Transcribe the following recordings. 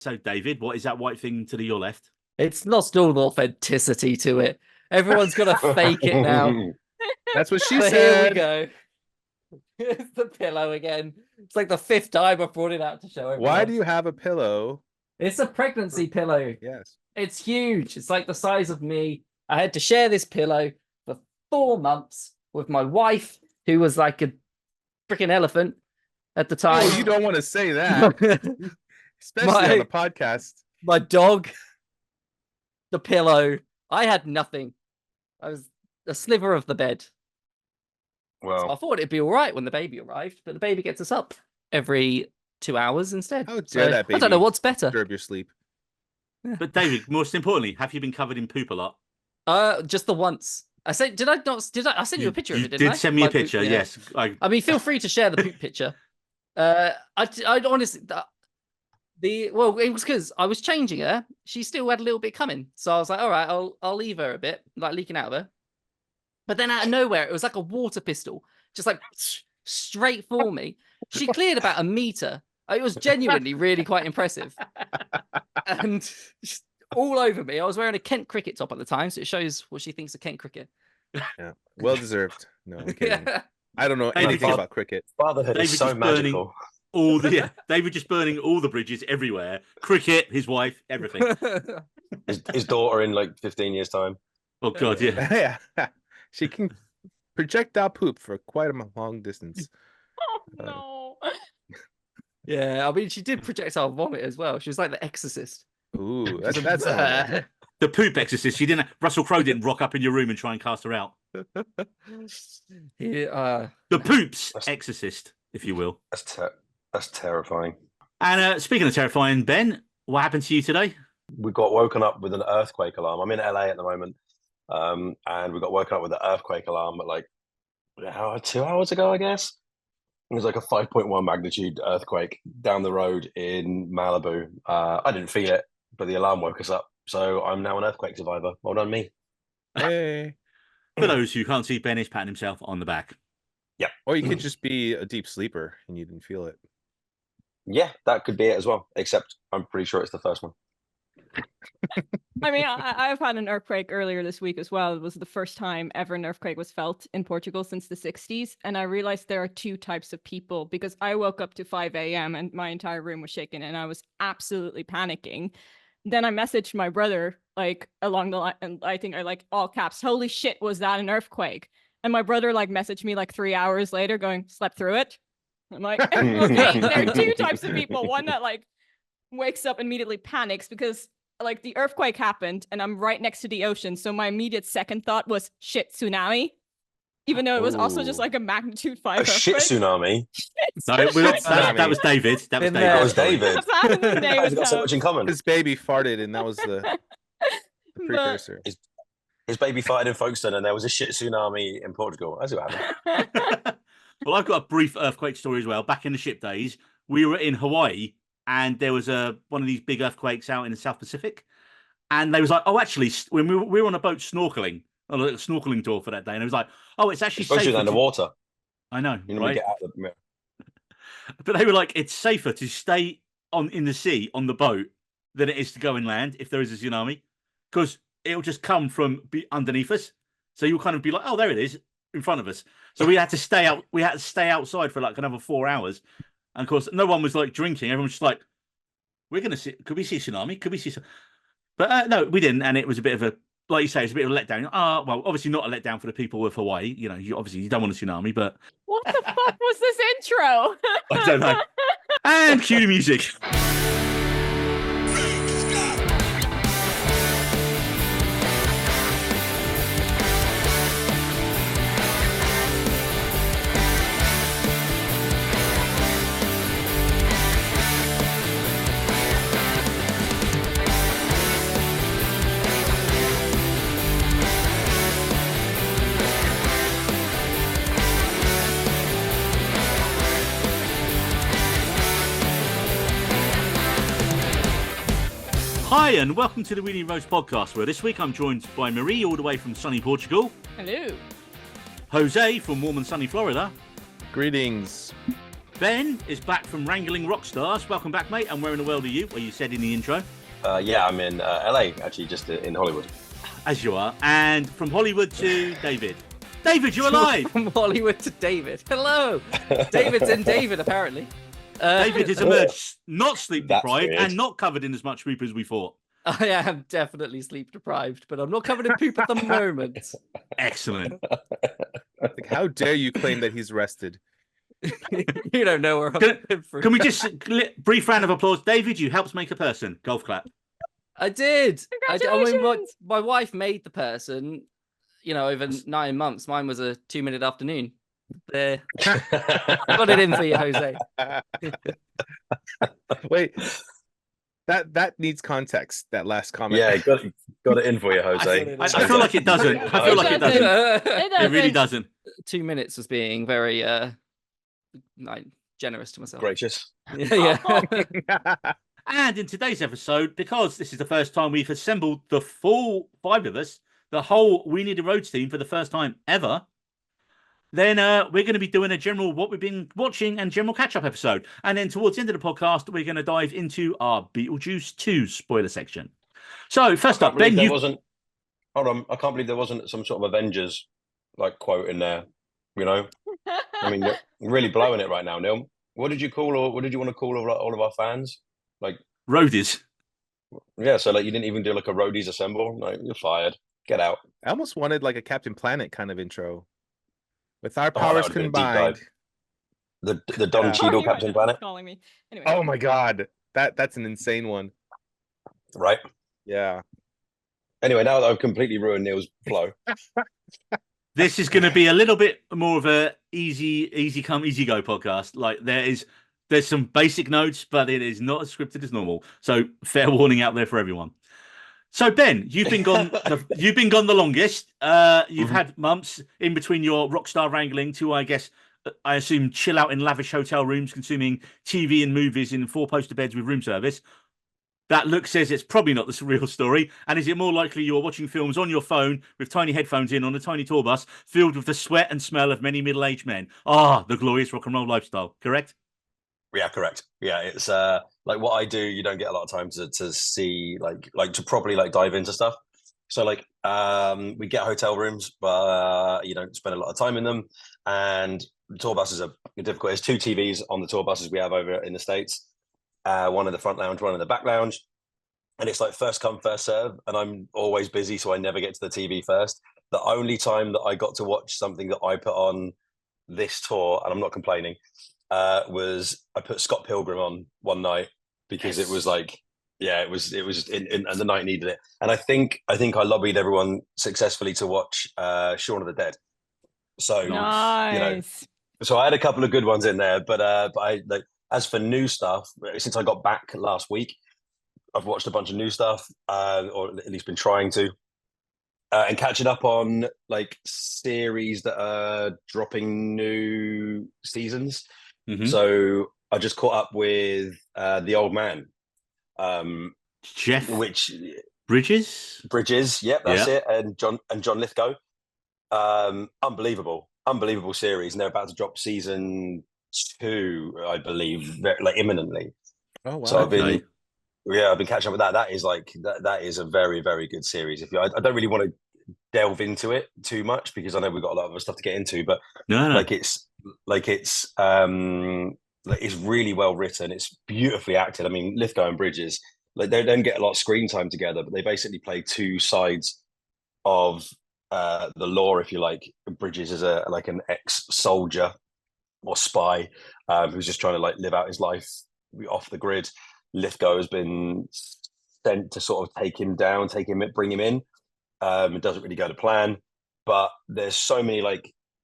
So, David, what is that white thing to your left? It's lost all authenticity to it. Everyone's got to fake it now. That's what she But said. here we go. It's the pillow again. It's like the 5th time I've brought it out to show everyone. Why do you have a pillow? It's a pregnancy pillow. Yes. It's huge. It's like the size of me. I had to share this pillow for 4 months with my wife, who was like a freaking elephant at the time. Oh, you don't want to say that. Especially on the podcast. My dog, the pillow. I had nothing. I was a sliver of the bed. Well, So I thought it'd be all right when the baby arrived, but the baby gets us up every 2 hours instead. How dare that baby I don't know what's better. disturb your sleep. But, David, most importantly, have you been covered in poop a lot? Just the once. I said, did I not? Did I send you a picture of it? Didn't I? Did send me a My poop, picture, yeah. yes. I mean, feel free to share the poop picture. I honestly, it was because I was changing her. She still had a little bit coming, so I was like, all right, I'll leave her a bit, like leaking out of her. But then out of nowhere, it was like a water pistol, just like straight for me. She cleared about a meter. It was genuinely really quite impressive, and just all over me. I was wearing a Kent cricket top at the time, so it shows what she thinks of Kent cricket. Yeah. Well deserved. No, I'm kidding. Yeah. I don't know anything about cricket. fatherhood David is so just burning magical. David just burning all the bridges everywhere. Cricket, his wife, everything. His daughter in like 15 years' time. Oh, God, yeah. Yeah. She can projectile poop for quite a long distance. Oh, no. Yeah, I mean, she did projectile vomit as well. She was like the Exorcist. Ooh, that's normal. The poop exorcist. Russell Crowe didn't rock up in your room and try and cast her out. Yeah, The poops exorcist, if you will. That's terrifying. And speaking of terrifying, Ben, what happened to you today? We got woken up with an earthquake alarm. I'm in LA at the moment, and we got woken up with an earthquake alarm at like 2 hours ago, I guess. It was like a 5.1 magnitude earthquake down the road in Malibu. I didn't feel it, but the alarm woke us up. So I'm now an earthquake survivor. Well done, me. Hey. For those who can't see, Ben is patting himself on the back. Yeah. Or you could just be a deep sleeper and you didn't feel it. Yeah, that could be it as well. Except I'm pretty sure it's the first one. I mean, I've had an earthquake earlier this week as well. It was the first time ever an earthquake was felt in Portugal since the 60s. And I realized there are 2 types of people, because I woke up to 5 a.m. and my entire room was shaking and I was absolutely panicking. Then I messaged my brother, like along the line, and I think I like all caps, holy shit, was that an earthquake? And my brother like messaged me like 3 hours later going, slept through it. I'm like, okay, there are 2 types of people. One that like wakes up and immediately panics because like the earthquake happened and I'm right next to the ocean. So my immediate second thought was shit, tsunami. Even though it was also just like a magnitude 5 A earthquake. shit tsunami. No, that was David. That was Been David. there. That was David. That's what happened today We've with got so Kaos. much in common. His baby farted and that was the precursor. His baby farted in Folkestone and there was a shit tsunami in Portugal. That's what happened. Well, I've got a brief earthquake story as well. Back in the ship days, we were in Hawaii and there was one of these big earthquakes out in the South Pacific. And they was like, oh, actually, when we were on a boat snorkeling, on a little snorkeling tour for that day, and it was like, oh, it's actually Especially safer in the water. I know, You know, right? we get out of the... But they were like, it's safer to stay in the sea on the boat than it is to go inland if there is a tsunami, because it'll just come from underneath us. So you'll kind of be like, oh, there it is in front of us. So we had to stay out. We had to stay outside for like another 4 hours, and of course, no one was like drinking. Everyone was just like, we're gonna see. Could we see a tsunami? Could we see? But no, we didn't, and it was a bit of a, like you say, it's a bit of a letdown. Well, obviously not a letdown for the people of Hawaii. You know, you don't want a tsunami, but What the fuck was this intro? I don't know. And cue the music. Hi, and welcome to the Weenie Rose podcast, where this week I'm joined by Marie, all the way from sunny Hello. Jose from warm and sunny Florida, Greetings. Ben is back from wrangling rock stars. Welcome back, mate. And where in the world are you? Well, you said in the intro. Yeah, I'm in LA, actually, just in Hollywood. As you are. And from Hollywood to David. David, you're alive! From Hollywood to David. Hello! David's in David, apparently. David has emerged not sleep That's deprived weird. and not covered in as much poop as we thought. I am definitely sleep deprived, but I'm not covered in poop at the moment. Excellent. Like, how dare you claim that he's rested? You don't know where I've been through. Can we just brief round of applause? David, you helped make a person. Golf clap. I did. I mean, Congratulations! my wife made the person, over 9 months. Mine was a 2-minute afternoon. There. Got it in for you, Jose. Wait, that needs context. That last comment. Yeah, got it in for you, Jose. I feel like it doesn't. I feel like it doesn't. It really doesn't. 2 minutes was being very generous to myself. Gracious. Yeah. And in today's episode, because this is the first time we've assembled the full 5 of us, the whole We Need a Roads team for the first time ever, then we're going to be doing a general what we've been watching and general catch-up episode. And then towards the end of the podcast, we're going to dive into our Beetlejuice 2 spoiler section. So first up, Ben, Hold on. I can't believe there wasn't some sort of Avengers quote in there. I mean, you're really blowing it right now, Neil. What did you want to call all of our fans? Roadies. Yeah, so you didn't even do a roadies assemble. You're fired. Get out. I almost wanted a Captain Planet kind of intro. With our that powers would've been a deep combined. dive. The Don Cheadle Captain Planet. Calling me. Anyway. Oh my god. That's an insane one. Right. Yeah. Anyway, now that I've completely ruined Neil's flow. This is going to be a little bit more of a easy come, easy go podcast. There's some basic notes, but it is not as scripted as normal. So fair warning out there for everyone. So Ben, you've been gone. You've been gone the longest. You've had months in between your rockstar wrangling to, I assume, chill out in lavish hotel rooms, consuming TV and movies in 4-poster beds with room service. That look says it's probably not the real story. And is it more likely you're watching films on your phone with tiny headphones in on a tiny tour bus filled with the sweat and smell of many middle-aged men? The glorious rock and roll lifestyle. Correct? Yeah, correct. Yeah, it's what I do. You don't get a lot of time to see to properly dive into stuff. So we get hotel rooms, but you don't spend a lot of time in them. And the tour buses are difficult. There's 2 TVs on the tour buses we have over in the States. One in the front lounge, one in the back lounge. And it's first come, first serve. And I'm always busy, so I never get to the TV first. The only time that I got to watch something that I put on this tour, and I'm not complaining, was I put Scott Pilgrim on one night because it was and the night needed it. And I think I lobbied everyone successfully to watch Shaun of the Dead. So Nice. So I had a couple of good ones in there, but I as for new stuff, since I got back last week, I've watched a bunch of new stuff, or at least been trying to, and catching up on series that are dropping new seasons. Mm-hmm. So I just caught up with The Old Man. Jeff which Bridges. Yep, that's it. And John Lithgow. Unbelievable series, and they're about to drop season 2, I believe, imminently. Oh wow. So I've been catching up with that. That is that is a very, very good series. I don't really want to delve into it too much because I know we've got a lot of other stuff to get into, but No. It's really well written. It's beautifully acted. I mean, Lithgow and Bridges, they don't get a lot of screen time together, but they basically play 2 sides of the law, if you like. Bridges is an ex-soldier or spy who's just trying to live out his life off the grid. Lithgow has been sent to sort of take him down, bring him in. It doesn't really go to plan, but there's so many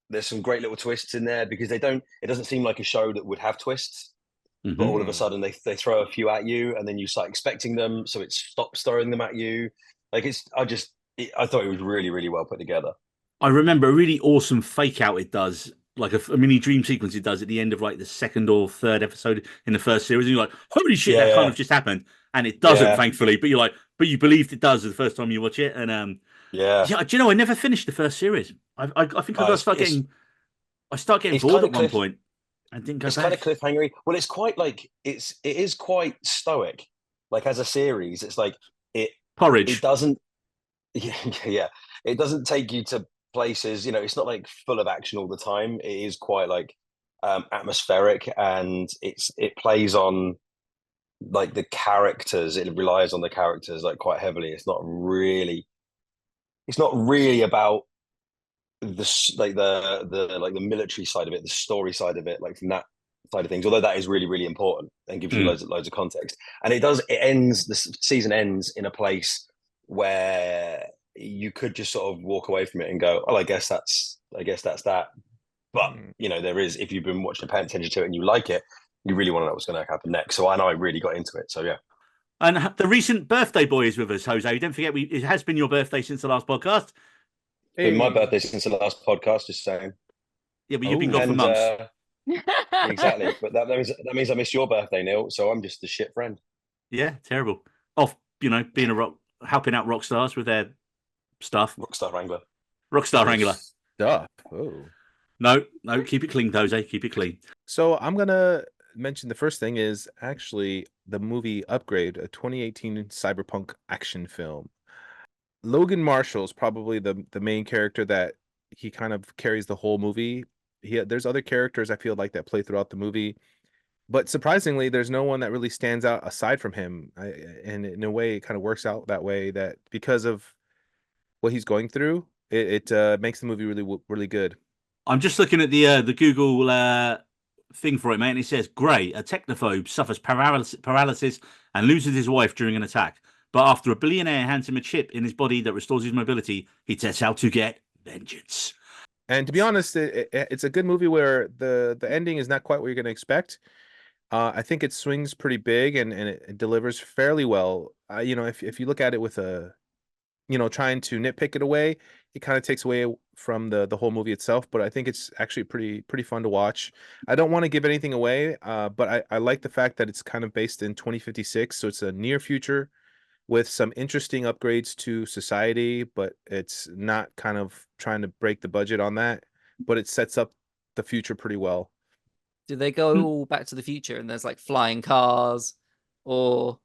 there's some great little twists in there because it doesn't seem like a show that would have twists, Mm-hmm. but all of a sudden they throw a few at you and then you start expecting them, so it stops throwing them at you. I thought it was really, really well put together. I remember a really awesome fake out it does, a mini dream sequence it does at the end of the 2nd or 3rd episode in the first series, and you're like, holy shit, that kind of just happened. And it doesn't, thankfully, but but you believed it does the first time you watch it. And do you know, I never finished the first series. I think I start getting bored at one point. I didn't go It's back. kind of cliffhangery. Well, it's quite like it is quite stoic. Like as a series, it's like it Porridge. doesn't yeah, it doesn't take you to places, it's not like full of action all the time. It is quite like atmospheric, and it plays on like the characters. It relies on the characters like quite heavily. It's not really about the military side of it, the story side of it, like from that side of things. Although that is really, really important and gives you loads of context. And the season ends in a place where you could just sort of walk away from it and go, "Oh, I guess that's that." But there is, if you've been watching, paying attention to it, and you like it, you really want to know what's going to happen next. So I know I really got into it. So yeah. And the recent birthday boy is with us, Jose. Don't forget, it has been your birthday since the last podcast. It's been my birthday since the last podcast, just saying. Yeah, but you've been gone for months. Exactly. But that means I missed your birthday, Neil. So I'm just a shit friend. Yeah, terrible. Off, being helping out rock stars with their stuff. Rockstar Wrangler. Rockstar Wrangler. Stuff. Oh. No, keep it clean, Jose. Keep it clean. So I'm gonna mention the first thing is actually the movie Upgrade, a 2018 cyberpunk action film. Logan Marshall's probably the main character that he kind of carries the whole movie. There's other characters I feel like that play throughout the movie, but surprisingly, there's no one that really stands out aside from him. And in a way, it kind of works out that way, that because of what he's going through, it makes the movie really, really good. I'm just looking at the Google thing for it, mate, and it says, Gray, a technophobe, suffers paralysis and loses his wife during an attack. But after a billionaire hands him a chip in his body that restores his mobility, he sets out to get vengeance. And to be honest, it's a good movie where the ending is not quite what you're going to expect. I think it swings pretty big and it delivers fairly well. If you look at it with trying to nitpick it away, it kind of takes away from the whole movie itself. But I think it's actually pretty fun to watch. I don't want to give anything away, but I like the fact that it's kind of based in 2056, so it's a near future with some interesting upgrades to society, but it's not kind of trying to break the budget on that, but it sets up the future pretty well. Do they go all back to the future and there's like flying cars or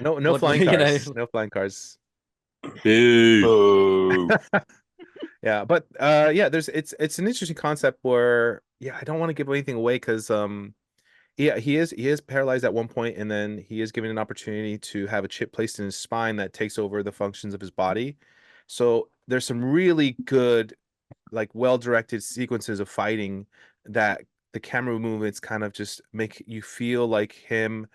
no flying cars? No flying cars. Boo. Yeah, but it's an interesting concept where I don't want to give anything away because he is paralyzed at one point, and then he is given an opportunity to have a chip placed in his spine that takes over the functions of his body. So there's some really good, like well-directed sequences of fighting that the camera movements kind of just make you feel like him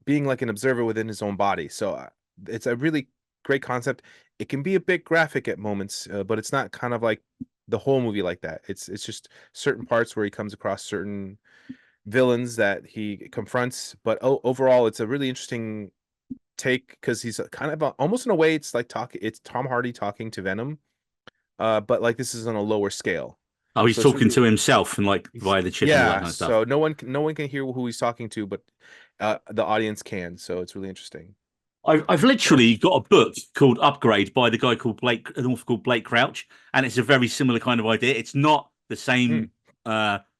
being like an observer within his own body. So it's a really great concept. It can be a bit graphic at moments, but it's not kind of like the whole movie like that. It's just certain parts where he comes across certain villains that he confronts, but overall it's a really interesting take because he's kind of almost in a way it's Tom Hardy talking to Venom, but like this is on a lower scale. Oh, he's talking to himself and like via the chip and all that kind of stuff. So no one can hear who he's talking to, but the audience can. So it's really interesting. I've literally got a book called Upgrade by the guy called an author called Blake Crouch, and it's a very similar kind of idea. It's not the same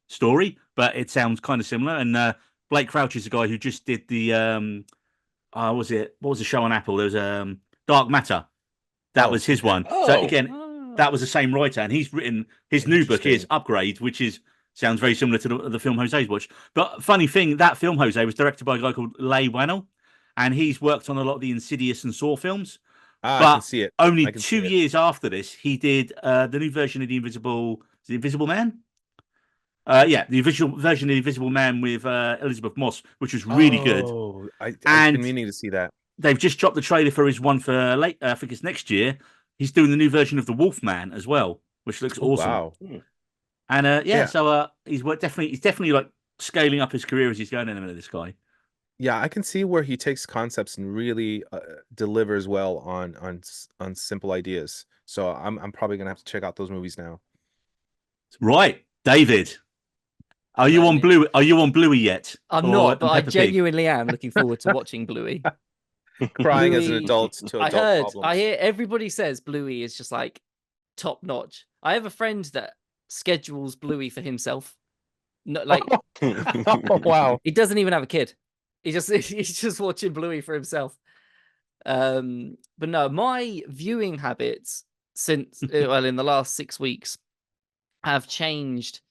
story, but it sounds kind of similar. And Blake Crouch is a guy who just did the what was the show on Apple? There was Dark Matter. That was his one. So again, that was the same writer, and he's written his new book is Upgrade, which sounds very similar to the film Jose's watched. But funny thing, that film, Jose, was directed by a guy called Leigh Whannell, and he's worked on a lot of the Insidious and Saw films. But I can see it. Only 2 years after this, he did the new version of the Invisible Man. The official version of the Invisible Man with Elizabeth Moss, which was really good. I've been meaning to see that. They've just dropped the trailer for his one for I think it's next year. He's doing the new version of the Wolfman as well, which looks awesome. Wow. And so he's definitely like scaling up his career as he's going in a minute. This guy. Yeah, I can see where he takes concepts and really delivers well on simple ideas. So I'm probably gonna have to check out those movies now. Right, David. Are you on Blue? Are you on Bluey yet? I'm not, but I genuinely am looking forward to watching Bluey. Crying Bluey, as an adult to adult problems. I hear everybody says Bluey is just like top notch. I have a friend that schedules Bluey for himself. No, like Oh, wow. he doesn't even have a kid. He's just watching Bluey for himself. But no, my viewing habits since well in the last 6 weeks have changed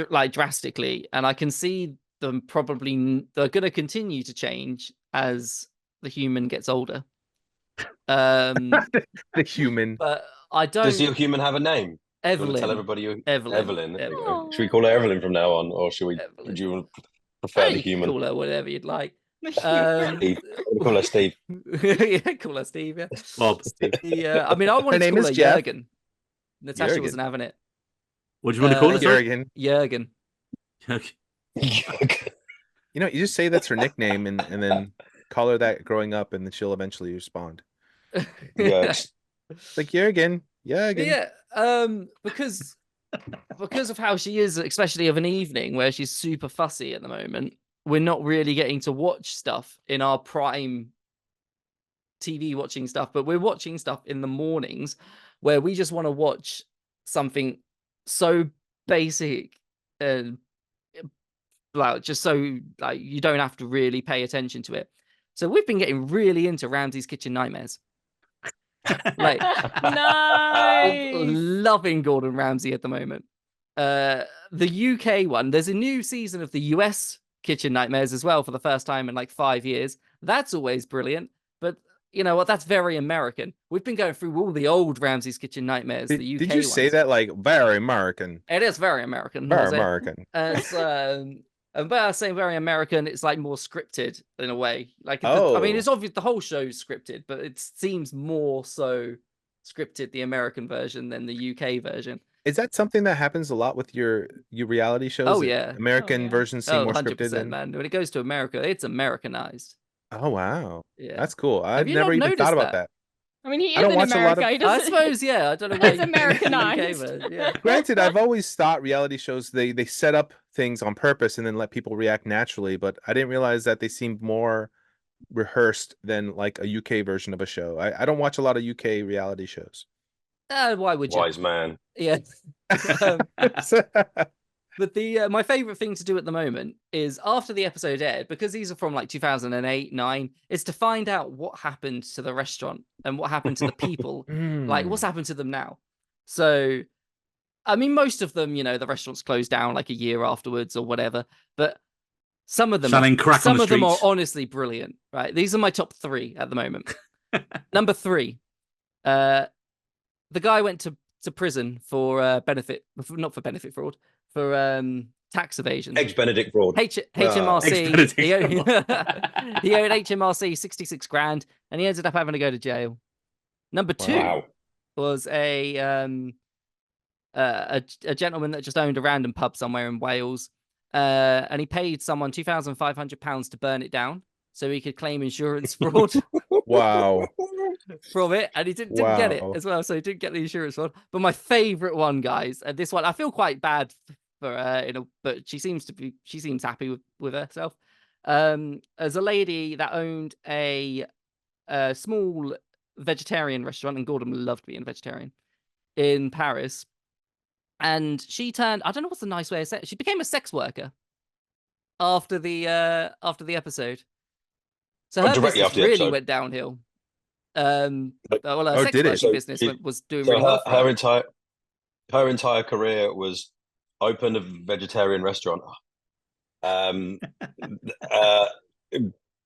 like drastically, and I can see them probably they're going to continue to change as the human gets older. The human. But I don't. Does your human have a name? Do you want to Evelyn. tell everybody you Evelyn. Evelyn. Should we call her Evelyn from now on, or should we? Evelyn. Do you prefer the You can human? call her whatever you'd like. Steve. We'll call her Steve. Yeah, call her Steve. Yeah. Bob. Yeah, I mean, I wanted to name call is her Jeff. Jurgen. Natasha Jurgen. wasn't having it. What do you want to call her? sorry? Jurgen. Jurgen. You know, you just say that's her nickname and then call her that growing up, and then she'll eventually respond. Yeah. It's like Jurgen. Jurgen. Yeah, because of how she is, especially of an evening where she's super fussy at the moment, we're not really getting to watch stuff in our prime TV watching stuff, but we're watching stuff in the mornings where we just want to watch something so basic and like just so like you don't have to really pay attention to it. So we've been getting really into Ramsay's Kitchen Nightmares. Like Nice. loving Gordon Ramsay at the moment. The UK one, there's a new season of the US Kitchen Nightmares as well for the first time in like 5 years. That's always brilliant. But you know what? That's very American. We've been going through all the old Ramsay's Kitchen Nightmares, the UK Did you say ones. that like very American? It is very American. Very is it? American. And by saying very American, it's like more scripted in a way. Like, I mean, Oh. it's obvious the whole show's scripted, but it seems more so scripted, the American version, than the UK version. Is that something that happens a lot with your reality shows? Oh, that yeah. American Oh, yeah. versions seem more 100%, scripted than... man. When it goes to America, it's Americanized. Oh, wow. Yeah. That's cool. I've you never not even noticed thought about that? that. I mean, he I is don't in watch a lot America. of- He I doesn't. suppose, yeah. I don't know It's why you- Americanized. the UK version, yeah. Granted, I've always thought reality shows, they set up things on purpose and then let people react naturally, but I didn't realize that they seemed more rehearsed than like a UK version of a show. I don't watch a lot of UK reality shows. Why would you? Wise man. Yeah. But the my favorite thing to do at the moment is after the episode aired, because these are from like 2008, 9, is to find out what happened to the restaurant and what happened to the people. Like, what's happened to them now? So, I mean, most of them, you know, the restaurants closed down like a year afterwards or whatever. But some of them, Selling crack on some the of them are streets. honestly brilliant. Right? These are my top 3 at the moment. Number 3, the guy went to prison for not for benefit fraud. For tax evasion. Eggs Benedict fraud. HMRC. Ex-Benedict. He owed HMRC 66 grand, and he ended up having to go to jail. Number 2 Wow. was a gentleman that just owned a random pub somewhere in Wales, and he paid someone £2,500 to burn it down so he could claim insurance fraud Wow. from it, and he didn't get it Wow. as well, so he didn't get the insurance fraud. But my favorite one, guys, and this one I feel quite bad for but she seems happy with herself. As a lady that owned a small vegetarian restaurant, and Gordon loved being a vegetarian, in Paris, and she turned, I don't know what's the nice way to say it, she became a sex worker after the episode. So her directly business after the really episode. went downhill. Well, her Oh, sex did it? working So business she- was doing So really well. her entire career was open a vegetarian restaurant.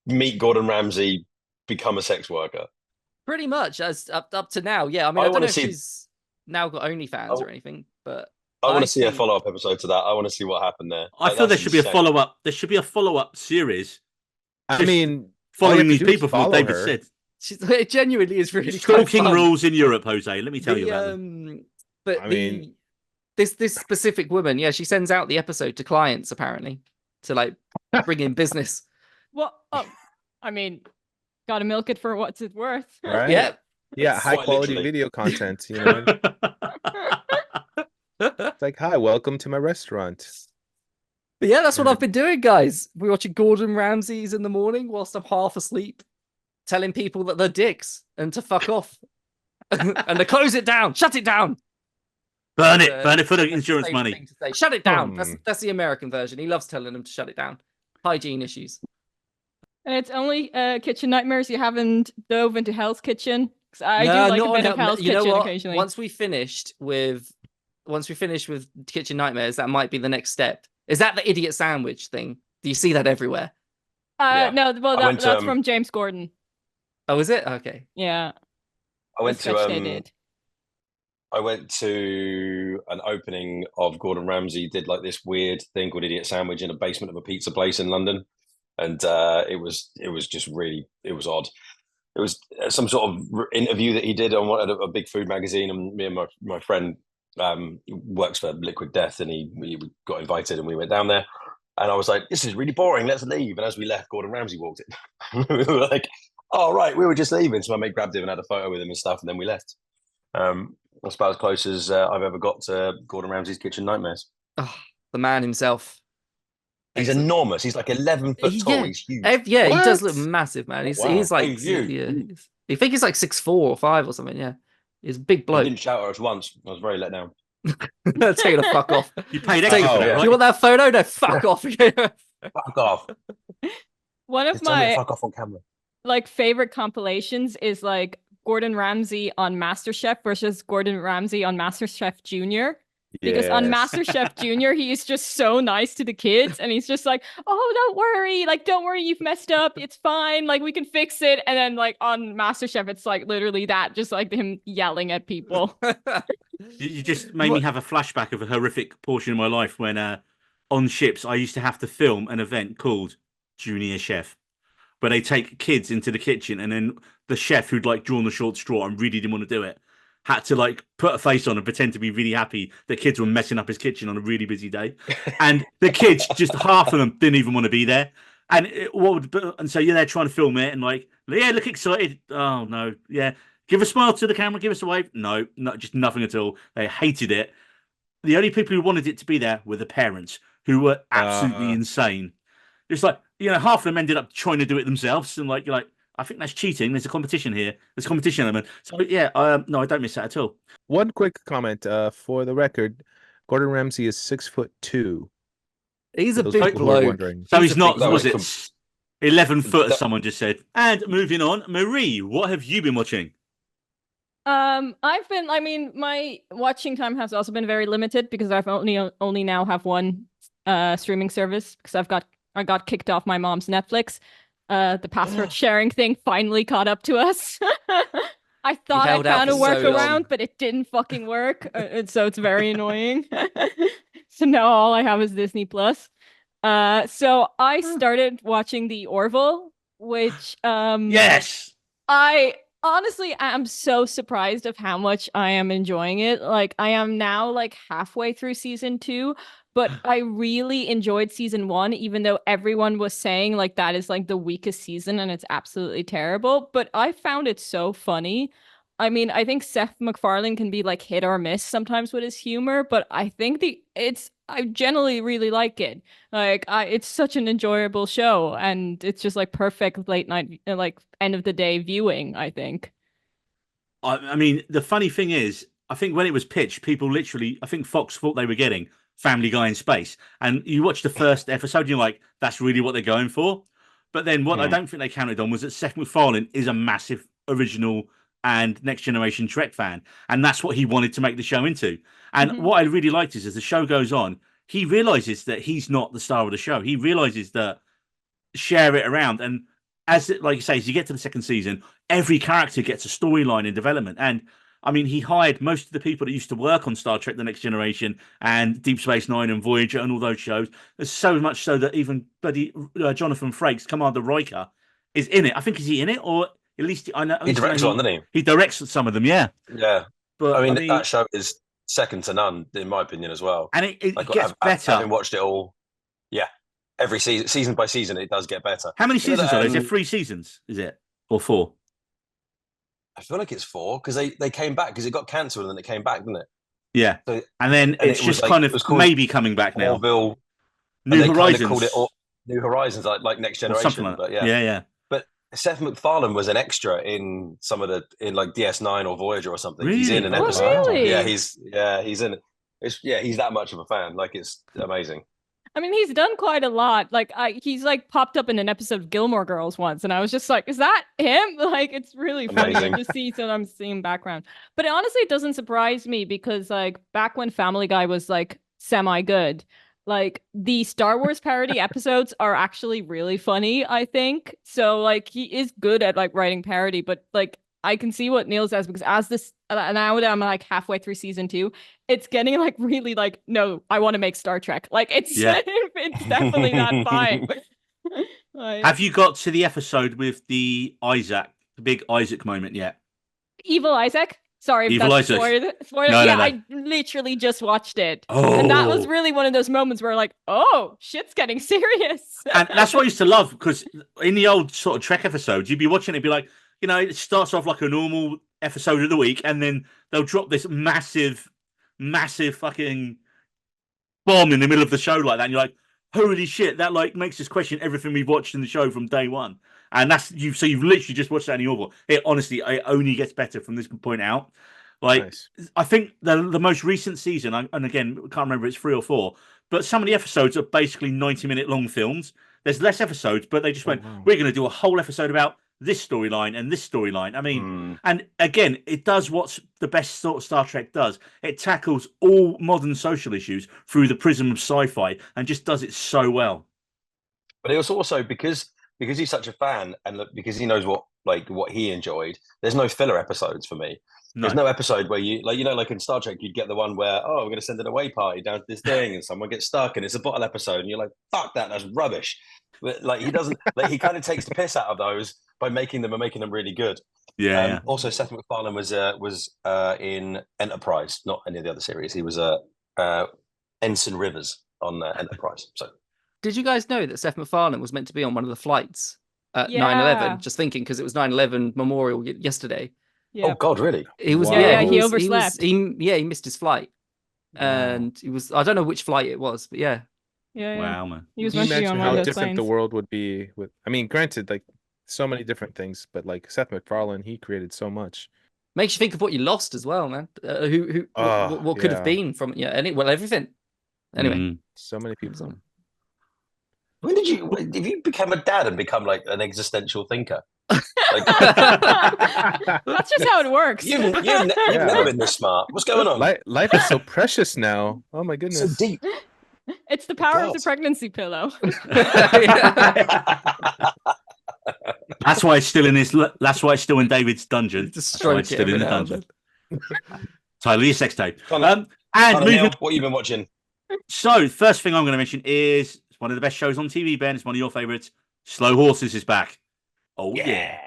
Meet Gordon Ramsay, become a sex worker. Pretty much as up to now, yeah. I mean, I I don't wanna know if see- she's now got OnlyFans or anything, but I want I to see a think- follow-up episode to that. I want to see what happened there. I feel there That's should be a insane. follow-up. There should be a follow-up series I Just mean, all you following have to these do is people from what follow David her. said. it genuinely is really quite Stalking fun. rules in Europe, Jose. Let me tell you about them. But I mean- this specific woman, yeah, she sends out the episode to clients apparently to like bring in business. Well, I mean, gotta milk it for what's it worth. Right? Yeah. Yeah, high Quite quality literally. video content, you know. It's like, hi, welcome to my restaurant. But yeah, that's what Yeah. I've been doing, guys. We're watching Gordon Ramsay's in the morning whilst I'm half asleep, telling people that they're dicks and to fuck off and to close it down, shut it down. Burn That's, it for the that's his insurance favourite money. thing to say. Shut it down. That's the American version. He loves telling them to shut it down. Hygiene issues. And it's only Kitchen Nightmares. You haven't dove into Hell's Kitchen. 'Cause I do No, like a not bit on of Hell- Hell's you know Kitchen what? occasionally. Once we finish with Kitchen Nightmares, that might be the next step. Is that the idiot sandwich thing? Do you see that everywhere? Yeah. No, well, I went to, that's from James Gordon. Oh, is it? Okay. Yeah. I went the sketch they to did. I went to an opening of Gordon Ramsay did like this weird thing called Idiot Sandwich in a basement of a pizza place in London, and it was just really, it was odd. It was some sort of interview that he did on a big food magazine, and me and my friend works for Liquid Death, and we got invited and we went down there, and I was like, this is really boring, let's leave. And as we left, Gordon Ramsay walked in. We were like, oh right, we were just leaving. So my mate grabbed him and had a photo with him and stuff, and then we left. That's about as close as I've ever got to Gordon Ramsay's Kitchen Nightmares. Oh, the man himself. He's Excellent. enormous. He's like 11 foot tall. Yeah. He's huge. Yeah, he does What? look massive, man. He's Wow. he's like, He's huge. yeah, I think he's like 6'4" or 5" or something. Yeah, he's a big He bloke. didn't shout at us once. I was very let down. Tell you to fuck off. You paid extra for that, yeah. right? You want that photo? No, fuck off. Fuck off. One of Just tell me to my fuck off on camera. like favorite compilations is like Gordon Ramsay on MasterChef versus Gordon Ramsay on MasterChef Junior. Because on Yes. MasterChef Junior, he is just so nice to the kids, and he's just like, "Oh, don't worry, like, don't worry, you've messed up, it's fine, like, we can fix it." And then, like, on MasterChef, it's like literally that, just like him yelling at people. You just made me have a flashback of a horrific portion of my life when on ships I used to have to film an event called Junior Chef, where they take kids into the kitchen, and then the chef who'd like drawn the short straw and really didn't want to do it had to like put a face on and pretend to be really happy that kids were messing up his kitchen on a really busy day. And the kids, just half of them didn't even want to be there. And so you're there trying to film it and like, yeah, look excited. Oh no, yeah. Give a smile to the camera, give us a wave. No, just nothing at all. They hated it. The only people who wanted it to be there were the parents, who were absolutely insane. It's like, half of them ended up trying to do it themselves, and like you're like, I think that's cheating. There's a competition here. There's a competition element. So yeah, no, I don't miss that at all. One quick comment for the record, Gordon Ramsay is 6'2". He's a Those big people who are bloke. wondering. So He's he's a not, big bloke. was it 11 foot, as someone just said. And moving on, Marie, what have you been watching? My watching time has also been very limited because I've only now have one streaming service because I got kicked off my mom's Netflix. The password sharing thing finally caught up to us. I thought I held out found a for so long. workaround, but it didn't fucking work. And so it's very annoying. So now all I have is Disney Plus. So I started watching the Orville, which Yes. I honestly am so surprised of how much I am enjoying it. Like I am now like halfway through season 2, but I really enjoyed season 1, even though everyone was saying like that is like the weakest season and it's absolutely terrible. But I found it so funny. I mean, I think Seth MacFarlane can be like hit or miss sometimes with his humor, but I think I generally really like it. Like it's such an enjoyable show, and it's just like perfect late night, like end of the day viewing, I think. I mean, the funny thing is, I think when it was pitched, people literally, I think Fox thought they were getting Family Guy in space. And you watch the first episode, and you're like, that's really what they're going for. But then what I don't think they counted on was that Seth MacFarlane is a massive original and Next Generation Trek fan. And that's what he wanted to make the show into. And what I really liked is as the show goes on, he realizes that he's not the star of the show. He realizes that share it around. And like you say, as you get to the second season, every character gets a storyline and development. And I mean, he hired most of the people that used to work on Star Trek: The Next Generation and Deep Space Nine and Voyager and all those shows. There's so much so that even bloody Jonathan Frakes, Commander Riker, is in it. I think, is he in it? Or at least I know He directs one, doesn't he? He directs some of them, yeah. Yeah. But I mean, that show is second to none, in my opinion, as well. And it Like, gets better. Having watched it all, yeah. Every season by season, it does get better. How many seasons are there? Is it 3 seasons? Is it? Or 4? I feel like it's 4 because they came back because it got cancelled and then it came back, didn't it? Yeah. So, and then it's just kind of maybe coming back now. Orville, New Horizons. Called it New Horizons, like Next Generation. Like but yeah. But Seth MacFarlane was an extra in some of in like DS9 or Voyager or something. Really? He's in an Oh, episode. really? Yeah, he's in it. He's that much of a fan. Like, it's amazing. I mean, he's done quite a lot. Like, he's like popped up in an episode of Gilmore Girls once, and I was just like, "Is that him?" Like, it's really funny Amazing. to see some same background. But honestly, it doesn't surprise me because, like, back when Family Guy was like semi good, like the Star Wars parody episodes are actually really funny. I think so. Like, he is good at like writing parody, but like, I can see what Neil says because as this now that I'm like halfway through season 2, it's getting like really like, no, I want to make Star Trek. Like, it's it's definitely that vibe. Like, Have you got to the episode with the big Isaac moment yet? Evil Isaac? Sorry if Evil that's Isaac. spoiled. No, yeah, no. I literally just watched it. And that was Oh. really one of those moments where like, oh, shit's getting serious. And that's what I used to love, because in the old sort of Trek episodes, you'd be watching it, be like, you know, it starts off like a normal episode of the week, and then they'll drop this massive fucking bomb in the middle of the show like that, and you're like, holy shit, that like makes us question everything we've watched in the show from day one. And that's you've literally just watched that in the Orville. It honestly, it only gets better from this point out. Like, Nice. I think the most recent season, and again, I can't remember, it's 3 or 4, but some of the episodes are basically 90-minute long films. There's less episodes, but they just went, wow. we're going to do a whole episode about this storyline and this storyline. I mean, and again, it does what's the best sort of Star Trek does. It tackles all modern social issues through the prism of sci-fi and just does it so well. But it was also because he's such a fan, and because he knows what he enjoyed. There's no filler episodes for me. There's no episode where you like in Star Trek, you'd get the one where, oh, we're going to send an away party down to this thing, and someone gets stuck, and it's a bottle episode, and you're like, fuck that's rubbish. But like, he doesn't, like, he kind of takes the piss out of those by making them really good. Yeah. Also, Seth MacFarlane was in Enterprise, not any of the other series. He was Ensign Rivers on Enterprise. So, did you guys know that Seth MacFarlane was meant to be on one of the flights at Yeah. 9/11? Just thinking, because it was 9/11 memorial yesterday. Yeah. oh God, really? He was, Wow. Yeah, he he overslept. He missed his flight, and he was. I don't know which flight it was, but yeah. Yeah. Wow, man. He was Can you meant to be on imagine one how of those different the planes. world would be with? I mean, granted, like so many different things, but like Seth MacFarlane, he created so much. Makes you think of what you lost as well, man. What could have been from everything. Anyway, So many people. When did you become a dad and become like an existential thinker? Like, That's just how it works. you've never been this smart. What's going on? Life is so precious now. Oh my goodness. So deep. It's the power of the God. pregnancy pillow. That's why it's still in his. That's why it's still in David's dungeon. Just That's why it's stroke it still in every the now and dungeon. Tyler, your sex tape. Connor, And moving. Neil, what have you been watching? So, first thing I'm going to mention is one of the best shows on TV, Ben. It's one of your favorites. Slow Horses is back. Oh, yeah.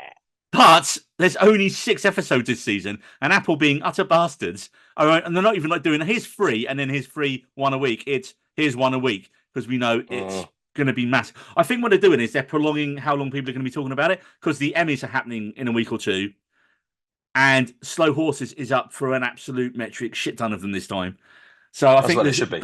But there's only 6 episodes this season, and Apple, being utter bastards, and they're not even like doing here's free and then here's free one a week. It's here's one a week, because we know it's going to be massive. I think what they're doing is they're prolonging how long people are going to be talking about it, because the Emmys are happening in a week or 2, and Slow Horses is up for an absolute metric shit ton of them this time. So I think it should be.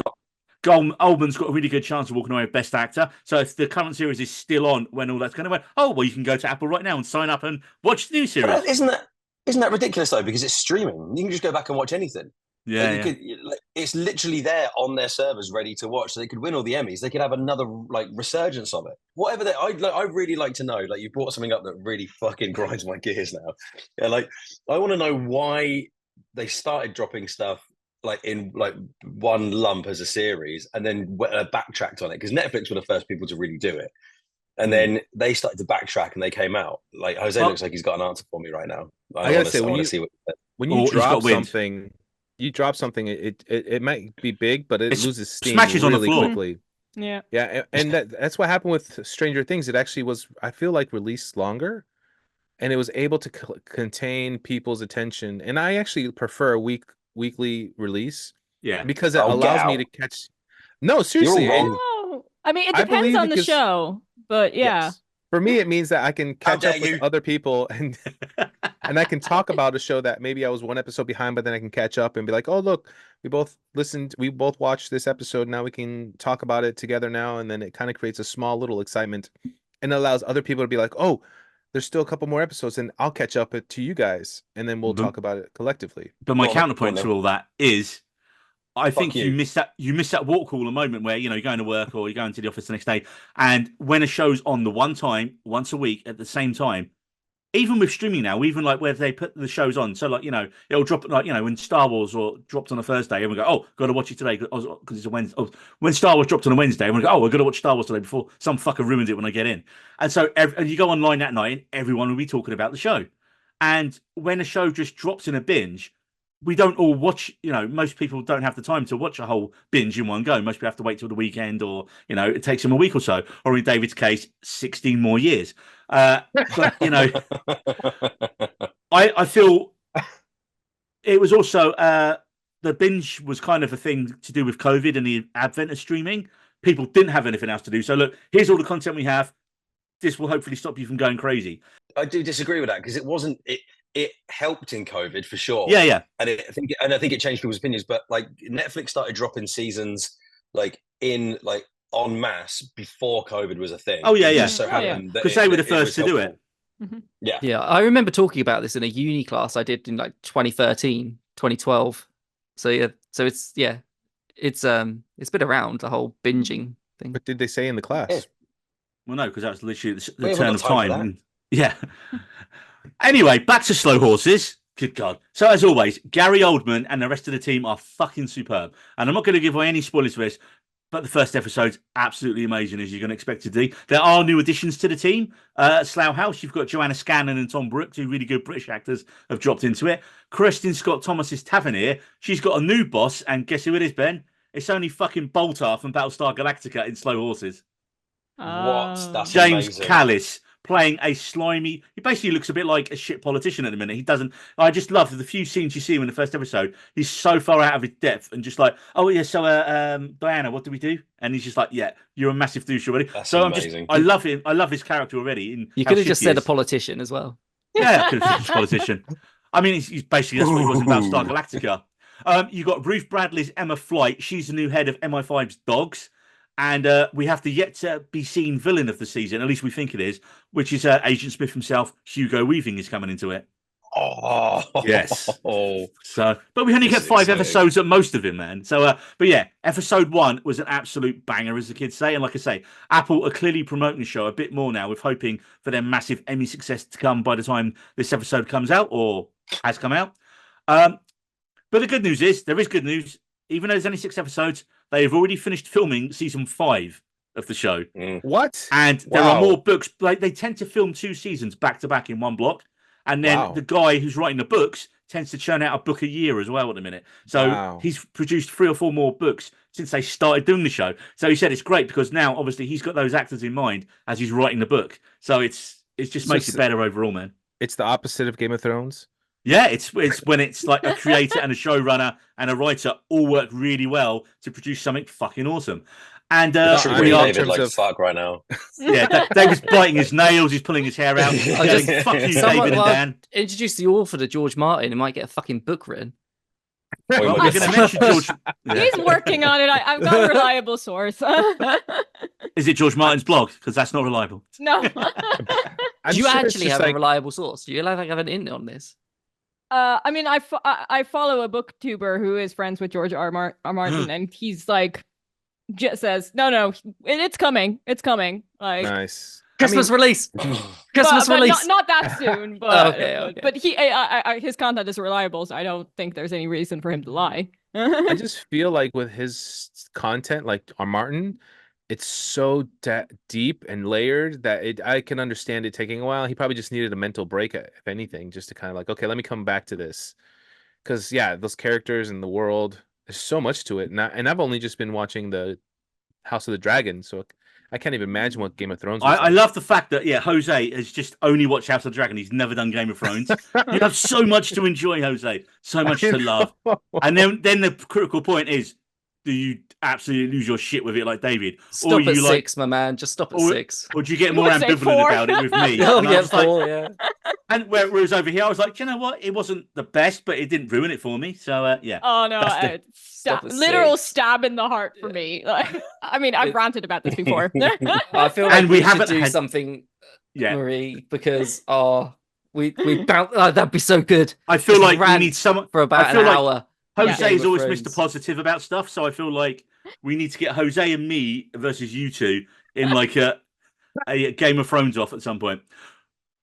Oldman's got a really good chance of walking away with Best Actor. So if the current series is still on when all that's going to win, you can go to Apple right now and sign up and watch the new series. But isn't that ridiculous though? Because it's streaming. You can just go back and watch anything. Yeah, It's literally there on their servers, ready to watch. So they could win all the Emmys. They could have another like resurgence of it. Whatever I really like to know. Like, you brought something up that really fucking grinds my gears now. Yeah, like, I want to know why they started dropping stuff like in like one lump as a series, and then backtracked on it, because Netflix were the first people to really do it, and then they started to backtrack and they came out. Like, Jose looks like he's got an answer for me right now. I gotta say, I want to see what when you drop something, it might be big, but it loses steam smashes on the really floor. quickly. Yeah, and that's what happened with Stranger Things. It actually was, I feel like, released longer, and it was able to contain people's attention. And I actually prefer a weekly release, because it allows me to catch. No, seriously. I mean, it depends on the show, but yeah. Yes. For me, it means that I can catch up with other people and I can talk about a show that maybe I was one episode behind, but then I can catch up and be like, oh, look, we both watched this episode. Now we can talk about it together now. And then it kind of creates a small little excitement, and allows other people to be like, oh, there's still a couple more episodes, and I'll catch up to you guys, and then we'll talk about it collectively. But my counterpoint to all that is, I Fuck think you miss that walk cooler moment where you're going to work or you're going to the office the next day, and when a show's on the one time once a week at the same time, even with streaming now, even like where they put the shows on, so like it'll drop like when Star Wars or dropped on a Thursday, and we go, oh, got to watch it today because it's a Wednesday. Oh, when Star Wars dropped on a Wednesday, and we go, oh, we're going to watch Star Wars today before some fucker ruins it when I get in. And so and you go online that night, and everyone will be talking about the show. And when a show just drops in a binge, we don't all watch, most people don't have the time to watch a whole binge in one go. Most people have to wait till the weekend, or, it takes them a week or so, or in David's case, 16 more years. But, I feel it was also, the binge was kind of a thing to do with COVID and the advent of streaming. People didn't have anything else to do. So look, here's all the content we have. This will hopefully stop you from going crazy. I do disagree with that because it helped in COVID for sure. Yeah. And I think it changed people's opinions. But like Netflix started dropping seasons like en masse before COVID was a thing. Oh yeah. So because they were the first to do it. Mm-hmm. Yeah. I remember talking about this in a uni class I did in like 2013, 2012. So yeah. So it's been around, the whole binging thing. What did they say in the class? Yeah. Well, no, because that was literally the turn of time. Yeah. Anyway, back to Slow Horses. Good God. So, as always, Gary Oldman and the rest of the team are fucking superb. And I'm not going to give away any spoilers for this, but the first episode's absolutely amazing, as you're going to expect it to be. There are new additions to the team. Slough House, you've got Joanna Scanlon and Tom Brooke, two really good British actors have dropped into it. Kirsten Scott Thomas's Tavernier, she's got a new boss, and guess who it is, Ben? It's only fucking Boltar from Battlestar Galactica in Slow Horses. What? That's James amazing. Callis playing a slimy. He basically looks a bit like a shit politician at the minute. He doesn't. I just love the few scenes you see him in the first episode. He's so far out of his depth and just like, oh yeah, so Diana, what do we do? And he's just like, yeah, you're a massive douche already. That's so amazing. I love him. I love his character already. You could have just said a politician as well. Yeah, I could have said a politician. I mean, he's basically that's what he was in Battlestar Galactica. You got Ruth Bradley's Emma Flight. She's the new head of MI5's Dogs. And we have the yet to be seen villain of the season, at least we think it is, which is Agent Smith himself. Hugo Weaving is coming into it. Oh, yes. So, but we only get 5 episodes at most of him, man. So, but yeah, episode 1 was an absolute banger, as the kids say. And like I say, Apple are clearly promoting the show a bit more now, with hoping for their massive Emmy success to come by the time this episode comes out or has come out. But the good news is, there is good news. Even though there's only 6 episodes, they have already finished filming season 5 of the show. What? And there are more books. Like, they tend to film 2 seasons back to back in one block. And then the guy who's writing the books tends to churn out a book a year as well at the minute. So he's produced 3 or 4 more books since they started doing the show. So he said it's great because now, obviously, he's got those actors in mind as he's writing the book. So it just makes it better overall, man. It's the opposite of Game of Thrones. Yeah, it's when it's like a creator and a showrunner and a writer all work really well to produce something fucking awesome. And we are David like fuck right now. Yeah, David's biting his nails, he's pulling his hair out. Fuck you, David and Dan. Introduce the author to George Martin and might get a fucking book written. Well, we're going to mention George. Yeah. He's working on it. I've got a reliable source. Is it George Martin's blog? Because that's not reliable. No. Do you actually have a reliable source? Do you have an in on this? I mean, I follow a booktuber who is friends with George R. Martin, and he's like, just says, no, it's coming. Like, nice. Christmas release. Christmas release. Not that soon, but okay. But his content is reliable, so I don't think there's any reason for him to lie. I just feel like with his content, like on Martin, it's so deep and layered that I can understand it taking a while. He probably just needed a mental break, if anything, just to kind of like, okay, let me come back to this. Because, those characters and the world, there's so much to it. And I've only just been watching the House of the Dragon, so I can't even imagine what Game of Thrones was. I love the fact that, Jose has just only watched House of the Dragon. He's never done Game of Thrones. You have so much to enjoy, Jose. So much to love. And then the critical point is, do you absolutely lose your shit with it like David? Stop at 6, my man. Just stop at 6. Or do you get more ambivalent about it with me? Oh, yeah, 4, And whereas over here, I was like, do you know what? It wasn't the best, but it didn't ruin it for me. So, yeah. Oh, no. Literal stab in the heart for me. Like, I mean, I've ranted about this before. I feel like we should do something, Marie, because we bounce. That'd be so good. I feel like we need someone for about an hour. Jose Game is of always Thrones. Mr. Positive about stuff, so I feel like we need to get Jose and me versus you two in like a Game of Thrones off at some point.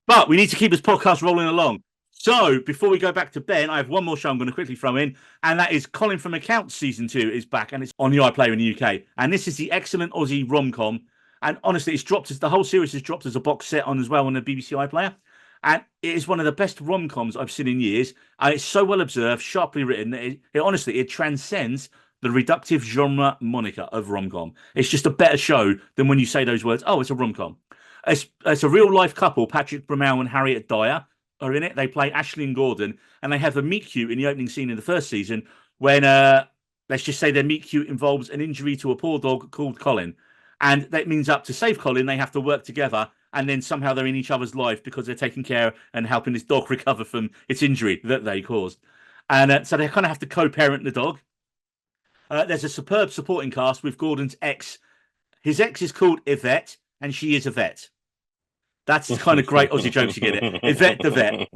But we need to keep this podcast rolling along. So before we go back to Ben, I have one more show I'm going to quickly throw in, and that is Colin from Accounts Season 2 is back, and it's on the iPlayer in the UK. And this is the excellent Aussie rom-com. And honestly, it's dropped as the whole series has dropped as a box set on as well on the BBC iPlayer. And it is one of the best rom-coms I've seen in years. It's so well observed, sharply written. It honestly, it transcends the reductive genre moniker of rom-com. It's just a better show than when you say those words, oh, it's a rom-com. It's a real-life couple, Patrick Bramall and Harriet Dyer, are in it. They play Ashley and Gordon, and they have a meet cute in the opening scene in the first season when, let's just say their meet cute involves an injury to a poor dog called Colin. And that means up to save Colin, they have to work together, and then somehow they're in each other's life because they're taking care and helping this dog recover from its injury that they caused. And so they kind of have to co-parent the dog. There's a superb supporting cast with Gordon's ex. His ex is called Yvette, and she is a vet. That's the kind of great Aussie jokes you get it. Yvette the vet.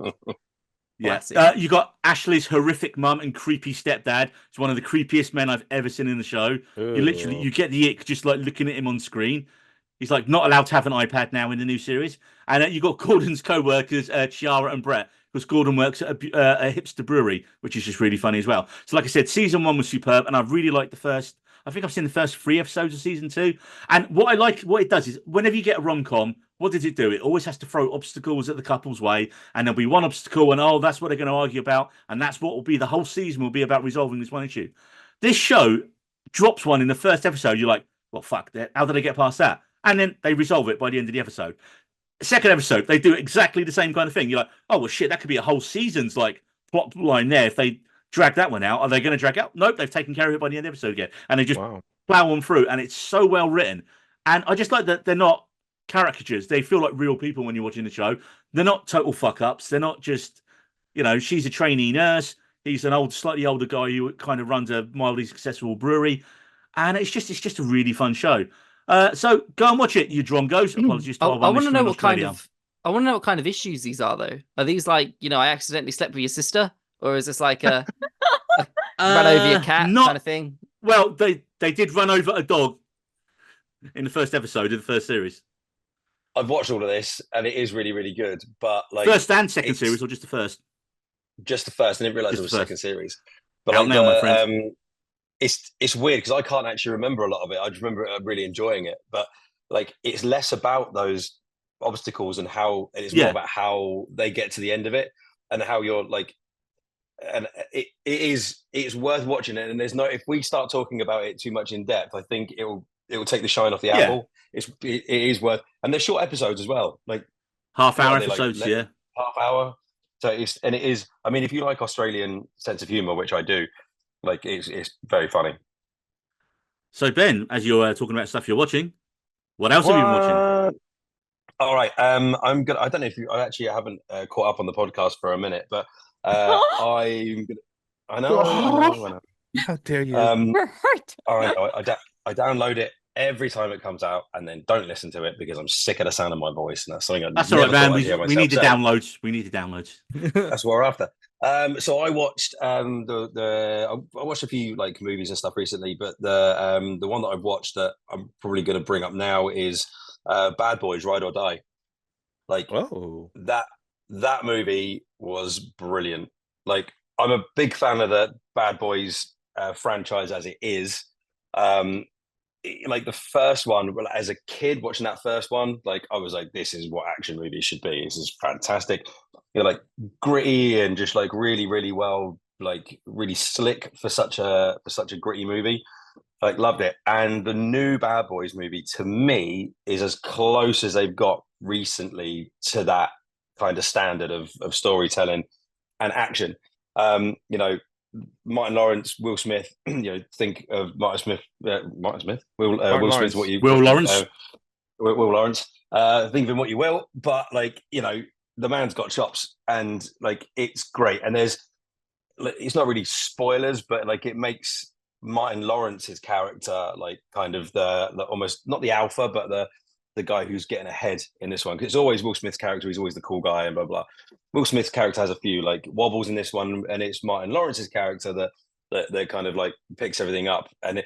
Yeah. You got Ashley's horrific mum and creepy stepdad. It's one of the creepiest men I've ever seen in the show. You get the ick just like looking at him on screen. He's like not allowed to have an iPad now in the new series. And you got Gordon's co-workers, Chiara and Brett, because Gordon works at a hipster brewery, which is just really funny as well. So like I said, season 1 was superb, and I really liked the first. I think I've seen the first 3 episodes of season 2. And what it does is whenever you get a rom-com, what does it do? It always has to throw obstacles at the couple's way, and there'll be one obstacle, and that's what they're going to argue about, and that's what will be the whole season will be about resolving this one issue. This show drops one in the first episode. You're like, well, fuck, how did they get past that? And then they resolve it by the end of the episode. Second episode, they do exactly the same kind of thing. You're like, oh, well, shit, that could be a whole season's like plot line there if they drag that one out. Are they going to drag out? Nope, they've taken care of it by the end of the episode again. And they just plow on through, and it's so well written. And I just like that they're not caricatures. They feel like real people when you're watching the show. They're not total fuck-ups. They're not just, she's a trainee nurse. He's an slightly older guy who kind of runs a mildly successful brewery. And it's just a really fun show. So go and watch it, you drongos. Apologies to I want to know what kind of issues these are, though. Are these like, I accidentally slept with your sister? Or is this like a run over your cat kind of thing? Well, they did run over a dog in the first episode of the first series. I've watched all of this, and it is really, really good. But like first and second series, or just the first? Just the first. I didn't realize it was the second series. But out now, my friend. It's weird because I can't actually remember a lot of it. I just remember really enjoying it. But like, it's less about those obstacles and it's more about how they get to the end of it and how you're like. And it's worth watching it. And if we start talking about it too much in depth, I think it will take the shine off the apple. It is worth, and they're short episodes as well, like half-hour episodes, half hour. So it is. I mean, if you like Australian sense of humor, which I do, like it's very funny. So Ben, as you're talking about stuff you're watching, what else have you been watching? All right, I'm gonna. I don't know if I haven't caught up on the podcast for a minute, but I know. How dare you? We're hurt. All right, I download it every time it comes out, and then don't listen to it because I'm sick of the sound of my voice, and that's something that's all right, man. We need the downloads. We need the downloads. That's what we're after. So I watched I watched a few like movies and stuff recently, but the one that I've watched that I'm probably going to bring up now is Bad Boys: Ride or Die. Like that movie was brilliant. Like, I'm a big fan of the Bad Boys franchise as it is. Like the first one, as a kid watching that first one, like I was like, this is what action movies should be. This is fantastic. Like gritty and just like really, really well, like really slick for such a gritty movie. Like, loved it. And the new Bad Boys movie, to me, is as close as they've got recently to that kind of standard of storytelling and action. Martin Lawrence, Will Smith. Think of Martin Smith. Will Smith. Will Lawrence. Will Lawrence. Think of him what you will, but like the man's got chops, and like it's great. And it's not really spoilers, but like it makes Martin Lawrence's character like kind of the almost not the alpha, but the guy who's getting ahead in this one, because it's always Will Smith's character. He's always the cool guy and blah blah. Will Smith's character has a few like wobbles in this one, and it's Martin Lawrence's character that that kind of like picks everything up, and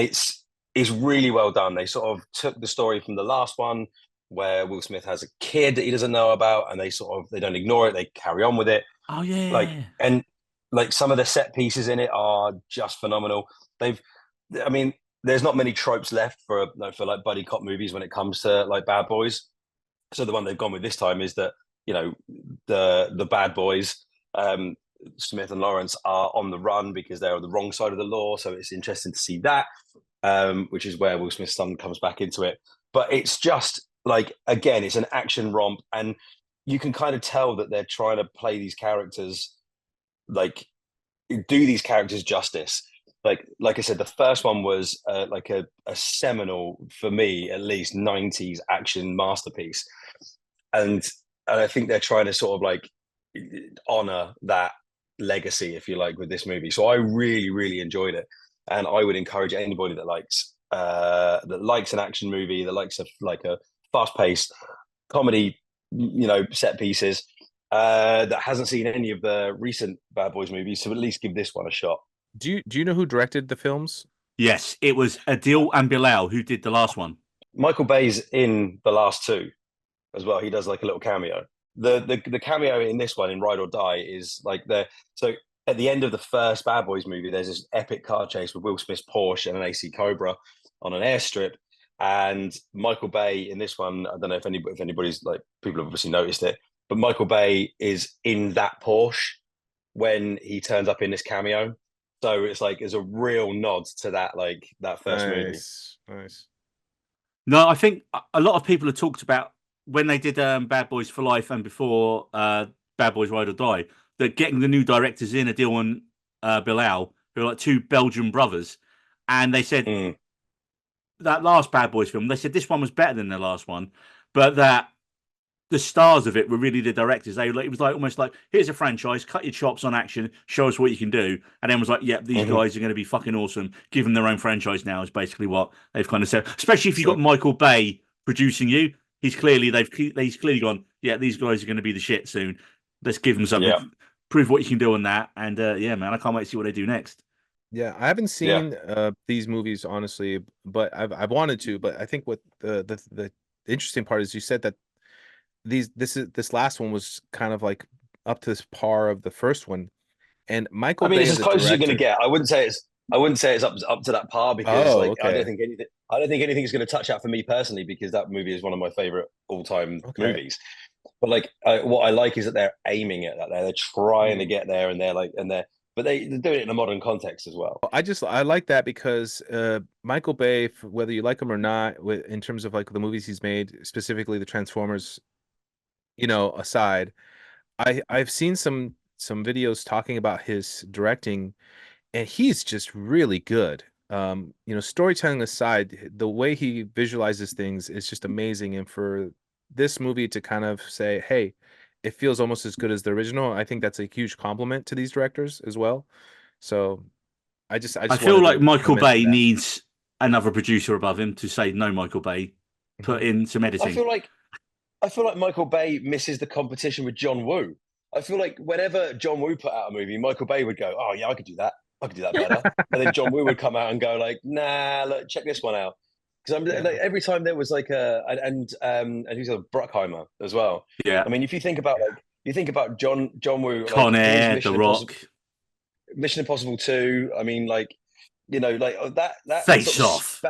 it's really well done. They sort of took the story from the last one where Will Smith has a kid that he doesn't know about, and they don't ignore it, they carry on with it. Oh yeah. Like some of the set pieces in it are just phenomenal. I mean, there's not many tropes left for like buddy cop movies when it comes to like Bad Boys. So the one they've gone with this time is that, you know, the bad boys, Smith and Lawrence, are on the run because they're on the wrong side of the law. So it's interesting to see that, which is where Will Smith's son comes back into it. But it's just like, again, it's an action romp, and you can kind of tell that they're trying to play these characters, like do these characters justice. Like I said, the first one was like a seminal, for me at least, 90s action masterpiece, and I think they're trying to sort of like honor that legacy, if you like, with this movie. So I really, really enjoyed it, and I would encourage anybody that likes an action movie, that likes a fast-paced comedy, you know, set pieces, that hasn't seen any of the recent Bad Boys movies, to at least give this one a shot. Do you know who directed the films? Yes, it was Adil and Bilal who did the last one. Michael Bay's in the last two as well. He does like a little cameo. The cameo in this one, in Ride or Die, is like so at the end of the first Bad Boys movie, there's this epic car chase with Will Smith's Porsche and an AC Cobra on an airstrip. And Michael Bay in this one, I don't know if anybody's, like, people have obviously noticed it, but Michael Bay is in that Porsche when he turns up in this cameo. So it's like, there's a real nod to that, like that first movie. Nice. No, I think a lot of people have talked about when they did Bad Boys for Life and before Bad Boys Ride or Die, that getting the new directors in, Adil and Bilal, who are like two Belgian brothers, and they said that last Bad Boys film, they said this one was better than the last one, but that the stars of it were really the directors. It was like almost like, here's a franchise, cut your chops on action, show us what you can do, and then was like, yeah, these guys are going to be fucking awesome. Give them their own franchise now, is basically what they've kind of said. Especially if you've got Michael Bay producing you, he's clearly gone, yeah, these guys are going to be the shit soon. Let's give them something, prove what you can do on that, and yeah, man, I can't wait to see what they do next. Yeah, I haven't seen these movies, honestly, but I've wanted to. But I think what the interesting part is, you said that this last one was kind of like up to this par of the first one, and Michael Bay, it's as close as you're going to get. I wouldn't say it's up to that par, because I don't think anything's going to touch that for me personally, because that movie is one of my favorite all-time movies. But like, what I like is that they're aiming at that. They're trying to get there, and but they're doing it in a modern context as well. I like that, because Michael Bay, whether you like him or not, in terms of like the movies he's made, specifically the Transformers, you know, aside, I've seen some videos talking about his directing, and he's just really good. You know, storytelling aside, the way he visualizes things is just amazing. And for this movie to kind of say, hey, it feels almost as good as the original, I think that's a huge compliment to these directors as well. So I feel like Michael Bay needs another producer above him to say, no, Michael Bay, put in some editing. I feel like Michael Bay misses the competition with John Woo. I feel like whenever John Woo put out a movie, Michael Bay would go, oh yeah, I could do that better. And then John Woo would come out and go like, nah, look, check this one out. Because like, every time there was like and who's a Bruckheimer as well. Yeah. I mean, if you think about John Woo, Con Air, The Rock, Mission Impossible 2. I mean, like, you know, like that Face Off.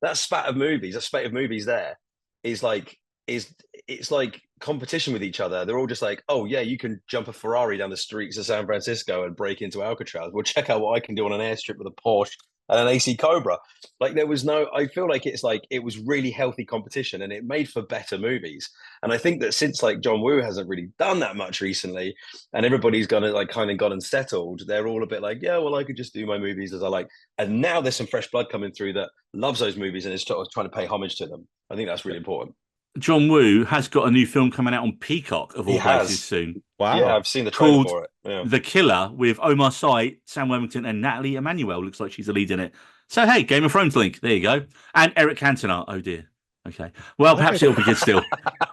That spate of movies there is like, it's like competition with each other. They're all just like, oh yeah, you can jump a Ferrari down the streets of San Francisco and break into Alcatraz. Well, check out what I can do on an airstrip with a Porsche and an AC Cobra. Like, I feel like it was really healthy competition, and it made for better movies. And I think that since like John Woo hasn't really done that much recently, and everybody's gonna like kind of got and settled, they're all a bit like, yeah, well, I could just do my movies as I like. And now there's some fresh blood coming through that loves those movies and is trying to pay homage to them. I think that's really important. John Woo has got a new film coming out on Peacock of all places soon. Wow. Yeah, I've seen the trailer for it. Yeah. The Killer, with Omar Sy, Sam Worthington, and Natalie Emmanuel. Looks like she's the lead in it. So hey, Game of Thrones link. There you go. And Eric Cantona. Oh dear. Okay. Well, perhaps it'll be good still.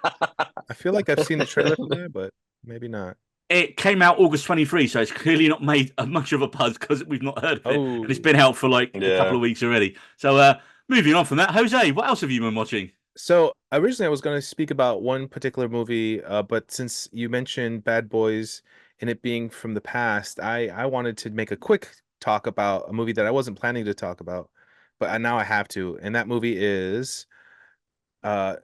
I feel like I've seen the trailer for that, but maybe not. It came out August 23, so it's clearly not made much of a buzz because we've not heard of it, and it's Oh. been out for like a Yeah. couple of weeks already. So, moving on from that, Jose, what else have you been watching? So originally I was going to speak about one particular movie, but since you mentioned Bad Boys and it being from the past, I wanted to make a quick talk about a movie that I wasn't planning to talk about, but now I have to, and that movie is oh,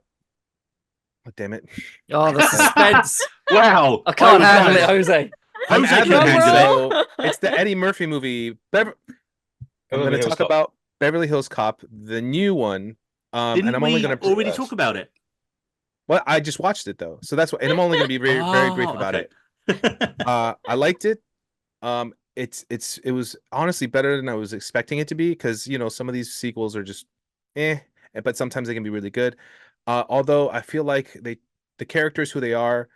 damn it. Oh, the suspense. Wow, I can't was handle it, like- Jose. I'm Jose can ad-libbing, handle it. so it's the Eddie Murphy movie. I'm going Beverly to Hills talk Cop. about Beverly Hills Cop, the new one. Didn't And I'm we only going to already talk about it? Well, I just watched it though, so that's what, and I'm only going to be very, very brief Oh, about okay. it. I liked it. It was honestly better than I was expecting it to be because some of these sequels are just but sometimes they can be really good. Although I feel like the characters who they are,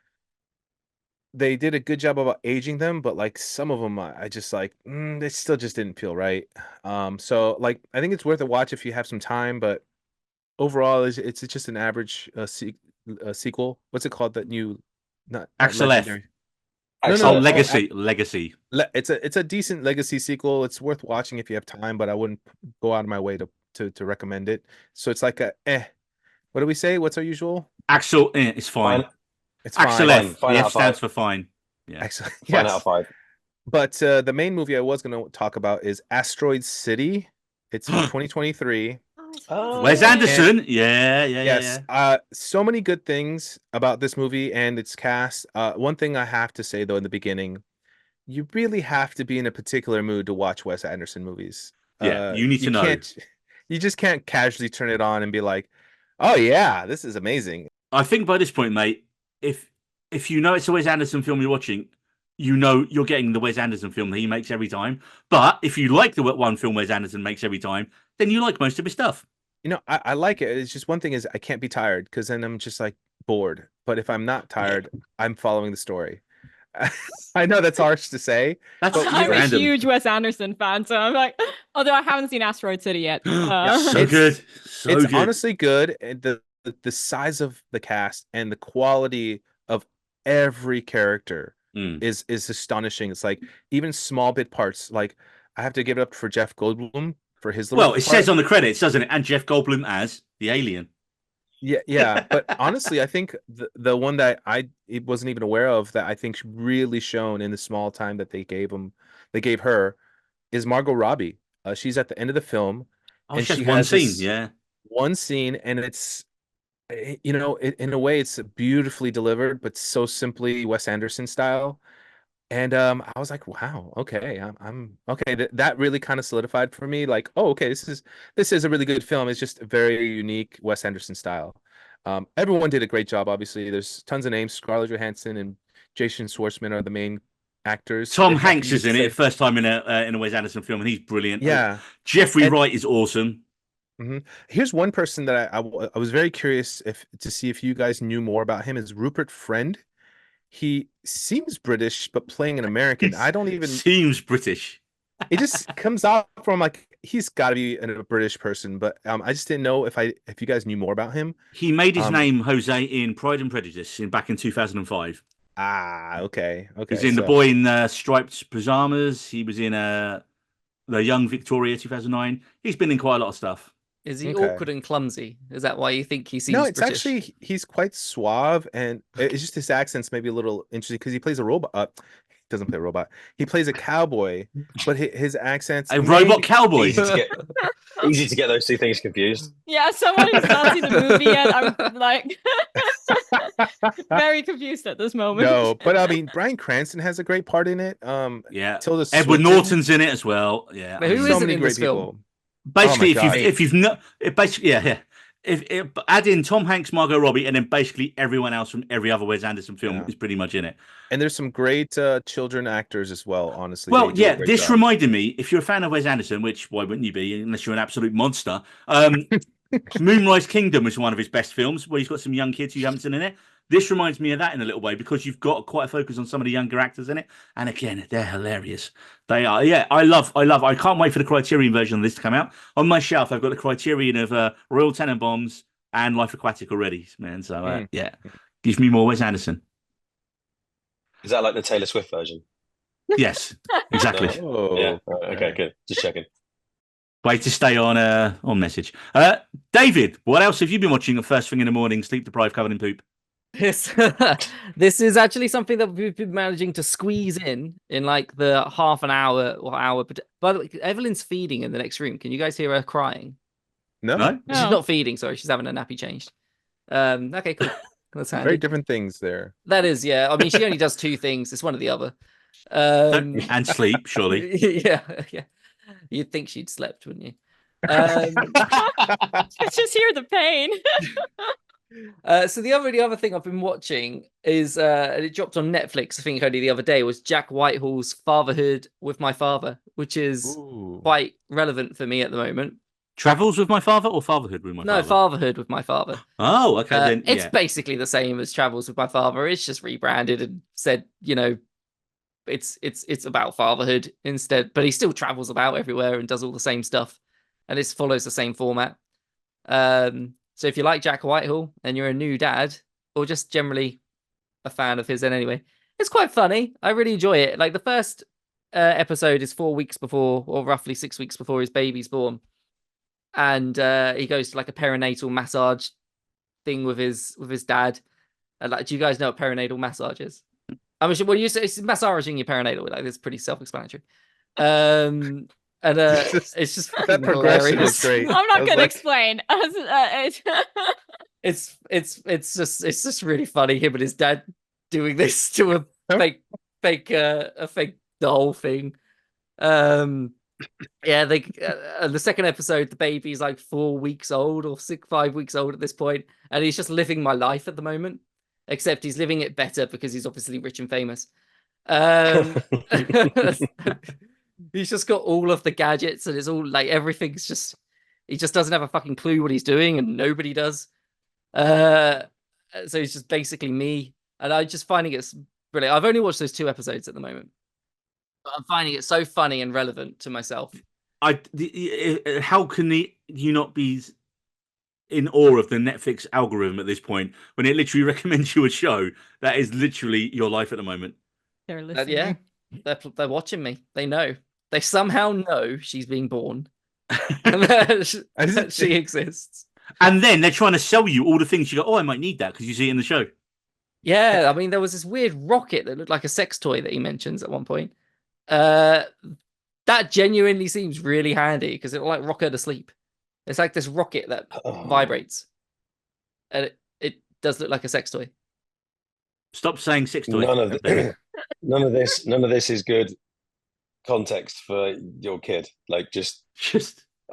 they did a good job about aging them, but like some of them, I just like they still just didn't feel right. So like I think it's worth a watch if you have some time, but overall, it's just an average sequel. What's it called? That new, not Axel F. legendary. Axel Oh, F. Legacy. It's a decent legacy sequel. It's worth watching if you have time, but I wouldn't go out of my way to recommend it. So it's like a What do we say? What's our usual? Axel, it's fine. Fine. It's Axel fine. F. Fine The out F of stands 5. for fine. Yeah. Excellent. Fine Yes. out of 5. But the main movie I was going to talk about is Asteroid City. It's from 2023. Oh. Wes Anderson. Yeah. Yes. So many good things about this movie and its cast. One thing I have to say though in the beginning, you really have to be in a particular mood to watch Wes Anderson movies. Yeah, you need to know. You just can't casually turn it on and be like, "Oh yeah, this is amazing." I think by this point, mate, if you know it's a Wes Anderson film you're watching, you know you're getting the Wes Anderson film that he makes every time. But if you like the one film Wes Anderson makes every time, then you like most of his stuff. I like it. It's just one thing is I can't be tired because then I'm just like bored. But if I'm not tired, I'm following the story. I know that's harsh to say. That's But I'm a random. huge Wes Anderson fan, so I'm like, although I haven't seen Asteroid City yet. So It's- good. So It's good. honestly good. And the size of the cast and the quality of every character is astonishing. It's like even small bit parts. Like I have to give it up for Jeff Goldblum for his little Well, it part. says on the credits, doesn't it? And Jeff Goldblum as the alien. Yeah. But honestly, I think the one that I wasn't even aware of that I think really shown in the small time that they gave her, is Margot Robbie. She's at the end of the film, Oh, and she has she one has scene. this Yeah. one scene, and it's in a way it's beautifully delivered, but so simply Wes Anderson style. And I was like, wow, okay, I'm okay. That really kind of solidified for me, like, oh, okay, this is a really good film. It's just a very unique Wes Anderson style. Everyone did a great job. Obviously, there's tons of names. Scarlett Johansson and Jason Schwartzman are the main actors. Tom if I Hanks can is in say- it, first time in a Wes Anderson film, and he's brilliant. Yeah. Jeffrey And- Wright is awesome. Here's one person that I was very curious to see if you guys knew more about him, is Rupert Friend. He seems British, but playing an American. I don't even. Seems British. It just comes out from like he's got to be a British person, but I just didn't know if you guys knew more about him. He made his Um, name, Jose, in Pride and Prejudice back in 2005. Okay. He's in The so- Boy in Striped Pajamas. He was in The Young Victoria 2009. He's been in quite a lot of stuff. Is he Okay. awkward and clumsy? Is that why you think he seems No, it's British? actually he's quite suave, and it's just his accent's maybe a little interesting because he plays a robot. He doesn't play a robot. He plays a cowboy, but his accent's A robot cowboy. Easy to get those two things confused. Yeah, someone who's not seen the movie yet, I'm like very confused at this moment. No, but I mean, Bryan Cranston has a great part in it. Yeah. Tilda Edward Swinton, Norton's in it as well. Yeah. But who so isn't many in great this film? people. Basically, Oh my God. if you've not, it basically, yeah. If add in Tom Hanks, Margot Robbie, and then basically everyone else from every other Wes Anderson film Yeah. is pretty much in it. And there's some great children actors as well, honestly. Well, They do a yeah, great this job. reminded me, if you're a fan of Wes Anderson, which why wouldn't you be, unless you're an absolute monster? Moonrise Kingdom was one of his best films, where he's got some young kids who you haven't seen in it. This reminds me of that in a little way, because you've got quite a focus on some of the younger actors in it. And again, they're hilarious. They are. Yeah, I can't wait for the Criterion version of this to come out. On my shelf, I've got the Criterion of Royal Tenenbaums and Life Aquatic already, man. So, yeah, gives me more Wes Anderson. Is that like the Taylor Swift version? Yes, exactly. Oh, Yeah. Okay, good. Just checking. Way to stay on message. David, what else have you been watching at first thing in the morning, sleep deprived, covered in poop? This this is actually something that we've been managing to squeeze in like the half an hour or hour. By the way, Evelyn's feeding in the next room. Can you guys hear her crying? no, No? She's No. not feeding, sorry, she's having a nappy changed. Okay, cool. That's handy. very different things there. That is, yeah. I mean, she only does two things. It's one or the other. And sleep, surely. Yeah. You'd think she'd slept, wouldn't you? Just hear the pain. So the other thing I've been watching is and it dropped on Netflix, I think only the other day, was Jack Whitehall's Fatherhood with My Father, which is Ooh. quite relevant for me at the moment. Travels with my father or fatherhood with my No, father? Fatherhood with My Father. Oh, okay. Then It's yeah. basically the same as Travels with My Father. It's just rebranded and said, it's about fatherhood instead, but he still travels about everywhere and does all the same stuff, and it follows the same format. So if you like Jack Whitehall and you're a new dad, or just generally a fan of his, then anyway, it's quite funny. I really enjoy it. Like the first episode is 4 weeks before, or roughly 6 weeks before his baby's born, and he goes to like a perinatal massage thing with his dad. And like, do you guys know what perinatal massage is? I'm sure. Well, you say it's massaging your perinatal. Like, it's pretty self-explanatory. And it's just That progression hilarious. is great. I'm I not was gonna like, explain. It's just really funny, him and his dad doing this to a fake doll thing. Yeah, the second episode, the baby's like 4 weeks old or 5 weeks old at this point, and he's just living my life at the moment, except he's living it better because he's obviously rich and famous. He's just got all of the gadgets, and it's all like everything's just, he just doesn't have a fucking clue what he's doing, and nobody does. So he's just basically me, and I'm just finding it brilliant. I've only watched those 2 episodes at the moment, but I'm finding it so funny and relevant to myself. How can you not be in awe of the Netflix algorithm at this point when it literally recommends you a show that is literally your life at the moment? They're listening. Yeah, they're watching me. They know. They somehow know she's being born and that she exists. And then they're trying to sell you all the things you go, oh, I might need that because you see it in the show. Yeah, I mean, there was this weird rocket that looked like a sex toy that he mentions at one point. That genuinely seems really handy because it'll like rock her to sleep. It's like this rocket that vibrates, and it does look like a sex toy. Stop saying sex toy. None of this is good context for your kid. Like, just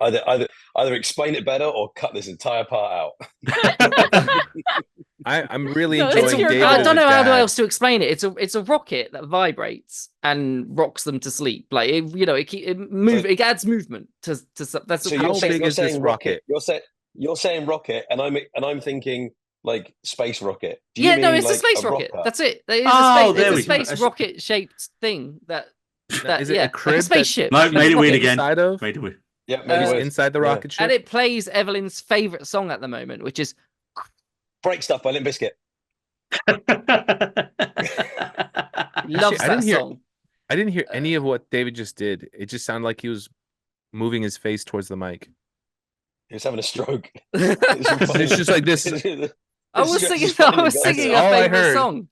either explain it better or cut this entire part out. I'm really No, enjoying your David. God. I don't know as a how dad. else to explain it. It's a rocket that vibrates and rocks them to sleep. Like it adds movement to that's So How you're saying, big you're is this saying rocket? You're saying rocket, and I'm thinking like space rocket. Do you yeah, no, mean, it's like, a space a rocket. rocker? That's it. It's Oh, a there space, we it's a go. space rocket shaped thing that Is it yeah, a crib like a spaceship. No, made it weird Rocket. again. Inside of? Made it weird. Yeah, maybe Uh, weird. Inside the Yeah. rocket ship? And it plays Evelyn's favorite song at the moment, which is Break Stuff by Limp Bizkit. loves I that didn't hear- song. I didn't hear any of what David just did. It just sounded like he was moving his face towards the mic. He was having a stroke. It's just like this. I was It's singing. just I funny, was guys. singing That's a all I favorite heard. song.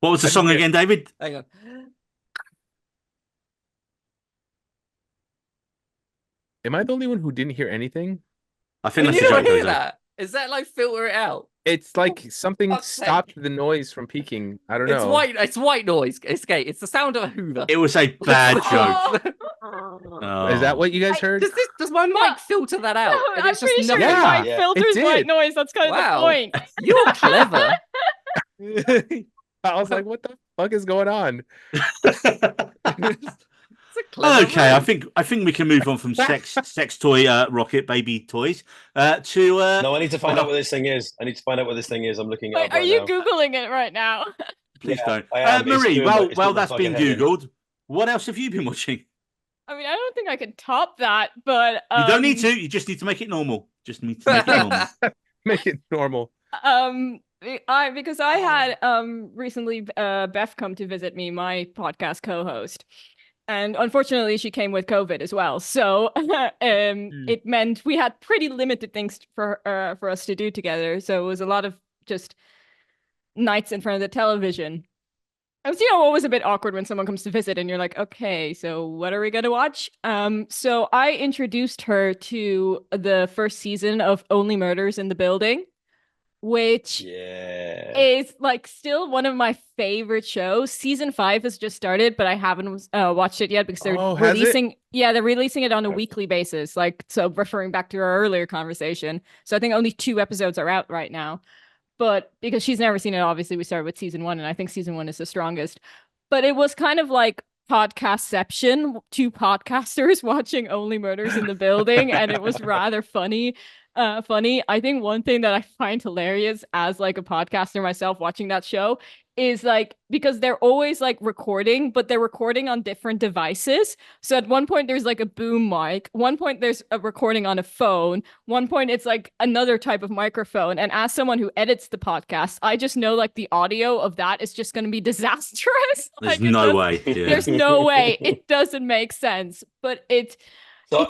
What was the I song didn't again, David? Hang on. Am I the only one who didn't hear anything? I think Can that's you the not joke. hear Jose. that? Is that like filter it out? It's like something fuck's sake. stopped the noise from peaking. I don't It's know. white. It's white noise. It's okay. It's the sound of a Hoover. It was a bad joke. Is that Oh. what you guys heard? Does my mic filter that out? And I'm it's just pretty sure nothing? your Yeah, mic it filters white did. noise. That's kind of Wow. the point. You're clever. I was like, what the fuck is going on? It's a clever Okay, room. I think we can move on from sex toy rocket baby toys to No, I need to find out what this thing is. I'm looking it Wait, up are right you now. Googling it right now? please Yeah, don't. I am. It's Marie, doing my- it's while doing my that's been fucking head in. googled, what else have you been watching? I mean, I don't think I could top that, but You don't need to. You just need to make it normal. Just need to make it normal. Make it normal. because I had recently Beth come to visit me, my podcast co-host. And unfortunately, she came with COVID as well. So it meant we had pretty limited things for us to do together. So it was a lot of just nights in front of the television. It was, always a bit awkward when someone comes to visit and you're like, okay, so what are we going to watch? So I introduced her to the first season of Only Murders in the Building, which is like still one of my favorite shows. Season 5 has just started, but I haven't watched it yet because they're releasing. Yeah, they're releasing it on a weekly basis. Like, so referring back to our earlier conversation. So I think only 2 episodes are out right now. But because she's never seen it, obviously we started with season 1, and I think season 1 is the strongest. But it was kind of like podcastception, 2 podcasters watching Only Murders in the Building, and it was rather funny. I think one thing that I find hilarious as like a podcaster myself watching that show is like, because they're always like recording, but they're recording on different devices. So at one point there's like a boom mic, one point there's a recording on a phone, one point it's like another type of microphone. And as someone who edits the podcast, I just know like the audio of that is just going to be disastrous. There's no way. Yeah. There's no way. It doesn't make sense, but it's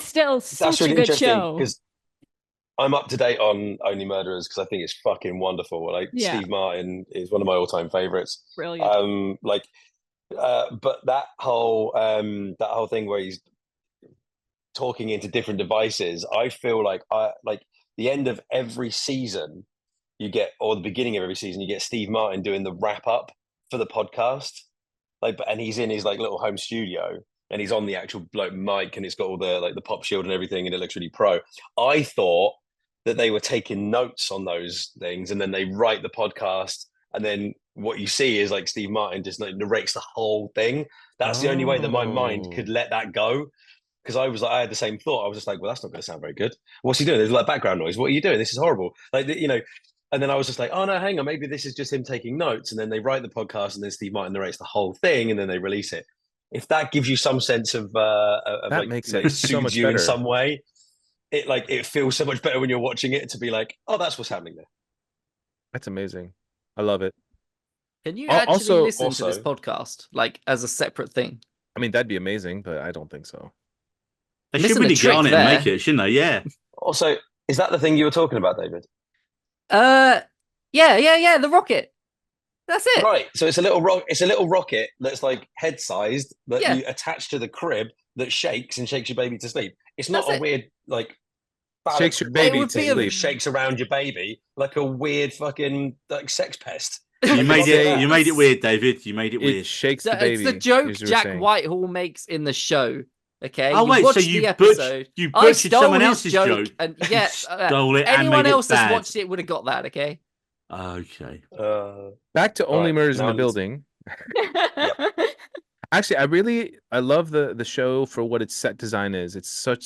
still such a good show. I'm up to date on Only Murderers because I think it's fucking wonderful. Like Steve Martin is one of my all-time favorites. Brilliant. But that whole thing where he's talking into different devices, I feel like the end of every season or the beginning of every season, you get Steve Martin doing the wrap up for the podcast. And he's in his like little home studio. And he's on the actual like mic, and it's got all the like the pop shield and everything, and it looks really pro. I thought that they were taking notes on those things, and then they write the podcast, and then what you see is like Steve Martin just like narrates the whole thing. That's the only way that my mind could let that go, because I had the same thought. I was just like, well, that's not going to sound very good. What's he doing? There's like background noise. What are you doing? This is horrible. And then I was just like, oh no, hang on, maybe this is just him taking notes, and then they write the podcast, and then Steve Martin narrates the whole thing, and then they release it. If that gives you some sense of that like, makes it so much better in some way, it feels so much better when you're watching it to be like, oh, that's what's happening there. That's amazing. I love it. Can you actually listen to this podcast like as a separate thing? I mean, that'd be amazing, but I don't think so. They should really get on it and make it, shouldn't they? Yeah. Also, is that the thing you were talking about, David? Yeah. The rocket. That's it. Right. So it's a little rocket that's like head sized that you attach to the crib that shakes your baby to sleep. It's not a weird like shakes your baby to sleep. Shakes around your baby like a weird fucking like sex pest. You made it weird, David. You made it weird. It shakes the baby. It's the joke Jack Whitehall makes in the show. Okay. Oh wait, so you butchered someone else's joke, and stole it. Anyone else that's watched it would have got that. Okay. Okay. Back to Only Murders in the Building. Actually, I love the show for what its set design is. It's so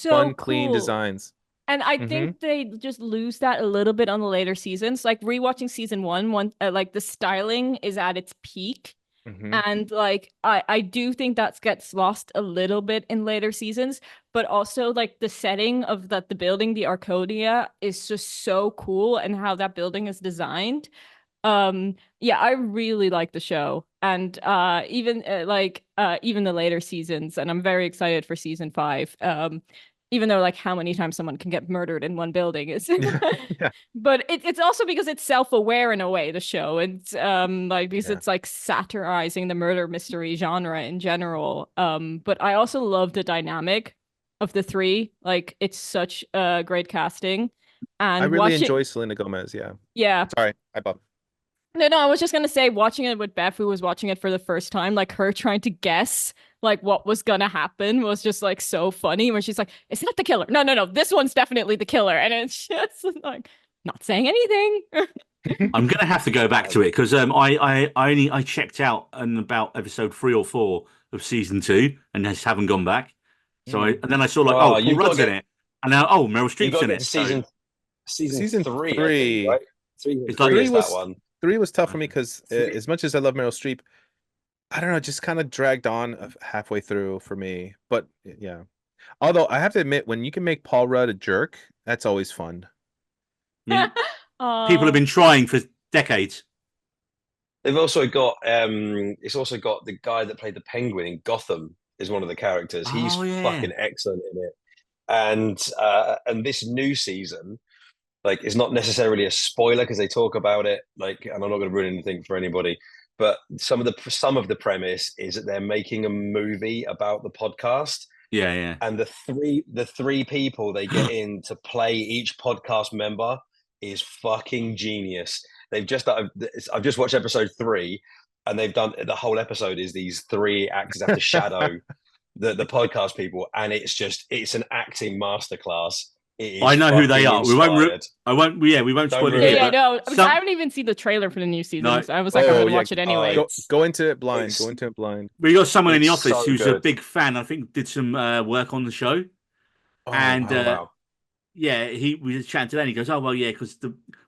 fun, cool. Clean designs. And I think they just lose that a little bit on the later seasons. Like rewatching season 1, like the styling is at its peak. And like I do think that gets lost a little bit in later seasons, but also like the setting of the building, the Arcadia, is just so cool, and how that building is designed. I really like the show, and even the later seasons, and I'm very excited for season 5. Even though like how many times someone can get murdered in one building is but it's also because it's self-aware in a way, the show. It's because it's like satirizing the murder mystery genre in general. But I also love the dynamic of the 3. Like it's such great casting. And I really enjoy Selena Gomez. Yeah. Sorry, I Bob. No, I was just gonna say, watching it with Beth, who was watching it for the first time, like her trying to guess like what was gonna happen was just like so funny. When she's like, "Is that the killer? No, this one's definitely the killer," and it's just like not saying anything. I'm gonna have to go back to it because I checked out in about episode 3 or 4 of season 2 and just haven't gone back. So and then I saw like Paul Rudd's in it, and now Meryl Streep's in it. Season 3, think, right? It's like that one. 3 was tough for me because as much as I love Meryl Streep, I don't know, it just kind of dragged on halfway through for me. But yeah, although I have to admit, when you can make Paul Rudd a jerk, that's always fun. People have been trying for decades. They've also got it's also got the guy that played the Penguin in Gotham is one of the characters. He's Oh, yeah. fucking excellent in it. And this new season, like, it's not necessarily a spoiler because they talk about it, like, and I'm not going to ruin anything for anybody. But some of the premise is that they're making a movie about the podcast, Yeah, yeah. and the three people they get in to play each podcast member is fucking genius. I've just watched episode 3, and they've done the whole episode is these 3 actors have to shadow the podcast people, and it's an acting masterclass. It is I know who they are. inspired. We won't spoil it Yeah, here. yeah, but no, because some- I haven't even seen the trailer for the new season. No. So I was like, I'm Oh, gonna yeah. watch it anyway. Go into it blind. It's- Go into it blind. We got someone in the It's office so who's a good. big fan. I think did some work on the show, Oh, and wow. yeah, we was chatting to them. He goes, "Oh well, yeah," because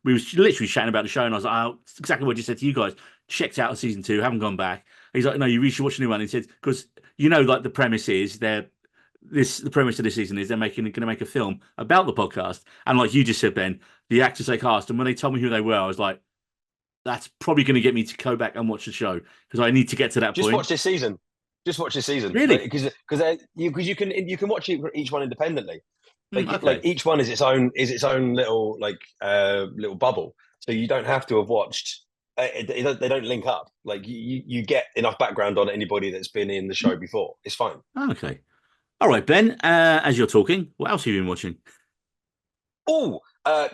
we was literally chatting about the show, and I was like, "Oh, it's exactly what you said to you guys. Checked out season 2, haven't gone back." He's like, "No, you really should watch the new one." He said, "Because like the premise is the premise of this season is they're going to make a film about the podcast, and like you just said, Ben, the actors they cast, and when they told me who they were, I was like, that's probably going to get me to go back and watch the show because I need to get to that Just point." watch this season. Just watch this season. Really? Because you can watch each one independently. Like, Okay. like each one is its own little little bubble. So you don't have to have watched. They don't link up. Like you get enough background on anybody that's been in the show before. It's fine. Okay. All right, Ben. As you're talking, what else have you been watching? Oh,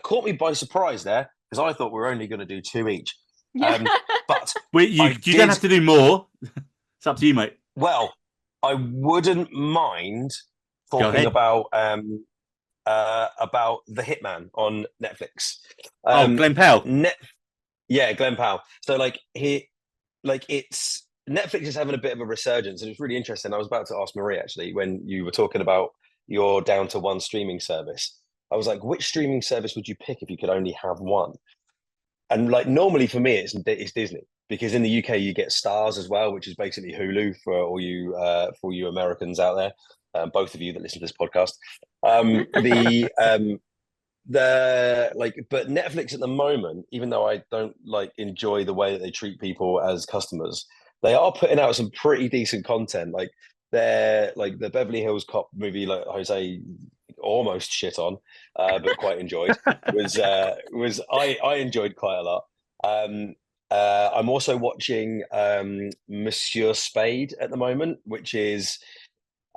caught me by surprise there because I thought we were only going to do 2 each. But Wait, you don't have to do more. It's up to you, mate. well, I wouldn't mind Go talking ahead. about the Hitman on Netflix. Glenn Powell. Glenn Powell. So it's Netflix is having a bit of a resurgence, and it's really interesting. I was about to ask Marie actually when you were talking about your down to one streaming service. I was like, which streaming service would you pick if you could only have one? And like normally for me, it's Disney, because in the UK you get Stars as well, which is basically Hulu for all you Americans out there, both of you that listen to this podcast. But Netflix at the moment, even though I don't enjoy the way that they treat people as customers, they are putting out some pretty decent content. Like they're like the Beverly Hills Cop movie, like Jose almost shit on, but quite enjoyed. I enjoyed quite a lot. I'm also watching Monsieur Spade at the moment, which is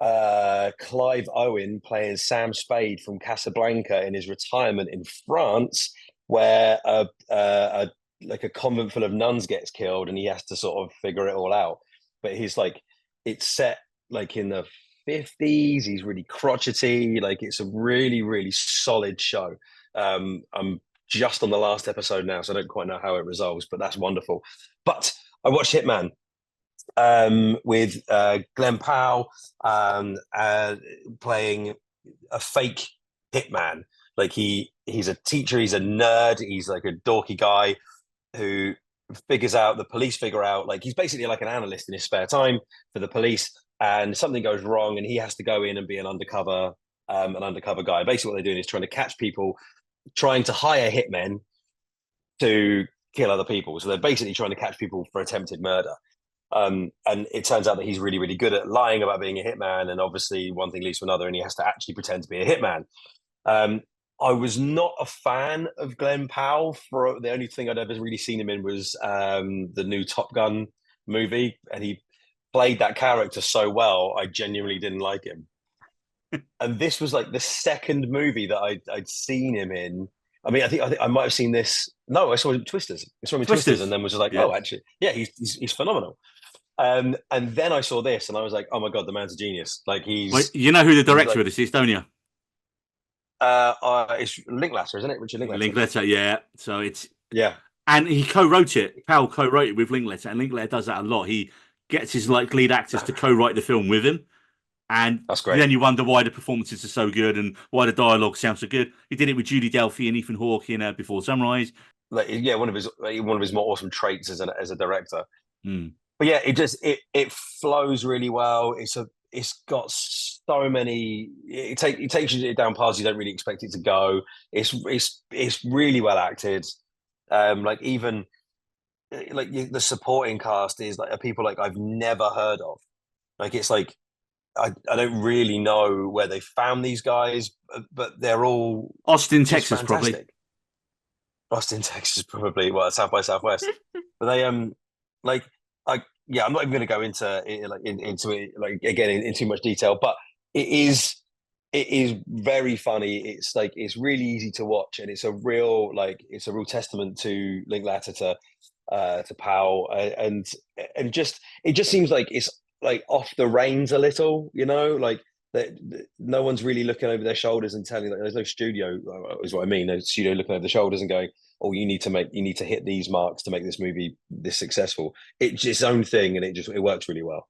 Clive Owen playing Sam Spade from Casablanca in his retirement in France, where a convent full of nuns gets killed, and he has to sort of figure it all out. But it's set in the 50s. He's really crotchety. It's a really, really solid show. I'm just on the last episode now, so I don't quite know how it resolves, but that's wonderful. But I watched Hitman with Glenn Powell playing a fake hitman. He's a teacher, he's a nerd, he's like a dorky guy who the police figure out, he's basically like an analyst in his spare time for the police, and something goes wrong and he has to go in and be an undercover guy. Basically what they're doing is trying to catch people, trying to hire hitmen to kill other people. So they're basically trying to catch people for attempted murder. And it turns out that he's really, really good at lying about being a hitman. And obviously one thing leads to another, and he has to actually pretend to be a hitman. I was not a fan of Glenn Powell. For the only thing I'd ever really seen him in was the new Top Gun movie. And he played that character so well, I genuinely didn't like him. And this was the second movie that I'd seen him in. I mean, I think I might have seen this. No, I saw him in Twisters. I saw him in Twisters, and then was just like, Yeah. oh, actually, yeah, he's phenomenal. And then I saw this, and I was like, oh my god, the man's a genius. He's. Wait, you know who the director of this is, don't you? It's Linklater, isn't it? Richard Linklater. Linklater, yeah. So it's Yeah. and he co-wrote it. Powell co-wrote it with Linklater, and Linklater does that a lot. He gets his lead actors to co-write the film with him, and That's great. then you wonder why the performances are so good and why the dialogue sounds so good. He did it with Judy Delphi and Ethan Hawke in Before Sunrise. One of his more awesome traits as a director. Hmm. But yeah, it flows really well. It's got so many. It takes you down paths you don't really expect it to go. It's really well acted. Like even like the supporting cast is like people like I've never heard of. Like it's like I don't really know where they found these guys, but they're all Austin, just Texas, probably. fantastic. Austin, Texas, probably. Well, South by Southwest. But they like yeah, I'm not even going to go into it, like into it like again in too much detail, but it is very funny. It's like it's really easy to watch, and it's a real testament to Linklater to Powell, and just it just seems like it's like off the reins a little, you know, like that no one's really looking over their shoulders and telling, like there's no studio is what I mean, no studio looking over the shoulders and going, oh, you need to hit these marks to make this movie this successful. It's its own thing, and it works really well.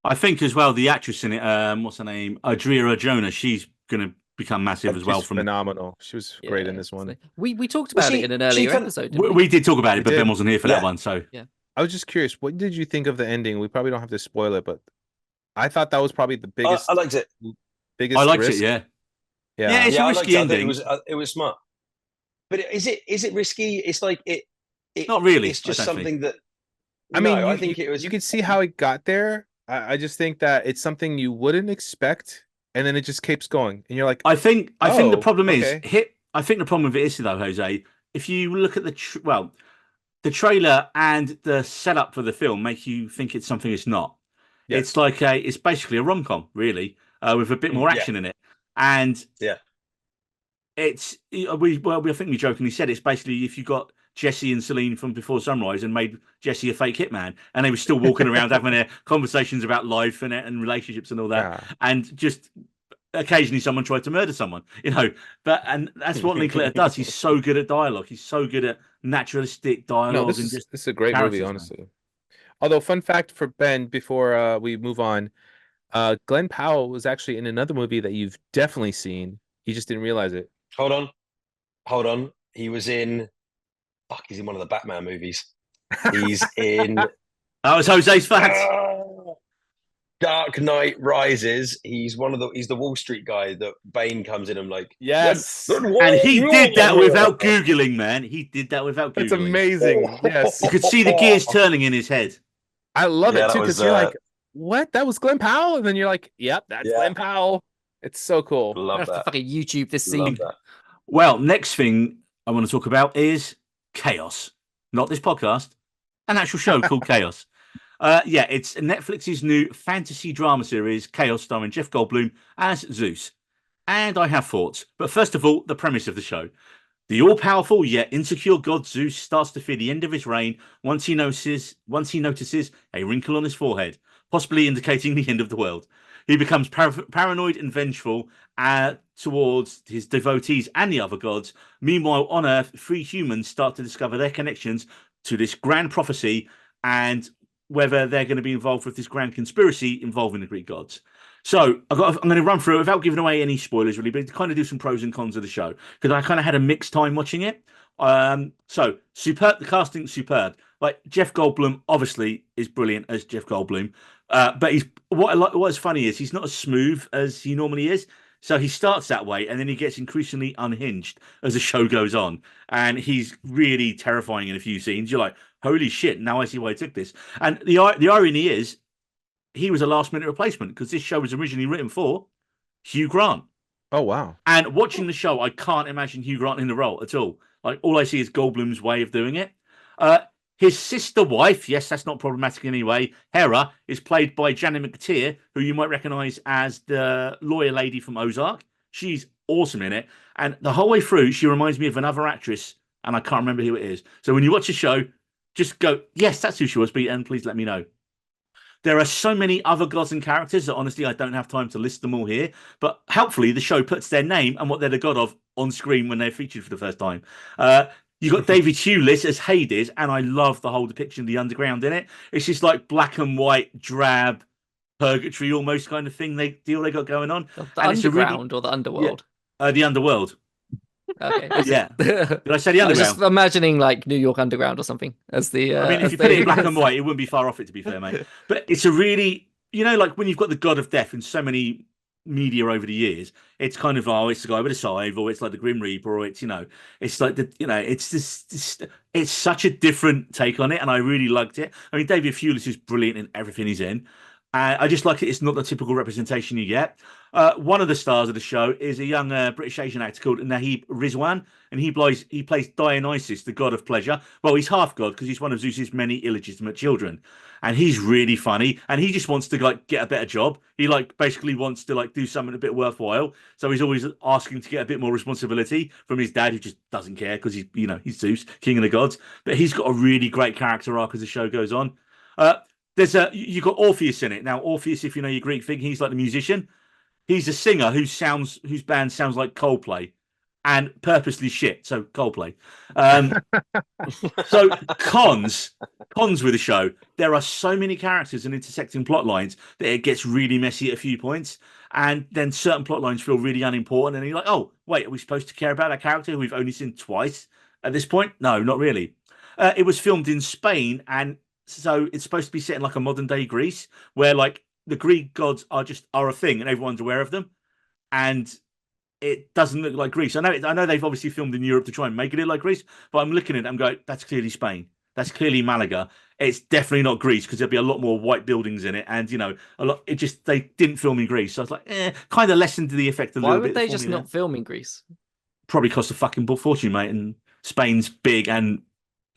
I think as well the actress in it, what's her name, Adria Jonah, she's gonna become massive as well. She's From phenomenal. She was great in this one. We talked about it in an earlier episode. We did talk about it, We but did. Ben wasn't here for that one, so yeah. I was just curious, what did you think of the ending? We probably don't have to spoil it, but I thought that was probably the biggest. I liked it. Biggest. I liked risk. it. Yeah. Yeah. It's a risky ending. It was smart, but is it risky? It's like it. Not really. It's just I don't think. something that. I mean, I think it was. You could see how it got there. I just think that it's something you wouldn't expect, and then it just keeps going, and you're like, I think the problem is okay. I think the problem with it is though, Jose. If you look at the trailer and the setup for the film make you think it's something it's not. Yeah. It's basically a rom-com, really, with a bit more action in it, and it's I think we jokingly said it's basically if you got Jesse and Celine from Before Sunrise and made Jesse a fake hitman, and they were still walking around having their conversations about life and relationships and all that, and just occasionally someone tried to murder someone, you know. And that's what Linklater does. He's so good at dialogue. He's so good at naturalistic dialogue. No, this is a great movie, honestly. Man. Although, fun fact for Ben before we move on, Glenn Powell was actually in another movie that you've definitely seen. You just didn't realize it. Hold on. He was in. Fuck, he's in one of the Batman movies. He's in. That was Jose's fact. Dark Knight Rises. He's the Wall Street guy that Bane comes in and like. Yes. And he did that without Googling, man. He did that without Googling. That's amazing. Yes. You could see the gears turning in his head. I love it too, because you're like, what? That was Glenn Powell? And then you're like, yep, that's Glenn Powell. It's so cool. Love that. Fucking YouTube this scene. Well, next thing I want to talk about is Kaos. Not this podcast, an actual show called Kaos. It's Netflix's new fantasy drama series, Kaos, starring Jeff Goldblum as Zeus. And I have thoughts. But first of all, the premise of the show. The all-powerful yet insecure god Zeus starts to fear the end of his reign once he notices a wrinkle on his forehead, possibly indicating the end of the world. He becomes paranoid and vengeful towards his devotees and the other gods. Meanwhile, on Earth, 3 humans start to discover their connections to this grand prophecy and whether they're going to be involved with this grand conspiracy involving the Greek gods. So I'm going to run through it without giving away any spoilers, really, but to kind of do some pros and cons of the show, because I kind of had a mixed time watching it. So superb, the casting's superb. Like Jeff Goldblum, obviously, is brilliant as Jeff Goldblum. But what's funny is he's not as smooth as he normally is. So he starts that way, and then he gets increasingly unhinged as the show goes on. And he's really terrifying in a few scenes. You're like, holy shit, now I see why he took this. And the irony is, he was a last-minute replacement because this show was originally written for Hugh Grant. Oh, wow. And watching the show, I can't imagine Hugh Grant in the role at all. Like, all I see is Goldblum's way of doing it. His sister wife, yes, that's not problematic in any way, Hera, is played by Janet McTeer, who you might recognise as the lawyer lady from Ozark. She's awesome in it. And the whole way through, she reminds me of another actress, and I can't remember who it is. So when you watch the show, just go, yes, that's who she was, and please let me know. There are so many other gods and characters that honestly I don't have time to list them all here. But helpfully the show puts their name and what they're the god of on screen when they're featured for the first time. You got David Hewlett as Hades, and I love the whole depiction of the underground in it. It's just like black and white, drab, purgatory almost kind of thing they got going on. The underground or the underworld? Yeah, the underworld. Okay. Yeah. Did I say the underground? I was just imagining like New York Underground or something as the. I mean, if you put it in black and white, it wouldn't be far off it, to be fair, mate. But it's a really, like when you've got the god of death in so many media over the years, it's kind of, oh, it's the guy with a scythe, or it's like the Grim Reaper, or it's, it's like it's this it's such a different take on it, and I really liked it. I mean, David Thewlis is brilliant in everything he's in. I just like it. It's not the typical representation you get. One of the stars of the show is a young British Asian actor called Nahib Rizwan, and he plays Dionysus, the god of pleasure. Well, he's half god because he's one of Zeus's many illegitimate children, and he's really funny. And he just wants to like get a better job. He like basically wants to like do something a bit worthwhile. So he's always asking to get a bit more responsibility from his dad, who just doesn't care because he's Zeus, king of the gods. But he's got a really great character arc as the show goes on. You got Orpheus in it. Now, Orpheus, if you know your Greek thing, he's like the musician. He's a singer whose band sounds like Coldplay and purposely shit. So Coldplay. So cons with the show. There are so many characters and intersecting plot lines that it gets really messy at a few points. And then certain plot lines feel really unimportant. And you're like, oh, wait, are we supposed to care about that character who we've only seen twice at this point? No, not really. It was filmed in Spain, and so it's supposed to be set in like a modern day Greece, where like the Greek gods are a thing and everyone's aware of them, and it doesn't look like Greece. I know they've obviously filmed in Europe to try and make it look like Greece, but I'm looking at it, I'm going, that's clearly Spain. That's clearly Malaga. It's definitely not Greece because there'll be a lot more white buildings in it, and a lot. They didn't film in Greece, so I was like, kind of lessened the effect a Why little would bit. they just not film in Greece? Probably cost a fucking fortune, mate. And Spain's big and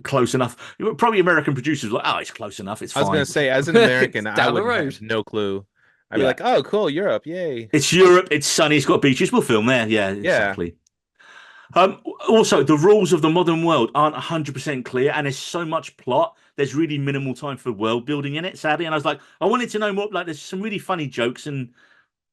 close enough. Probably American producers were like, oh, it's close enough. It's fine. I was gonna say, as an American, I Down the would road. have no clue. I'd be like, oh, cool, Europe, yay. It's Europe. It's sunny. It's got beaches. We'll film there. Yeah, exactly. Also, the rules of the modern world aren't 100% clear, and there's so much plot. There's really minimal time for world building in it, sadly. And I was like, I wanted to know more. Like, there's some really funny jokes and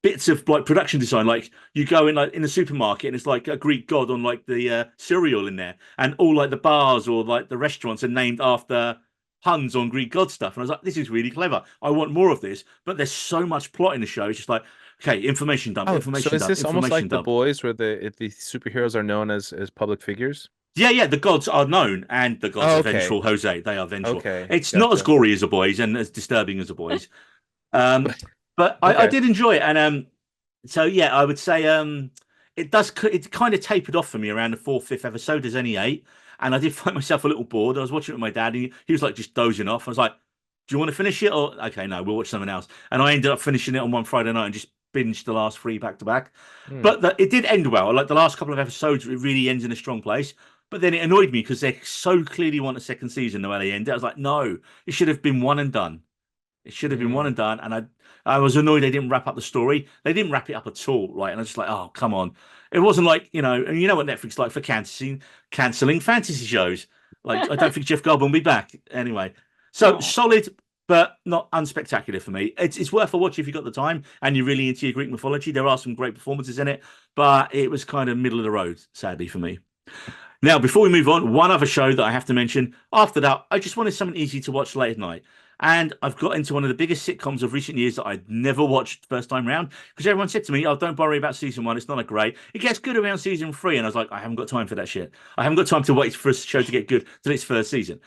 bits of like production design. Like, you go in like in the supermarket, and it's like a Greek god on like the cereal in there, and all like the bars or like the restaurants are named after puns on Greek god stuff. And I was like, this is really clever. I want more of this. But there's so much plot in the show. It's just like, okay, information dump, information so is dump, this almost like information The dump. Boys, where the superheroes are known as public figures? Yeah, the gods are known, and the gods are vengeful, Jose. They are vengeful. Okay, It's not as gory as The Boys and as disturbing as The Boys. But I did enjoy it. And so, yeah, I would say it kind of tapered off for me around the 4th, 5th episode. There's only 8. And I did find myself a little bored. I was watching it with my dad, and he was like just dozing off. I was like, do you want to finish it? Or, okay, no, we'll watch something else. And I ended up finishing it on one Friday night and just binged the last 3 back to back. But it did end well. Like the last couple of episodes, it really ends in a strong place. But then it annoyed me because they so clearly want a second season the way they ended. I was like, no, it should have been one and done. It should have been one and done. And I was annoyed they didn't wrap up the story. They didn't wrap it up at all, right? And I was just like, oh, come on. It wasn't like, and you know what Netflix like for cancelling fantasy shows. Like, I don't think Jeff Goldblum will be back anyway. So solid, but not unspectacular for me. It's worth a watch if you've got the time and you're really into your Greek mythology. There are some great performances in it, but it was kind of middle of the road, sadly, for me. Now, before we move on, one other show that I have to mention. After that, I just wanted something easy to watch late at night. And I've got into one of the biggest sitcoms of recent years that I'd never watched first time round, because everyone said to me, oh, don't worry about season 1. It's not a great. It gets good around season 3. And I was like, I haven't got time for that shit. I haven't got time to wait for a show to get good till its first season.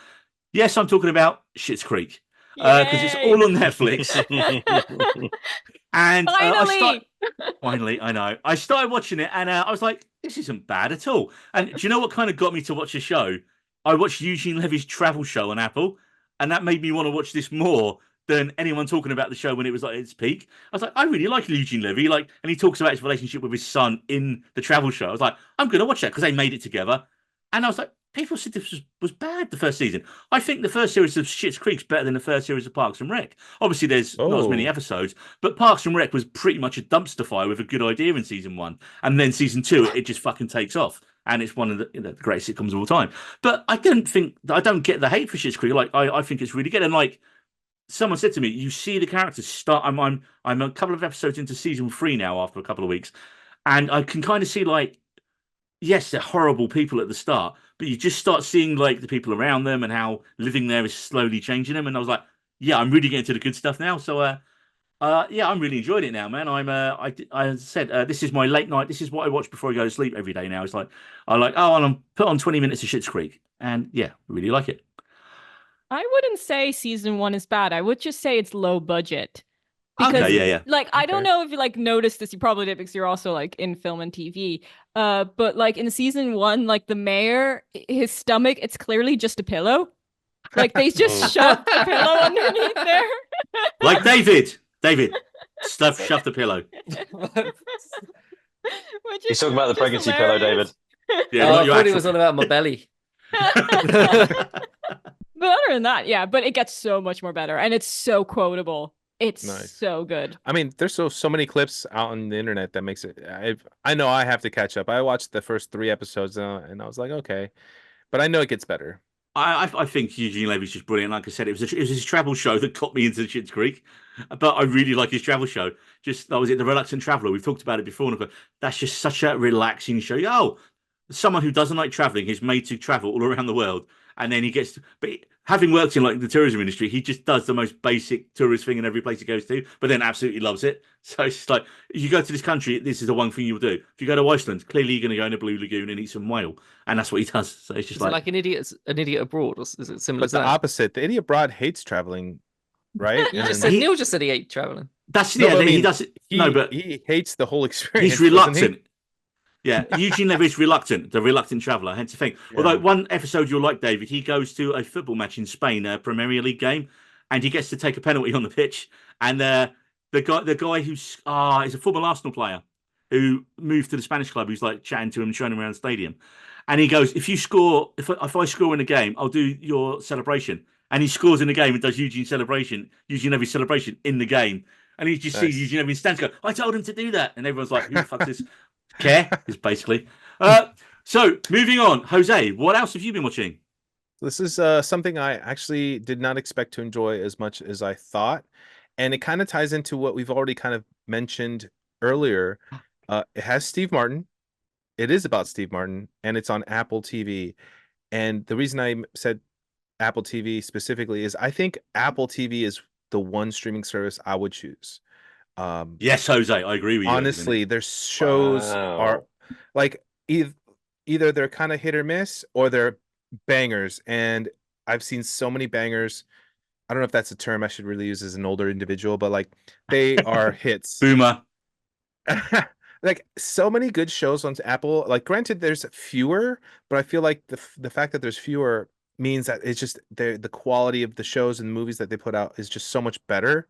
Yes, I'm talking about Schitts Creek, because it's all on Netflix. And finally, I know. I started watching it, and I was like, this isn't bad at all. And do you know what kind of got me to watch the show? I watched Eugene Levy's travel show on Apple, and that made me want to watch this more than anyone talking about the show when it was like at its peak. I was like, I really like Eugene Levy, and he talks about his relationship with his son in the travel show. I was like, I'm going to watch that because they made it together. And I was like, people said this was bad the first season. I think the first series of Schitts Creek's better than the first series of Parks and Rec. Obviously, there's not as many episodes, but Parks and Rec was pretty much a dumpster fire with a good idea in season 1, and then season 2 it just fucking takes off, and it's one of the greatest sitcoms of all time. But I don't get the hate for Schitts Creek. I think it's really good. And like someone said to me, you see the characters start. I'm a couple of episodes into season 3 now after a couple of weeks, and I can kind of see yes, they're horrible people at the start, but you just start seeing like the people around them and how living there is slowly changing them. And I was like, yeah, I'm really getting to the good stuff now. So, yeah, I'm really enjoying it now, man. I said, this is my late night. This is what I watch before I go to sleep every day now. It's like, and I'm put on 20 minutes of Schitts Creek, and yeah, really like it. I wouldn't say season 1 is bad. I would just say it's low budget. Because Okay, yeah. like I don't Okay. know if you like noticed this, you probably did because you're also like in film and TV. But like in season 1, like the mayor, his stomach, it's clearly just a pillow. Like they just shoved the pillow underneath there. Like David. Shove the pillow. Which He's is talking about the just pregnancy pillow, David. hilarious. Yeah, Oh, not I your thought it actual. was all about my belly. But other than that, yeah, but it gets so much more better and it's so quotable. It's Nice. so good. I mean, there's so many clips out on the internet that makes it. I know I have to catch up. I watched the first 3 episodes and I was like, okay, but I know it gets better. I think Eugene Levy's just brilliant. Like I said, it was his travel show that got me into Schitts Creek. But I really like his travel show. Just that was it, The Reluctant Traveler. We've talked about it before. And I go, that's just such a relaxing show. Oh, someone who doesn't like traveling is made to travel all around the world, and then he gets. But having worked in like the tourism industry, he just does the most basic tourist thing in every place he goes to. But then absolutely loves it. So it's just like if you go to this country, this is the one thing you'll do. If you go to Iceland, clearly you're going to go in a blue lagoon and eat some whale, and that's what he does. So it's just Is it like an idiot abroad, or is it similar But to the that? opposite, the idiot abroad hates traveling, right? You And just then said he- Neil just said he ate traveling. that's No, yeah. but I He mean, does it. No, but he hates the whole experience. he's doesn't he? reluctant. Yeah, Eugene Levy is reluctant, the reluctant traveller, hence the thing. Although Yeah. one episode you'll like, David, he goes to a football match in Spain, a Premier League game, and he gets to take a penalty on the pitch. And the guy who's is a former Arsenal player who moved to the Spanish club, who's like chatting to him, showing him around the stadium. And he goes, if I score in a game, I'll do your celebration. And he scores in the game and does Eugene Levy's celebration in the game. And he just sees Nice. Eugene Levy stands go, I told him to do that. And everyone's like, who the fuck is care is basically. So moving on, Jose, what else have you been watching? This is something I actually did not expect to enjoy as much as I thought. And it kind of ties into what we've already kind of mentioned earlier. It has Steve Martin. It is about Steve Martin, and it's on Apple TV. And the reason I said Apple TV specifically is I think Apple TV is the one streaming service I would choose. Yes, Jose, I agree with you. Honestly, their shows are Wow. like either they're kind of hit or miss or they're bangers. And I've seen so many bangers. I don't know if that's a term I should really use as an older individual, but like they are hits. Boomer. Like so many good shows on Apple. Like granted, there's fewer, but I feel like the fact that there's fewer means that it's just the quality of the shows and movies that they put out is just so much better.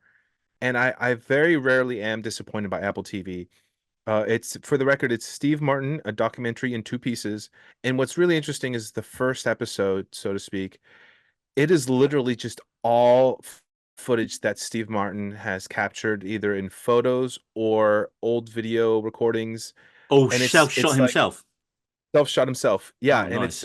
And I very rarely am disappointed by Apple TV. It's for the record, it's Steve Martin, a documentary in 2 pieces. And what's really interesting is the first episode, so to speak. It is literally just all footage that Steve Martin has captured, either in photos or old video recordings, Oh, and self-shot it's like himself. self-shot himself. Yeah, Oh, and nice.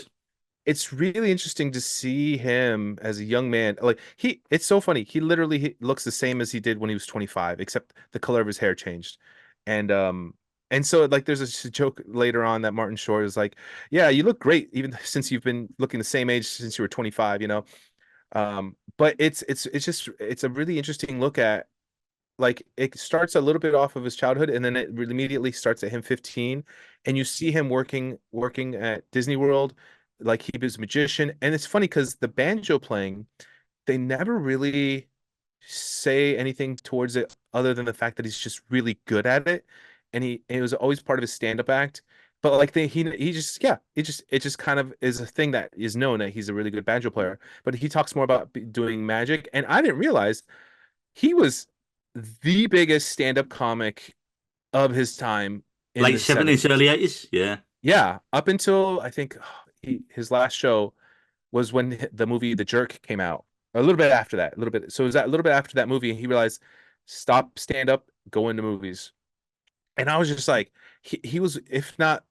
it's really interesting to see him as a young man. Like it's so funny. He looks the same as he did when he was 25, except the color of his hair changed. And so like there's a joke later on that Martin Short is like, "Yeah, you look great even since you've been looking the same age since you were 25, you know." But it's a really interesting look at, like, it starts a little bit off of his childhood and then it immediately starts at him 15, and you see him working at Disney World, like he was a magician. And it's funny because the banjo playing, they never really say anything towards it other than the fact that he's just really good at it, and it was always part of his stand-up act. But like he just, yeah, it just kind of is a thing that is known that he's a really good banjo player. But he talks more about doing magic, and I didn't realize he was the biggest stand-up comic of his time in Late the 70s, 70s. early 80s. Yeah. Yeah, up until I think his last show was when the movie The Jerk came out. A little bit after that, a little bit. So it was that a little bit after that movie, and he realized, stop stand up, go into movies. And I was just like, he was, if not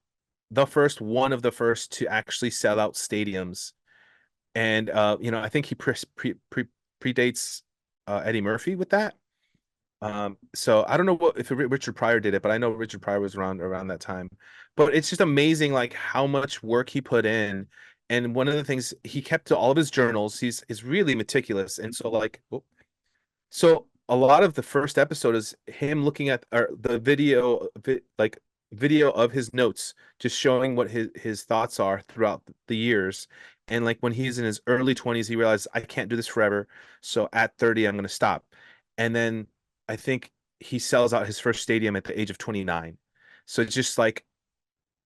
the first, one of the first to actually sell out stadiums. And I think he predates Eddie Murphy with that. So I don't know if Richard Pryor did it, but I know Richard Pryor was around that time. But it's just amazing, like how much work he put in. And one of the things he kept to all of his journals, he's really meticulous. And so so a lot of the first episode is him looking at the video of his notes, just showing what his thoughts are throughout the years. And like when he's in his early 20s, he realized, I can't do this forever. So at 30, I'm going to stop. And then I think he sells out his first stadium at the age of 29. So it's just like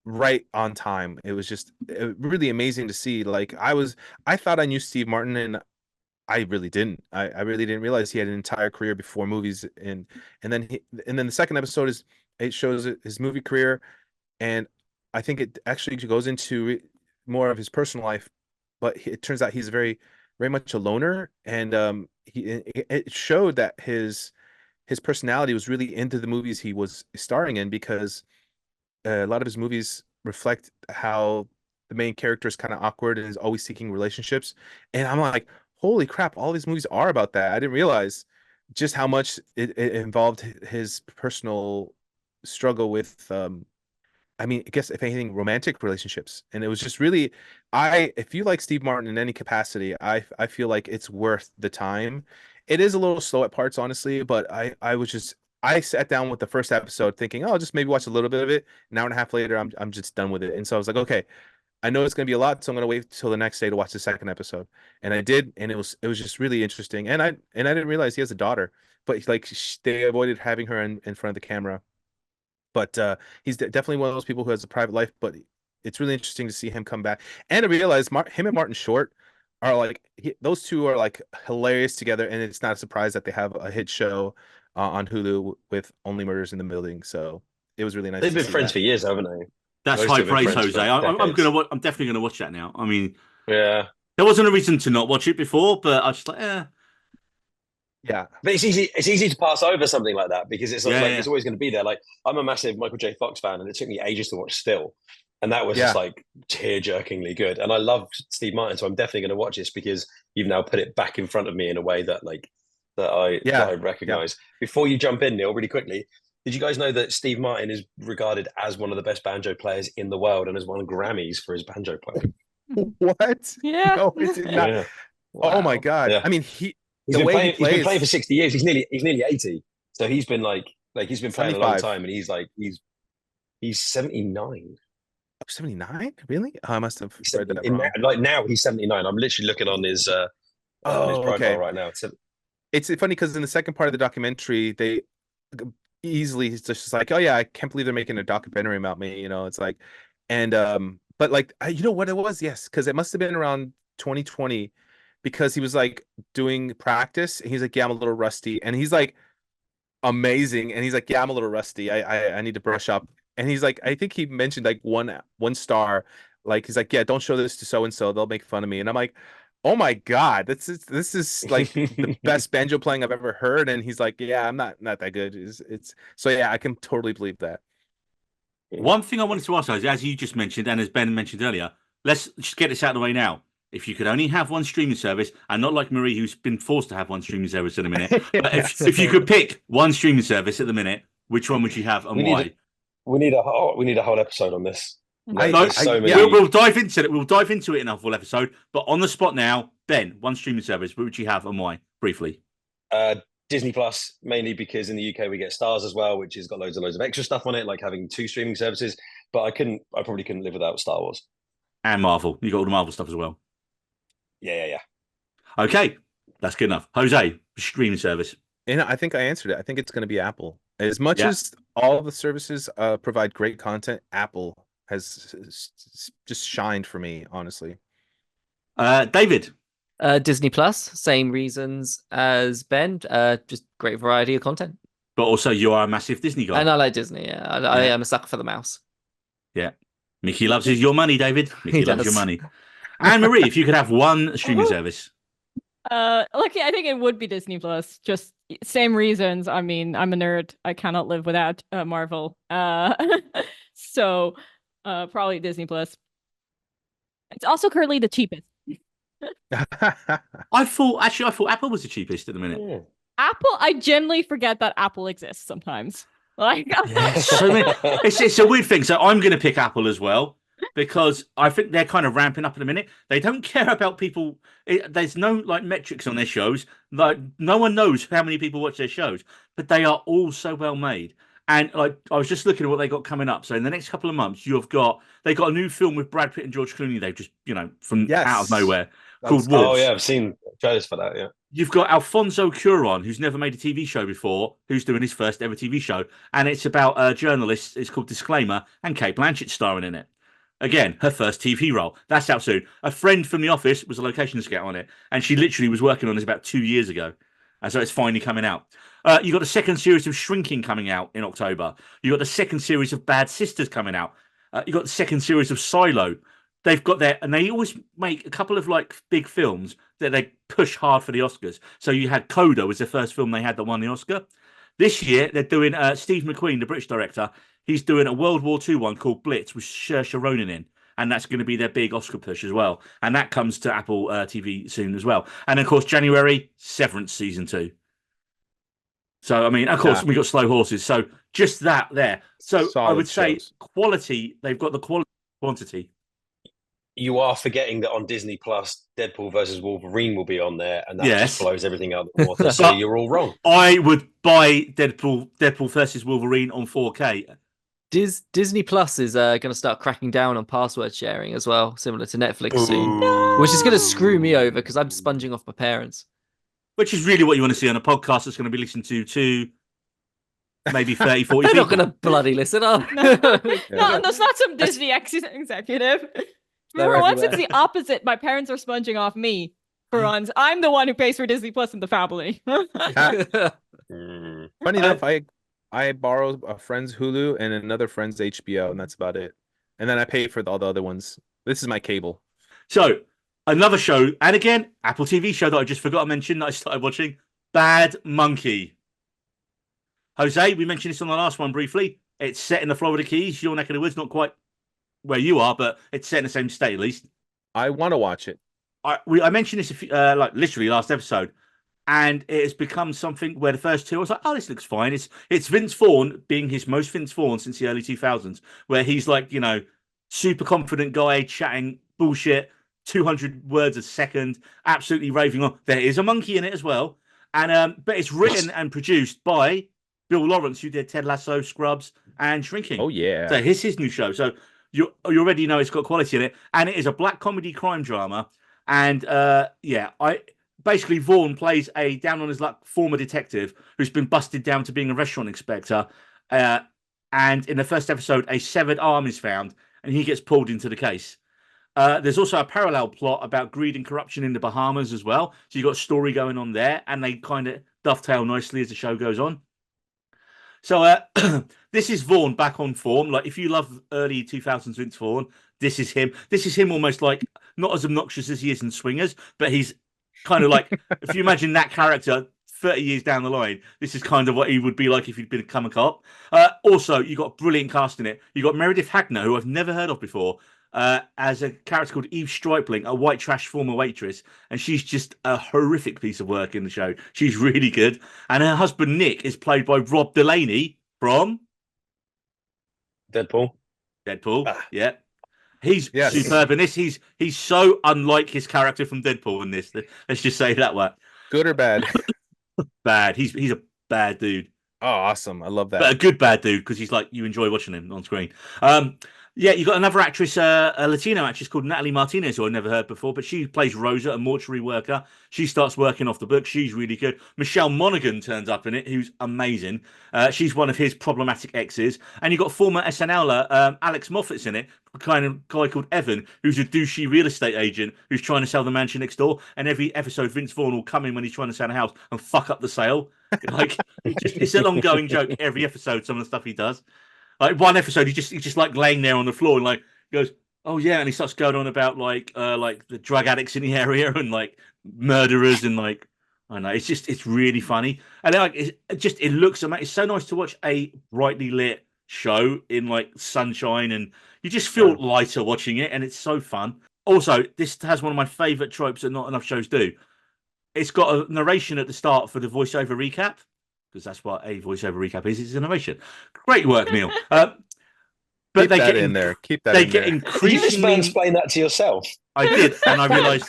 right on time. It was just really amazing to see. Like I thought I knew Steve Martin, and I really didn't. I really didn't realize he had an entire career before movies, and then the second episode it shows his movie career, and I think it actually goes into more of his personal life, but it turns out he's very much a loner, and it showed that his personality was really into the movies he was starring in, because a lot of his movies reflect how the main character is kind of awkward and is always seeking relationships. And I'm like, holy crap, all these movies are about that. I didn't realize just how much it involved his personal struggle with I mean, I guess if anything, romantic relationships. And it was just really, if you like Steve Martin in any capacity, I feel like it's worth the time. It is a little slow at parts, honestly, but I sat down with the first episode thinking, oh, I'll just maybe watch a little bit of it. An hour and a half later, I'm just done with it. And so I was like, okay, I know it's gonna be a lot, so I'm gonna wait till the next day to watch the second episode. And I did, and it was just really interesting. And I didn't realize he has a daughter, but like they avoided having her in front of the camera. But he's definitely one of those people who has a private life. But it's really interesting to see him come back. And I realize him and Martin Short are like those two are like hilarious together. And it's not a surprise that they have a hit show on Hulu with Only Murders in the Building. So it was really nice. They've been friends for years, haven't they? That's Those high two have been praise, friends Jose. for I'm definitely gonna watch that now. I mean, Yeah. there wasn't a reason to not watch it before, but I was just like, Yeah. But it's easy to pass over something like that because it's Yeah, like yeah. it's always going to be there. Like I'm a massive Michael J. Fox fan, and it took me ages to watch Still, and that was just Yeah. like tear-jerkingly good. And I love Steve Martin, so I'm definitely going to watch this because you've now put it back in front of me in a way that I Yeah. recognize. Before you jump in, Neil, really quickly, did you guys know that Steve Martin is regarded as one of the best banjo players in the world and has won Grammys for his banjo playing? What? Yeah. No, it did not. Yeah. Oh my Wow. God. Yeah. I mean, He's the been way playing. he He's been plays playing for 60 years. He's nearly 80. So he's been he's been playing a long 75. time, and he's 79. 79? Really? Oh, I must have He's read 70 that in wrong. now he's 79. I'm literally looking on his Oh, profile okay. right now. It's funny because in the second part of the documentary, they easily it's just like, oh yeah, I can't believe they're making a documentary about me. It's like, and but like, you know what it was? Yes, because it must have been around 2020, because he was like doing practice, and he's like, yeah, I'm a little rusty, and he's like amazing, and he's like, yeah, I'm a little rusty. I need to brush up, and he's like, I think he mentioned like one star, like he's like, yeah, don't show this to so and so, they'll make fun of me, and I'm like, oh my God, this is like the best banjo playing I've ever heard. And he's like, yeah, I'm not that good. It's so yeah, I can totally believe that. one thing I wanted to ask, Jose, as you just mentioned and as Ben mentioned earlier, let's just get this out of the way now. If you could only have one streaming service, and not like Marie, who's been forced to have one streaming service at the minute, but if you could pick one streaming service at the minute, which one would you have and why? We need a whole episode on this. Yeah. We'll dive into it. We'll dive into it in a full episode. But on the spot now, Ben, one streaming service, what would you have and why? Briefly. Disney Plus, mainly because in the UK we get Stars as well, which has got loads and loads of extra stuff on it, like having 2 streaming services. But I probably couldn't live without Star Wars. And Marvel. You got all the Marvel stuff as well. Yeah. Okay, that's good enough. Jose, streaming service. And I think I answered it. I think it's going to be Apple. As much as all of the services provide great content, Apple has just shined for me, honestly. David. Disney Plus, same reasons as Ben. Just great variety of content. But also, you are a massive Disney guy. And I like Disney. Yeah, I am a sucker for the mouse. Yeah. Mickey loves your money, David. Mickey He loves does. your money. And Marie, if you could have one streaming service. Lucky, I think it would be Disney Plus. Just same reasons. I mean, I'm a nerd. I cannot live without Marvel. So probably Disney Plus. It's also currently the cheapest. I thought Apple was the cheapest at the minute. Yeah. Apple, I genuinely forget that Apple exists sometimes. Like, So many, it's a weird thing. So I'm going to pick Apple as well, because I think they're kind of ramping up in a minute. They don't care about people. There's no like metrics on their shows. Like no one knows how many people watch their shows, but they are all so well made. And like I was just looking at what they got coming up. So in the next couple of months, they got a new film with Brad Pitt and George Clooney. They've just from out of Yes. nowhere That called was good. Oh Wolves. yeah, I've seen trailers for that. Yeah. You've got Alfonso Cuarón, who's never made a TV show before, who's doing his first ever TV show, and it's about a journalist. It's called Disclaimer, and Kate Blanchett starring in it. Again, her first TV role. That's out soon. A friend from the office was a location scout on it, and she literally was working on this about 2 years ago, and so it's finally coming out. You got the second series of Shrinking coming out in October. You got the second series of Bad Sisters coming out. You got the second series of Silo. They've got their, and they always make a couple of like big films that they push hard for the Oscars. So you had Coda was the first film they had that won the Oscar. This year they're doing Steve McQueen, the British director. He's doing a World War II one called Blitz with Saoirse Ronan in, and that's going to be their big Oscar push as well. And that comes to Apple TV soon as well. And of course, January, Severance season 2. So I mean, of course, we got Slow Horses. So just that there. So I would say quality. They've got the quality, quantity. You are forgetting that on Disney Plus, Deadpool versus Wolverine will be on there, and that just blows everything out the water. So you're all wrong. I would buy Deadpool versus Wolverine on 4K. Disney Plus is going to start cracking down on password sharing as well, similar to Netflix soon, which is going to screw me over because I'm sponging off my parents. Which is really what you want to see on a podcast that's going to be listened to maybe 30, 40 They're people. not going to bloody listen, are they? No, that's not some Disney executive. For once, it's the opposite. My parents are sponging off me. For once, I'm the one who pays for Disney Plus in the family. Funny enough, I borrow a friend's Hulu and another friend's HBO, and that's about it. And then I pay for all the other ones. This is my cable. So another show, and again, Apple TV show that I just forgot to mention that I started watching, Bad Monkey. Jose, we mentioned this on the last one briefly. It's set in the Florida Keys, your neck of the woods, not quite where you are, but it's set in the same state at least. I want to watch it. I mentioned this like literally last episode, and it has become something where the first two I was like, oh, this looks fine. It's Vince Vaughn being his most Vince Vaughn since the early 2000s, where he's like, super confident guy chatting bullshit, 200 words a second, absolutely raving on. There is a monkey in it as well, and but it's written and produced by Bill Lawrence, who did Ted Lasso, Scrubs, and Shrinking. Oh yeah. So here's his new show. So you already know it's got quality in it, and it is a black comedy crime drama. And basically Vaughn plays a down on his luck former detective who's been busted down to being a restaurant inspector. And in the first episode, a severed arm is found, and he gets pulled into the case. There's also a parallel plot about greed and corruption in the Bahamas as well. So you've got a story going on there, and they kind of dovetail nicely as the show goes on. So this is Vaughn back on form. Like if you love early 2000s Vince Vaughn, this is him. This is him almost like not as obnoxious as he is in Swingers, but he's kind of like, if you imagine that character 30 years down the line, this is kind of what he would be like if he'd become a cop. Also, you got brilliant cast in it. You got Meredith Hagner, who I've never heard of before, as a character called Eve Stripling, a white trash former waitress, and she's just a horrific piece of work in the show. She's really good. And her husband Nick is played by Rob Delaney from Deadpool. Yeah. He's superb in this. He's so unlike his character from Deadpool in this. Let's just say that way. Good or bad? Bad. He's a bad dude. Oh, awesome. I love that. But a good bad dude, because he's like, you enjoy watching him on screen. Yeah, you got another actress, a Latino actress called Natalie Martinez, who I've never heard before, but she plays Rosa, a mortuary worker. She starts working off the book. She's really good. Michelle Monaghan turns up in it, who's amazing. She's one of his problematic exes. And you got former SNLer Alex Moffat's in it, a kind of guy called Evan, who's a douchey real estate agent who's trying to sell the mansion next door. And every episode, Vince Vaughn will come in when he's trying to sell a house and fuck up the sale. Like, it's an ongoing joke every episode, some of the stuff he does. Like one episode, he's just like laying there on the floor and like goes, "Oh yeah," and he starts going on about like the drug addicts in the area and like murderers and like I don't know. It's really funny and like it looks amazing. It's so nice to watch a brightly lit show in like sunshine and you just feel lighter watching it and it's so fun. Also, this has one of my favorite tropes that not enough shows do. It's got a narration at the start for the voiceover recap. Because that's what a voiceover recap is. It's a narration. Great work, Neil. but Keep they that get in there. Keep that they in get there. Did you just increasingly. mansplain that to yourself? I did, and I realised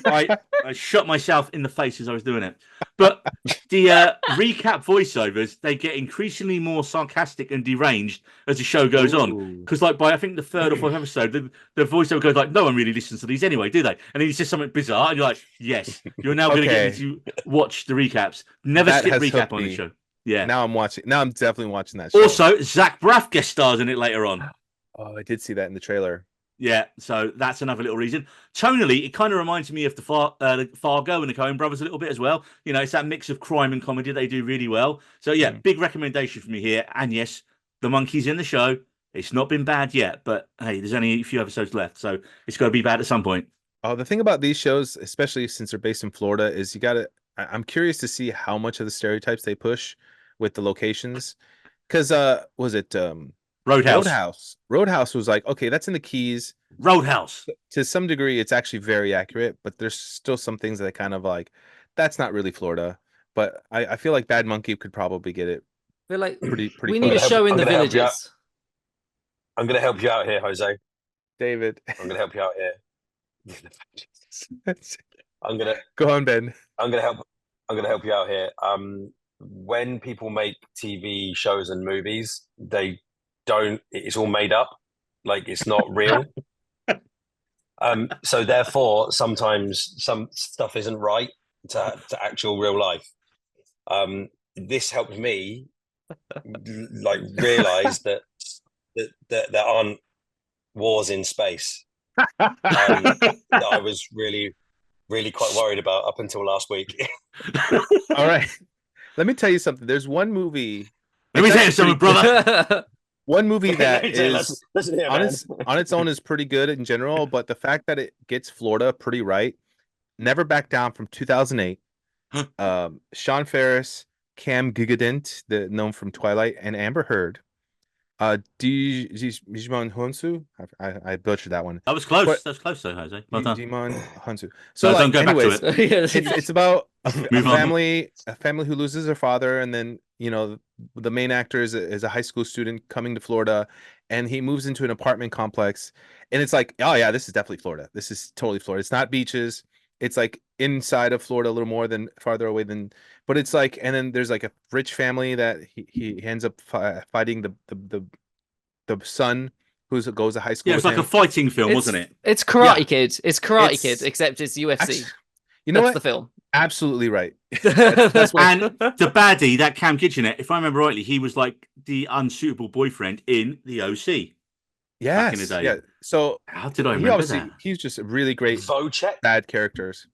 I shot myself in the face as I was doing it. But the recap voiceovers, they get increasingly more sarcastic and deranged as the show goes on. Ooh. Because like by I think the third or fourth episode, the voiceover goes like, "No one really listens to these anyway, do they?" And then he says something bizarre, and you're like, "Yes, you're now going to get Okay. me to watch the recaps. Never That skip has recap hooked on the me. show." Yeah. Now I'm watching. Now I'm definitely watching that show. Also, Zach Braff guest stars in it later on. Oh, I did see that in the trailer. Yeah, so that's another little reason. Tonally, it kind of reminds me of the Fargo and the Coen Brothers a little bit as well. You know, it's that mix of crime and comedy they do really well. So yeah, big recommendation for me here. And yes, the monkey's in the show. It's not been bad yet, but hey, there's only a few episodes left, so it's got to be bad at some point. Oh, the thing about these shows, especially since they're based in Florida, is you gotta. I'm curious to see how much of the stereotypes they push with the locations. Because was it Roadhouse. Roadhouse was like, okay, that's in the Keys. Roadhouse. To some degree, it's actually very accurate, but there's still some things that I kind of like. That's not really Florida, but I feel like Bad Monkey could probably get it We're like, pretty. we need a close. show in I'm the gonna help you out. villages. I'm going to help you out here, Jose. David. I'm going to help you out here. I'm going to Go on, Ben. I'm going to help you out here. When people make TV shows and movies, they don't. It's all made up. Like it's not real. So therefore, sometimes some stuff isn't right to actual real life. This helped me like realize that there aren't wars in space. That I was really quite worried about up until last week. All right. Let me tell you something. There's one movie. Let me it's tell you actually something, pretty- brother. One movie that Let me tell you, is listen here, on man. its own is pretty good in general, but the fact that it gets Florida pretty right, Never Back Down from 2008. Sean Ferris, Cam Gigadint, known from Twilight, and Amber Heard. Digimon Honsu. I butchered that one. That was close. But- That was close, though, Jose. Well done. Digimon Honsu. So No, like, don't go back to anyways, it. it's about a Move on. family who loses their father, and then the main actor is a high school student coming to Florida, and he moves into an apartment complex, and it's like, oh yeah, this is definitely Florida. This is totally Florida. It's not beaches. It's like inside of Florida a little more than farther away than, but it's like, and then there's like a rich family that he ends up fighting the son who goes to high school. Yeah, it's with like him. a fighting film, wasn't it? It's Karate Yeah. Kid. It's Karate It's- Kid, except it's UFC. Actually, you know That's what? the film. Absolutely right. That's what. And the baddie, that Cam Kitchener, if I remember rightly, he was like the unsuitable boyfriend in the OC. Yes. in the day. Yeah. So How did I he remember obviously that? he's just a really great Vocek. bad characters.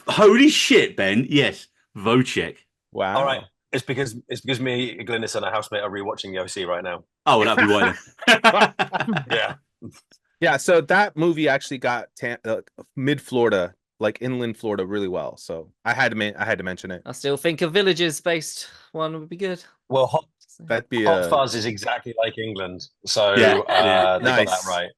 Holy shit, Ben. Yes, Vocek. Wow. All right. It's because me, Glynis, and a housemate are rewatching the OC right now. Oh, well, that'd be why then. Yeah. Yeah. So that movie actually got mid Florida, like inland Florida, really well. So I had to mention it. I still think a villages based one would be good. Well, Hot That'd be Fuzz is exactly like England, so Yeah, yeah. they got Nice. that right.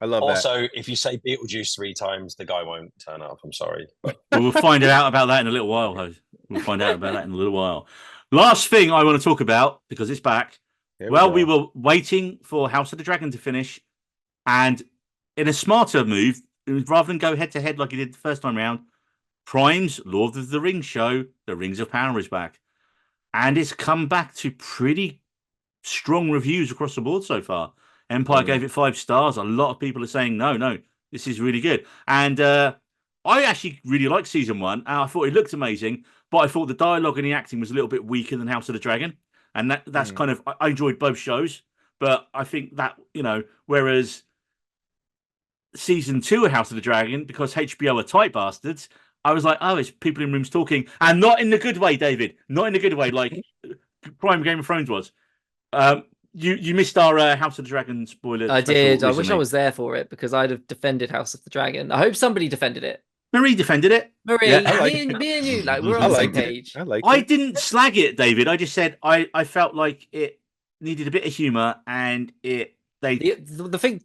I love that. Also, if you say Beetlejuice 3 times, the guy won't turn up. I'm sorry. Well, we'll find out about that in a little while, Jose. We'll find out about that in a little while. Last thing I want to talk about, because it's back. There Well, we go. were waiting for House of the Dragon to finish, and in a smarter move, rather than go head to head like he did the first time round, Prime's Lord of the Rings show, The Rings of Power, is back. And it's come back to pretty strong reviews across the board so far. Empire gave it 5 stars. A lot of people are saying, no, this is really good. And I actually really liked season 1. I thought it looked amazing, but I thought the dialogue and the acting was a little bit weaker than House of the Dragon. And that's kind of, I enjoyed both shows, but I think that, whereas season 2 of House of the Dragon, because HBO are tight bastards, I was like, oh, it's people in rooms talking, and not in the good way, David. Not in the good way, like Prime Game of Thrones was. You missed our House of the Dragon spoiler. I special did. I wish I recently. was there for it because I'd have defended House of the Dragon. I hope somebody defended it. Marie defended it. Marie, Yeah, I like me and you, like we're I on the same liked it. page. I like I it. didn't slag it, David. I just said I felt like it needed a bit of humor, and they The thing,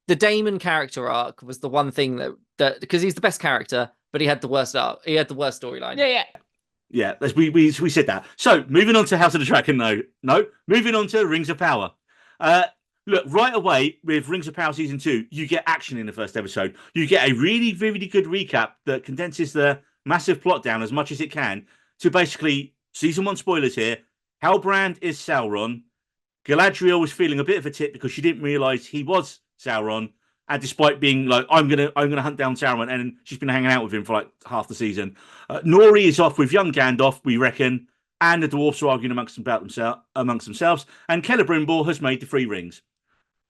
the Damon character arc was the one thing that because he's the best character, but he had the worst arc. He had the worst storyline. Yeah. Yeah, we said that. So moving on to House of the Dragon, no, moving on to Rings of Power. Look, right away with Rings of Power Season 2, you get action in the first episode. You get a really, really good recap that condenses the massive plot down as much as it can to basically, Season 1 spoilers here, Halbrand is Sauron. Galadriel was feeling a bit of a tit because she didn't realise he was Sauron. And despite being like, I'm gonna hunt down Sauron, and she's been hanging out with him for like half the season. Nori is off with young Gandalf, we reckon, and the dwarfs are arguing amongst themselves. And Celebrimbor has made the 3 rings.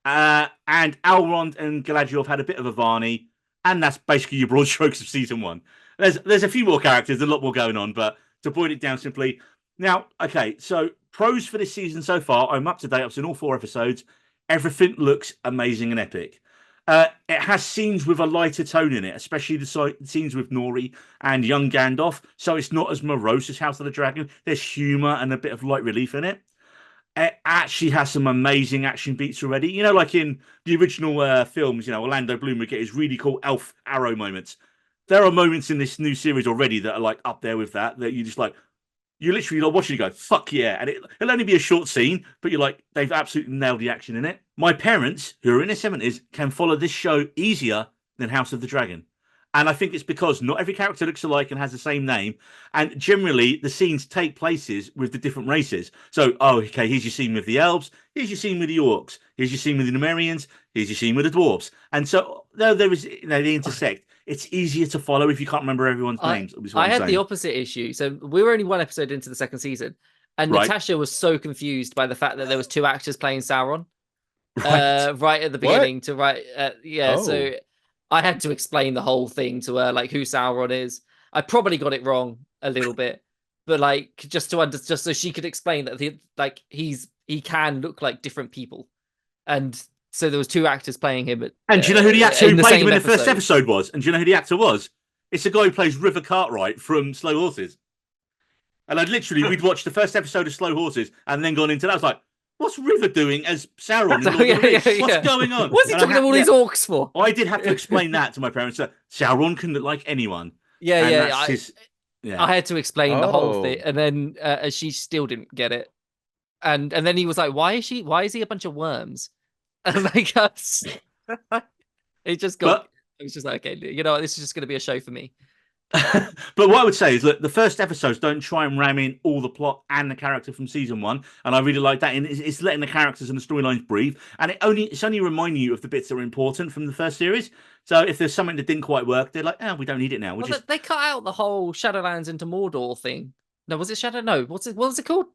And Elrond and Galadriel have had a bit of a Varney, and that's basically your broad strokes of season 1. There's a few more characters, a lot more going on, but to boil it down simply, now, okay, so pros for this season so far, I'm up to date, I've seen all 4 episodes. Everything looks amazing and epic. It has scenes with a lighter tone in it, especially the scenes with Nori and young Gandalf, so it's not as morose as House of the Dragon. There's humour and a bit of light relief in it. It actually has some amazing action beats already. You know, like in the original films, you know, Orlando Bloom would get his really cool elf arrow moments. There are moments in this new series already that are like up there with that you just like, you literally like watching it go, fuck yeah. And it'll only be a short scene, but you're like, they've absolutely nailed the action in it. My parents, who are in their 70s, can follow this show easier than House of the Dragon. And I think it's because not every character looks alike and has the same name. And generally, the scenes take places with the different races. So, okay, here's your scene with the elves. Here's your scene with the orcs. Here's your scene with the Numerians. Here's your scene with the dwarves. And so, though there is, they intersect. It's easier to follow if you can't remember everyone's names. I had the opposite issue. So we were only 1 episode into the 2nd season, and Natasha was so confused by the fact that there was 2 actors playing Sauron right at the beginning. So I had to explain the whole thing to her, like who Sauron is. I probably got it wrong a little bit, but like just so she could explain that he can look like different people, and so there was 2 actors playing him. And do you know who the actor who played him in the first episode was? And do you know who the actor was? It's the guy who plays River Cartwright from Slow Horses. And we'd watched the first episode of Slow Horses and then gone into that. I was like, what's River doing as Sauron? What's going on? What's he talking to all these orcs for? I did have to explain that to my parents. That Sauron can look like anyone. I had to explain the whole thing, and then she still didn't get it. And then he was like, "Why is he a bunch of worms?" And like us, it just got. It was just like, okay, you know, this is just going to be a show for me. But what I would say is that the first episodes don't try and ram in all the plot and the character from season 1, and I really like that. And it's letting the characters and the storylines breathe, and it's only reminding you of the bits that are important from the first series. So if there's something that didn't quite work, they're like, we don't need it now. They cut out the whole Shadowlands into Mordor thing. No, was it Shadow? No, what was it called?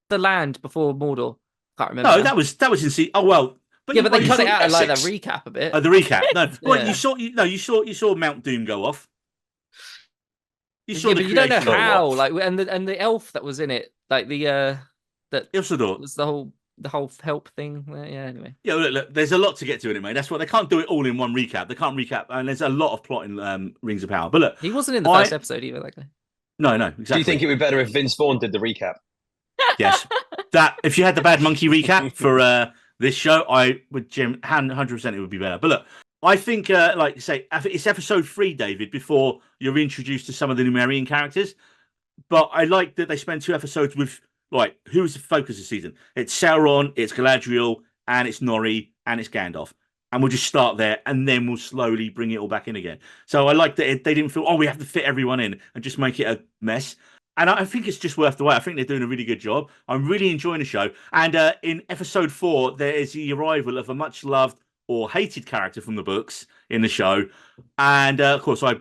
The land before Mordor. Can't remember. No, that was in season. Oh well. But they cut it out and like the recap a bit. The recap. No, well, you saw Mount Doom go off. But you don't know how. Like, and the elf that was in it, like that Isildur was the whole help thing. Yeah. Anyway. Yeah. Look, there's a lot to get to anyway. That's what they can't do it all in one recap. They can't recap, and there's a lot of plot in Rings of Power. But look, he wasn't in the first episode either. That guy. No, exactly. Do you think it would be better if Vince Vaughn did the recap? Yes. That if you had the Bad Monkey recap for this show, I would 100% it would be better. But look, I think, like you say, it's episode 3, David, before you're introduced to some of the Numerian characters. But I like that they spend 2 episodes with, like, who's the focus of the season? It's Sauron, it's Galadriel, and it's Nori, and it's Gandalf. And we'll just start there, and then we'll slowly bring it all back in again. So I like that they didn't feel, we have to fit everyone in and just make it a mess. And I think it's just worth the wait. I think they're doing a really good job. I'm really enjoying the show. And in episode 4, there is the arrival of a much-loved or hated character from the books in the show. And, of course, I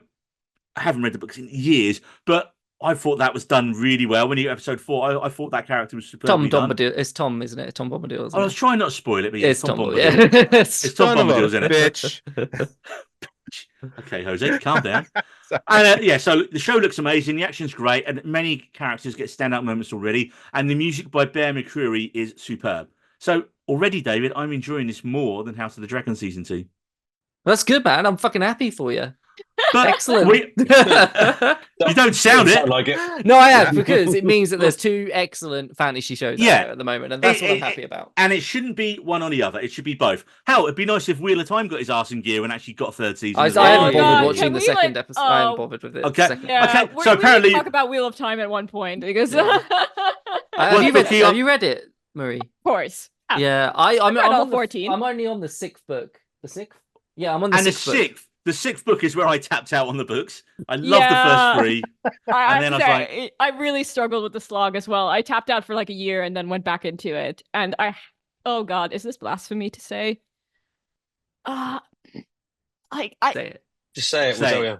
haven't read the books in years, but I thought that was done really well. When you episode 4, I thought that character was superbly done. It's Tom, isn't it? Tom Bombadil. I was trying not to spoil it, but it's Tom Bombadil. Yeah. It's Tom Bombadil, isn't it? Bitch. Okay, Jose, calm down. And so the show looks amazing. The action's great, and many characters get standout moments already. And the music by Bear McCreary is superb. So already, David, I'm enjoying this more than House of the Dragon season 2. That's good, man. I'm fucking happy for you. But excellent. You don't sound it. Like it. No, I have, because it means that there's 2 excellent fantasy shows out there at the moment, and that's what I'm happy about. And it shouldn't be one or the other. It should be both. Hell, it'd be nice if Wheel of Time got his arse in gear and actually got a 3rd season. I haven't bothered watching the second episode. I haven't bothered with it. Okay. Yeah, okay. So apparently, we talk about Wheel of Time at one point because have you read it, Marie? Of course. Yeah, I'm read all on 14. I'm only on the 6th book. The 6th? Yeah, I'm on the And the 6th book. sixth book is where I tapped out on the books. I love the Yeah. first three. I And then I was like, I really struggled with the slog as well. I tapped out for like a year and then went back into it. And oh God, is this blasphemy to say? I Say it. Just say it. Say We'll tell it. you.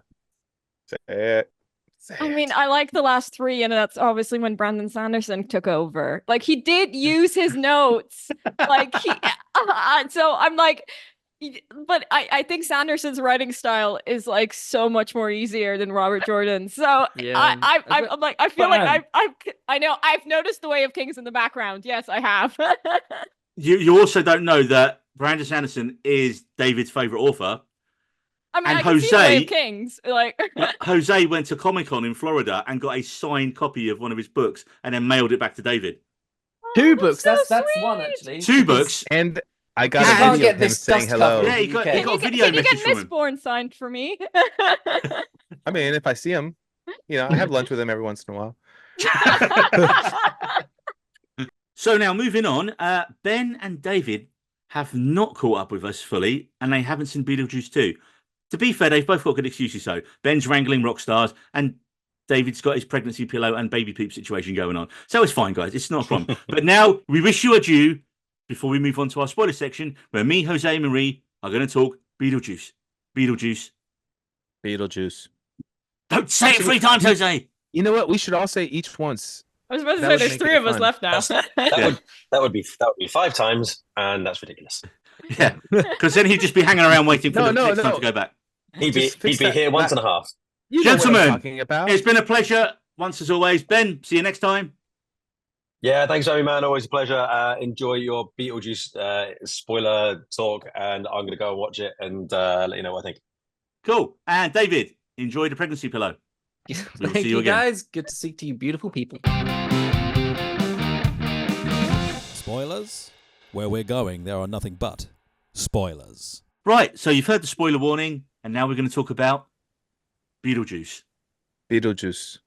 Say it. Say I mean, it. I like the last three, and that's obviously when Brandon Sanderson took over. Like, he did use his notes. Like, so I'm like, but I think Sanderson's writing style is like so much more easier than Robert Jordan's. So Yeah. I'm like, I feel like I know I've noticed the Way of Kings in the background. Yes, I have. You also don't know that Brandon Sanderson is David's favorite author. I mean, And I can see the Way of Jose- Kings. Like, Jose went to Comic-Con in Florida and got a signed copy of one of his books and then mailed it back to David. Two that's books. so That's one sweet. actually. Two because- books. And I got You a can't video get of him this saying dust hello. cover. Yeah, he got UK. a video Can you message get from him. Mistborn signed for me? I mean, if I see him, I have lunch with him every once in a while. So now moving on, Ben and David have not caught up with us fully, and they haven't seen Beetlejuice 2. To be fair, they've both got good excuses. So Ben's wrangling rock stars, and David's got his pregnancy pillow and baby poop situation going on. So it's fine, guys. It's not a problem. But now we wish you adieu before we move on to our spoiler section, where me, Jose, and Marie are going to talk Beetlejuice. Beetlejuice. Beetlejuice. Don't say it 3 times, Jose. You know what? We should all say each once. I was about to That say would there's make 3 it of us fun. left now. That would be 5 times, and that's ridiculous. Yeah, because then he'd just be hanging around waiting for No, the no, next time no. to go back. He'd be Just fix he'd be that- here once that- and a half. You know what I'm Gentlemen, talking about. It's been a pleasure once as always. Ben, see you next time. Yeah, thanks, Zoe, man. Always a pleasure. Enjoy your Beetlejuice spoiler talk, and I'm going to go and watch it and let you know what I think. Cool. And David, enjoy the pregnancy pillow. We'll Thank see you you again. guys. Good to speak to you, beautiful people. Spoilers? Where we're going, there are nothing but spoilers. Right, so you've heard the spoiler warning, and now we're going to talk about Beetlejuice. Beetlejuice.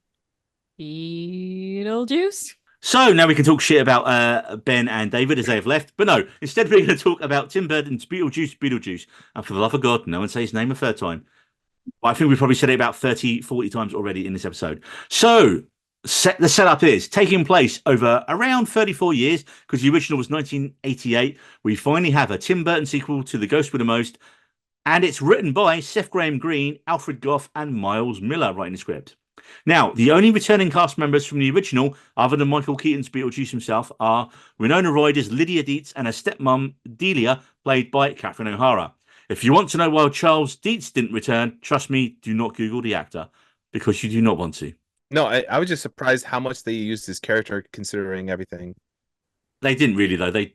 Beetlejuice? So now we can talk shit about Ben and David as they have left. But no, instead we're going to talk about Tim Burton's Beetlejuice. And for the love of God, no one say his name a third time. I think we've probably said it about 30, 40 times already in this episode. So the setup is taking place over around 34 years, because the original was 1988. We finally have a Tim Burton sequel to The Ghost with the Most, and it's written by Seth Graham Greene, Alfred Gough, and Miles Miller writing the script. Now, the only returning cast members from the original, other than Michael Keaton's Beetlejuice himself, are Winona Ryder's Lydia Dietz and her stepmom, Delia, played by Catherine O'Hara. If you want to know why Charles Dietz didn't return, trust me, do not Google the actor, because you do not want to. No, I was just surprised how much they used his character considering everything. They didn't really, though. They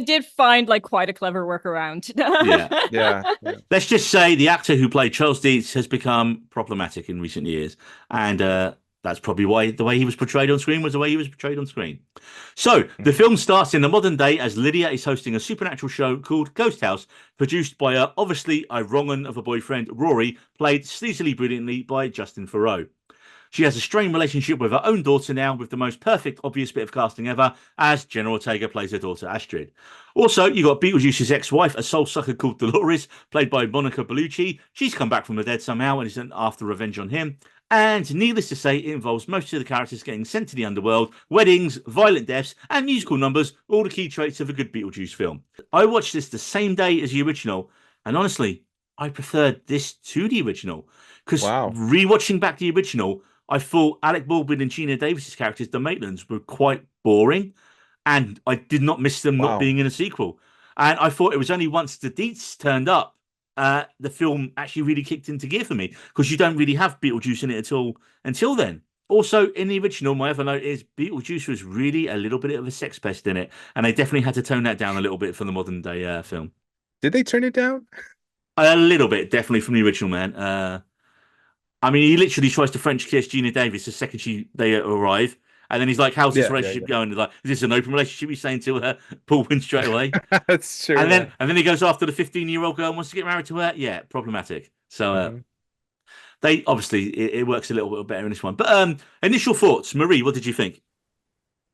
Did find like quite a clever workaround. Yeah. Yeah. Let's just say the actor who played Charles Dietz has become problematic in recent years. And that's probably why the way he was portrayed on screen was the way he was portrayed on screen. So the film starts in the modern day as Lydia is hosting a supernatural show called Ghost House, produced by her obviously a wrong'un of a boyfriend, Rory, played sleazily brilliantly by Justin Theroux. She has a strained relationship with her own daughter now, with the most perfect, obvious bit of casting ever, as Jenna Ortega plays her daughter, Astrid. Also, you got Beetlejuice's ex-wife, a soul sucker called Dolores, played by Monica Bellucci. She's come back from the dead somehow and is after revenge on him. And needless to say, it involves most of the characters getting sent to the underworld, weddings, violent deaths, and musical numbers, all the key traits of a good Beetlejuice film. I watched this the same day as the original, and honestly, I preferred this to the original. Because rewatching back the original, I thought Alec Baldwin and Gina Davis's characters, the Maitlands, were quite boring, and I did not miss them not being in a sequel. And I thought it was only once the Dietz turned up, the film actually really kicked into gear for me, because you don't really have Beetlejuice in it at all until then. Also, in the original, my other note is Beetlejuice was really a little bit of a sex pest in it, and they definitely had to tone that down a little bit for the modern day film. Did they turn it down? A little bit, definitely, from the original, man. I mean, he literally tries to French kiss Gina Davis the second they arrive. And then he's like, how's this relationship going? Like, is this an open relationship? He's saying to her, Baldwin straight away. That's true. And then he goes after the 15-year-old girl and wants to get married to her. Yeah, problematic. So they obviously it works a little bit better in this one. But initial thoughts, Marie, what did you think?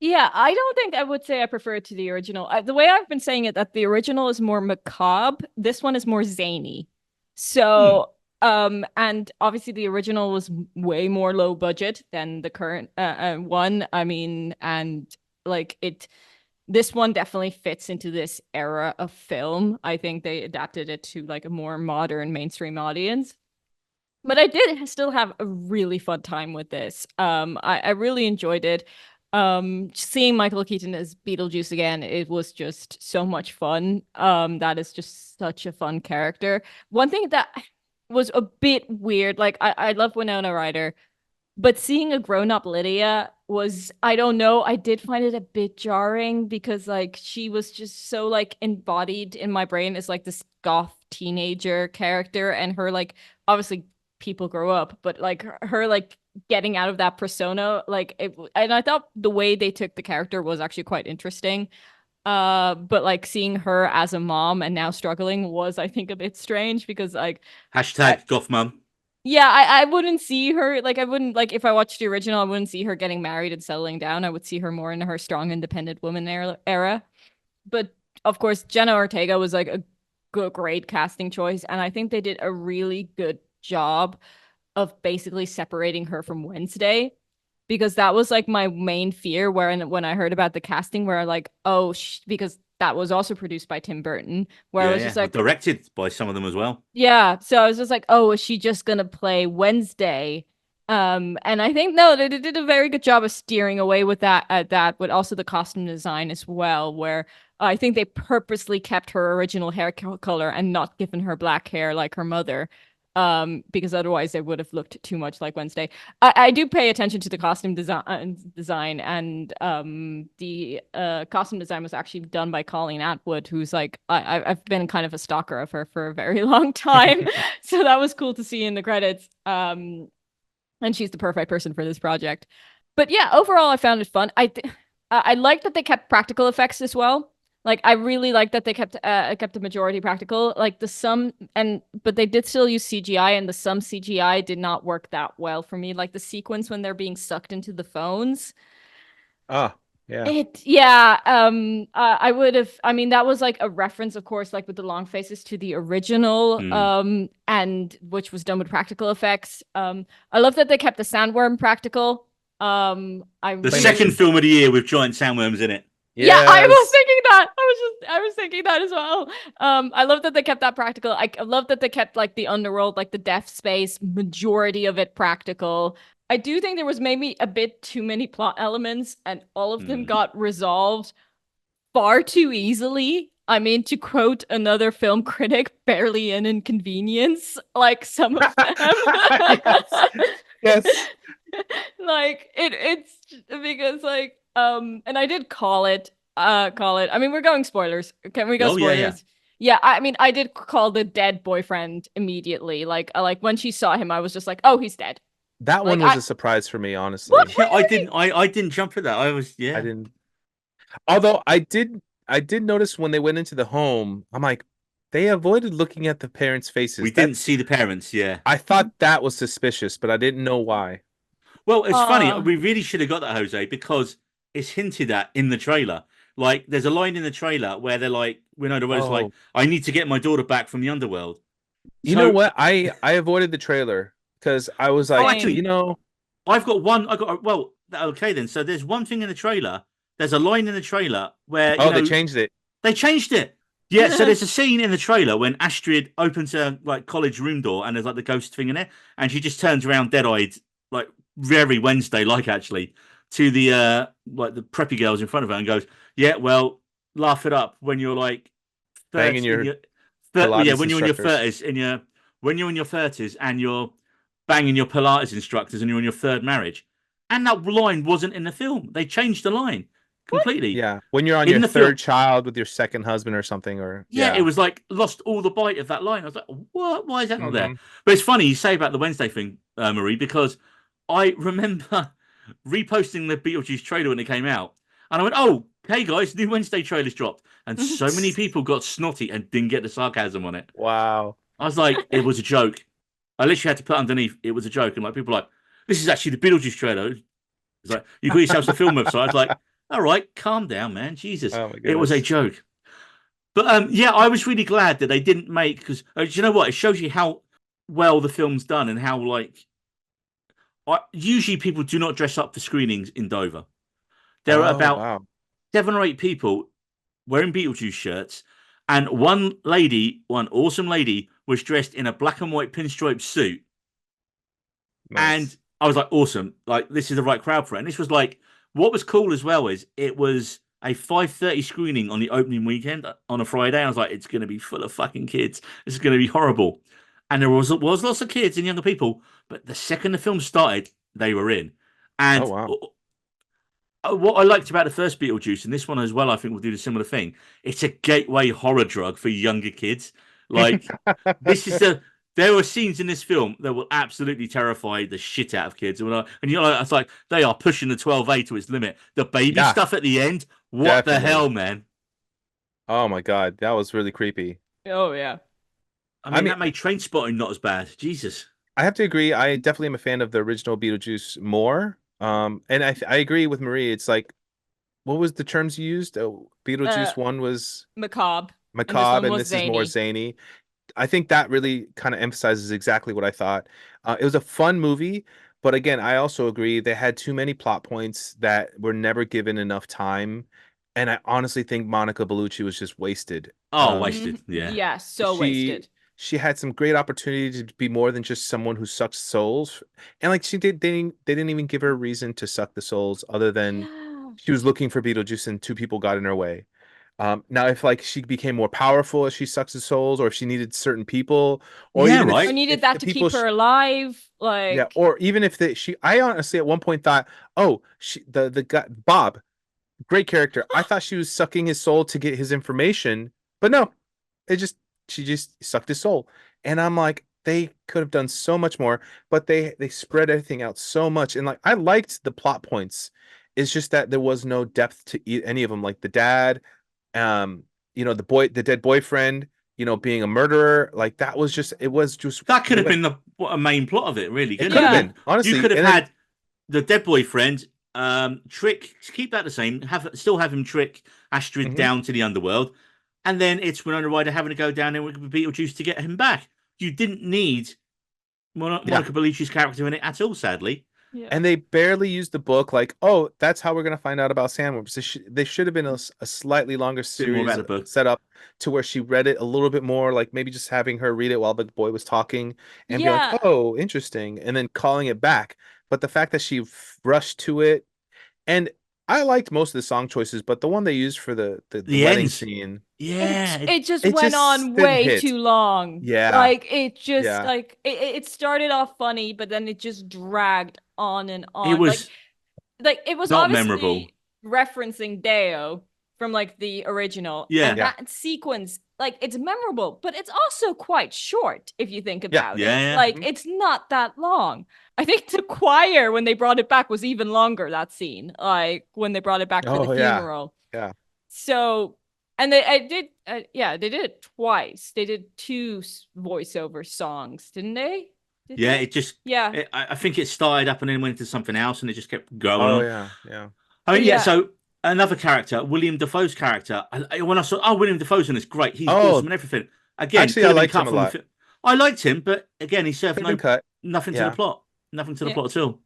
Yeah, I don't think I would say I prefer it to the original. The way I've been saying it, that the original is more macabre. This one is more zany. So, and obviously the original was way more low budget than the current one. I mean, and like this one definitely fits into this era of film. I think they adapted it to like a more modern mainstream audience. But I did still have a really fun time with this. I really enjoyed it. Seeing Michael Keaton as Beetlejuice again, it was just so much fun. That is just such a fun character. One thing that was a bit weird, like I love Winona Ryder, but seeing a grown-up Lydia was, I don't know, I did find it a bit jarring because like she was just so like embodied in my brain as like this goth teenager character, and her like obviously people grow up, but like her like getting out of that persona, like it, and I thought the way they took the character was actually quite interesting. But like seeing her as a mom and now struggling was, I think, a bit strange because like Hashtag goth mum. yeah, I wouldn't see her like, I wouldn't like, if I watched the original, I wouldn't see her getting married and settling down. I would see her more in her strong independent woman era. But of course, Jenna Ortega was like a great casting choice, and I think they did a really good job of basically separating her from Wednesday, because that was like my main fear when I heard about the casting, where like, oh, because that was also produced by Tim Burton, where I was just like, directed by some of them as well. yeah. So I was just like, oh, is she just gonna play Wednesday? And I think no, they did a very good job of steering away with that but also the costume design as well, where I think they purposely kept her original hair color and not given her black hair like her mother. Because otherwise they would have looked too much like Wednesday. I do pay attention to the costume design, and the costume design was actually done by Colleen Atwood, who's like I've been kind of a stalker of her for a very long time, so that was cool to see in the credits. And she's the perfect person for this project. But yeah, overall I found it fun. I like that they kept practical effects as well. Like I really like that they kept the majority practical. Like but they did still use CGI, and some CGI did not work that well for me. Like the sequence when they're being sucked into the phones. Ah, yeah. I would have, I mean, that was like a reference, of course, like with the long faces to the original, and which was done with practical effects. I love that they kept the sandworm practical. The second film of the year with giant sandworms in it. Yeah, I was thinking that. I was thinking that as well. I love that they kept that practical. I love that they kept like the underworld, like the death space, majority of it practical. I do think there was maybe a bit too many plot elements, and all of them got resolved far too easily. I mean, to quote another film critic, barely an inconvenience, like some of them. Yes. Like it's because like and I did call it. I mean, we're going spoilers. Can we go spoilers? Yeah, I mean, I did call the dead boyfriend immediately. Like when she saw him, I was just like, oh, he's dead. That one was a surprise for me, honestly. Yeah, I didn't jump at that. I didn't. Although I did notice when they went into the home, I'm like, they avoided looking at the parents' faces. We didn't see the parents, yeah. I thought that was suspicious, but I didn't know why. Well, it's funny. We really should have got that, Jose, because it's hinted at in the trailer. Like, there's a line in the trailer where they're like, like, I need to get my daughter back from the underworld. You know what? I avoided the trailer because I was like, actually, okay then. So there's one thing in the trailer. There's a line in the trailer where they changed it. They changed it. Yeah, so there's a scene in the trailer when Astrid opens her like college room door and there's like the ghost thing in it, and she just turns around dead-eyed, like very Wednesday-like actually, to the like the preppy girls in front of her and goes, "Yeah, well, laugh it up when you're like 30, when you're in your 30s when you're in your 30s and you're banging your Pilates instructors and you're in your third marriage." And that line wasn't in the film. They changed the line completely. Yeah, when you're on your third child with your second husband or something, or it was like lost all the bite of that line. I was like, what? Why is that not there? But it's funny you say about the Wednesday thing, Marie, because I remember reposting the Beetlejuice trailer when it came out, and I went, "Oh, hey guys, new Wednesday trailer's dropped," and so many people got snotty and didn't get the sarcasm on it. Wow! I was like, it was a joke. I literally had to put underneath, it was a joke, and like people were like, "This is actually the Beetlejuice trailer." It's like, you got yourselves a film website. I was like, all right, calm down, man. Jesus, Oh my it was a goodness. joke. But yeah, I was really glad that they didn't make because do you know what? It shows you how well the film's done and how usually people do not dress up for screenings in Dover. There are Oh about wow. 7 or 8 people wearing Beetlejuice shirts, and one awesome lady, was dressed in a black and white pinstripe suit. Nice. And I was like, awesome. Like, this is the right crowd for it. And this was like, what was cool as well is it was a 5:30 screening on the opening weekend on a Friday. I was like, it's going to be full of fucking kids. This is going to be horrible. And there was lots of kids and younger people. But the second the film started, they were in. And Oh wow. what I liked about the first Beetlejuice, and this one as well, I think will do the similar thing. It's a gateway horror drug for younger kids. Like, this is there are scenes in this film that will absolutely terrify the shit out of kids. And you know, it's like they are pushing the 12A to its limit. The baby Yeah, stuff at the end, what the definitely. hell, man? Oh my god, that was really creepy. Oh yeah. I mean, mean, that made Train Spotting not as bad. Jesus. I have to agree. I definitely am a fan of the original Beetlejuice more. And I agree with Marie. It's like, what was the terms you used? Oh, Beetlejuice one was Macabre. macabre, and was this is more zany. zany. I think that really kind of emphasizes exactly what I thought. It was a fun movie, but again, I also agree they had too many plot points that were never given enough time. And I honestly think Monica Bellucci was just wasted. Oh, wasted. Mhm. Yeah. Yeah, so she wasted. she had some great opportunity to be more than just someone who sucks souls. And like they didn't even give her a reason to suck the souls other than Yeah. she was looking for Beetlejuice and two people got in her way. Now, if like she became more powerful as she sucks the souls, or if she needed certain people, or Yeah, even right. I needed if that the to people keep her alive. yeah, Like, or even if I honestly at one point thought, oh, the guy Bob, great character. I thought she was sucking his soul to get his information, but no, it just she just sucked his soul, and I'm like, they could have done so much more, but they spread everything out so much, and like I liked the plot points. It's just that there was no depth to any of them, like the dad, um, the dead boyfriend, being a murderer, like that was just it was just That could it have went, been a main plot of it, really, it couldn't could it? have Yeah. been You honestly, could have and then had the dead boyfriend trick, keep that the same, still have him trick Astrid mhm, down to the underworld, and then it's Winona Ryder having to go down there with Beetlejuice to get him back. You didn't need yeah. Monica Bellucci's character in it at all, sadly. yeah. And they barely used the book like, oh, that's how we're going to find out about sandworms. They should have been a slightly longer Bit more series about the book. set up to where she read it a little bit more, like maybe just having her read it while the boy was talking and be like, Yeah. oh, interesting, and then calling it back. But the fact that she rushed to it, and I liked most of the song choices, but the one they used for the The wedding ends. scene, Yeah. It just it went just on didn't way hit. too long. Yeah. Like it just Yeah. like it started off funny, but then it just dragged on and It on. was Like it was not obviously memorable. referencing Deo from like the original. Yeah. And Yeah. that sequence, like it's memorable, but it's also quite short if you think Yeah. about Yeah, it. yeah. Like Mhm. it's not that long. I think the choir when they brought it back was even longer, that scene. Like when they brought it back for the Oh yeah. funeral. Yeah. So, and they did it twice. They did two voiceover songs, didn't they? Did Yeah, they? it just Yeah. I think it started up and then went to something else and it just kept going Oh on. yeah. Yeah. I mean, yeah, Yeah. so another character, William Dafoe's character. When I saw, William Dafoe's in this, great. He's Oh, awesome and everything. Again, actually, could I have been liked him cut a from the lot. film. I liked him, but again, he served Could have been cut. nothing to the Yeah. plot. Nothing to the Yeah. plot at all.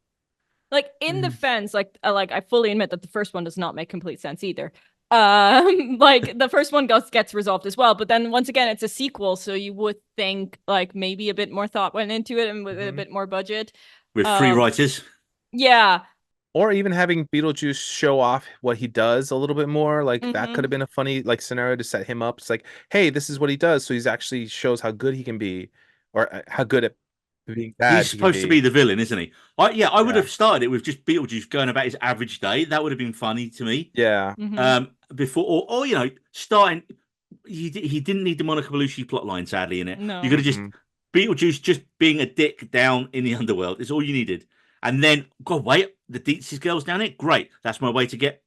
Like in Mm. defense, like I fully admit that the first one does not make complete sense either. Like the first one gets resolved as well, but then once again, it's a sequel, so you would think like maybe a bit more thought went into it and with a Mhm. bit more budget. With three Um, writers. Yeah. Or even having Beetlejuice show off what he does a little bit more, like that could Mhm. have been a funny like scenario to set him up. It's like, hey, this is what he does, so he's actually shows how good he can be, or how good at being bad He's he can supposed to be be. the villain, isn't he? I would Yeah. have started it with just Beetlejuice going about his average day. That would have been funny to me. Yeah. Mhm. Before or starting. He didn't need the Monica Bellucci plotline, sadly, in it. No. You could have just Mhm. Beetlejuice just being a dick down in the underworld is all you needed. And then, God, wait, the Dietz's girl's down there? Great. That's my way to get,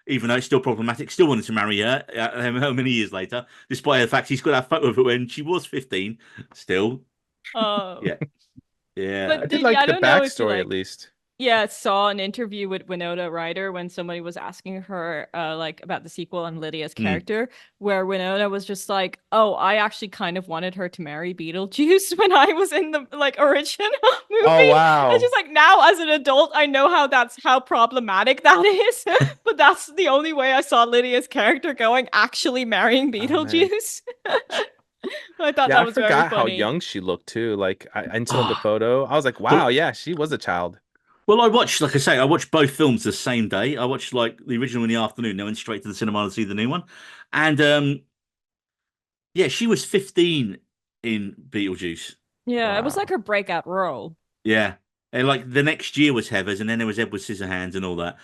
even though it's still problematic, still wanted to marry her how many years later, despite the fact he's got that photo of her when she was 15. Still. Oh. Yeah. Yeah. I But did like I the don't know if you backstory like. at least. saw an interview with Winona Ryder when somebody was asking her like about the sequel and Lydia's character, where Winona was just like, "Oh, I actually kind of wanted her to marry Beetlejuice when I was in the like original movie." Oh wow. It's just like now as an adult, I know how problematic that is, but that's the only way I saw Lydia's character going, actually marrying Beetlejuice. I thought that I was very forgot how funny. young she looked too. Like until the photo, I was like, wow, yeah, she was a child. Well, I watched, like I say, I watched both films the same day. I watched like the original in the afternoon, then went straight to the cinema to see the new one. And yeah, she was 15 in Beetlejuice. Yeah, it was Wow. like her breakout role. Yeah. And like the next year was Heather's, and then there was Edward Scissorhands and all that.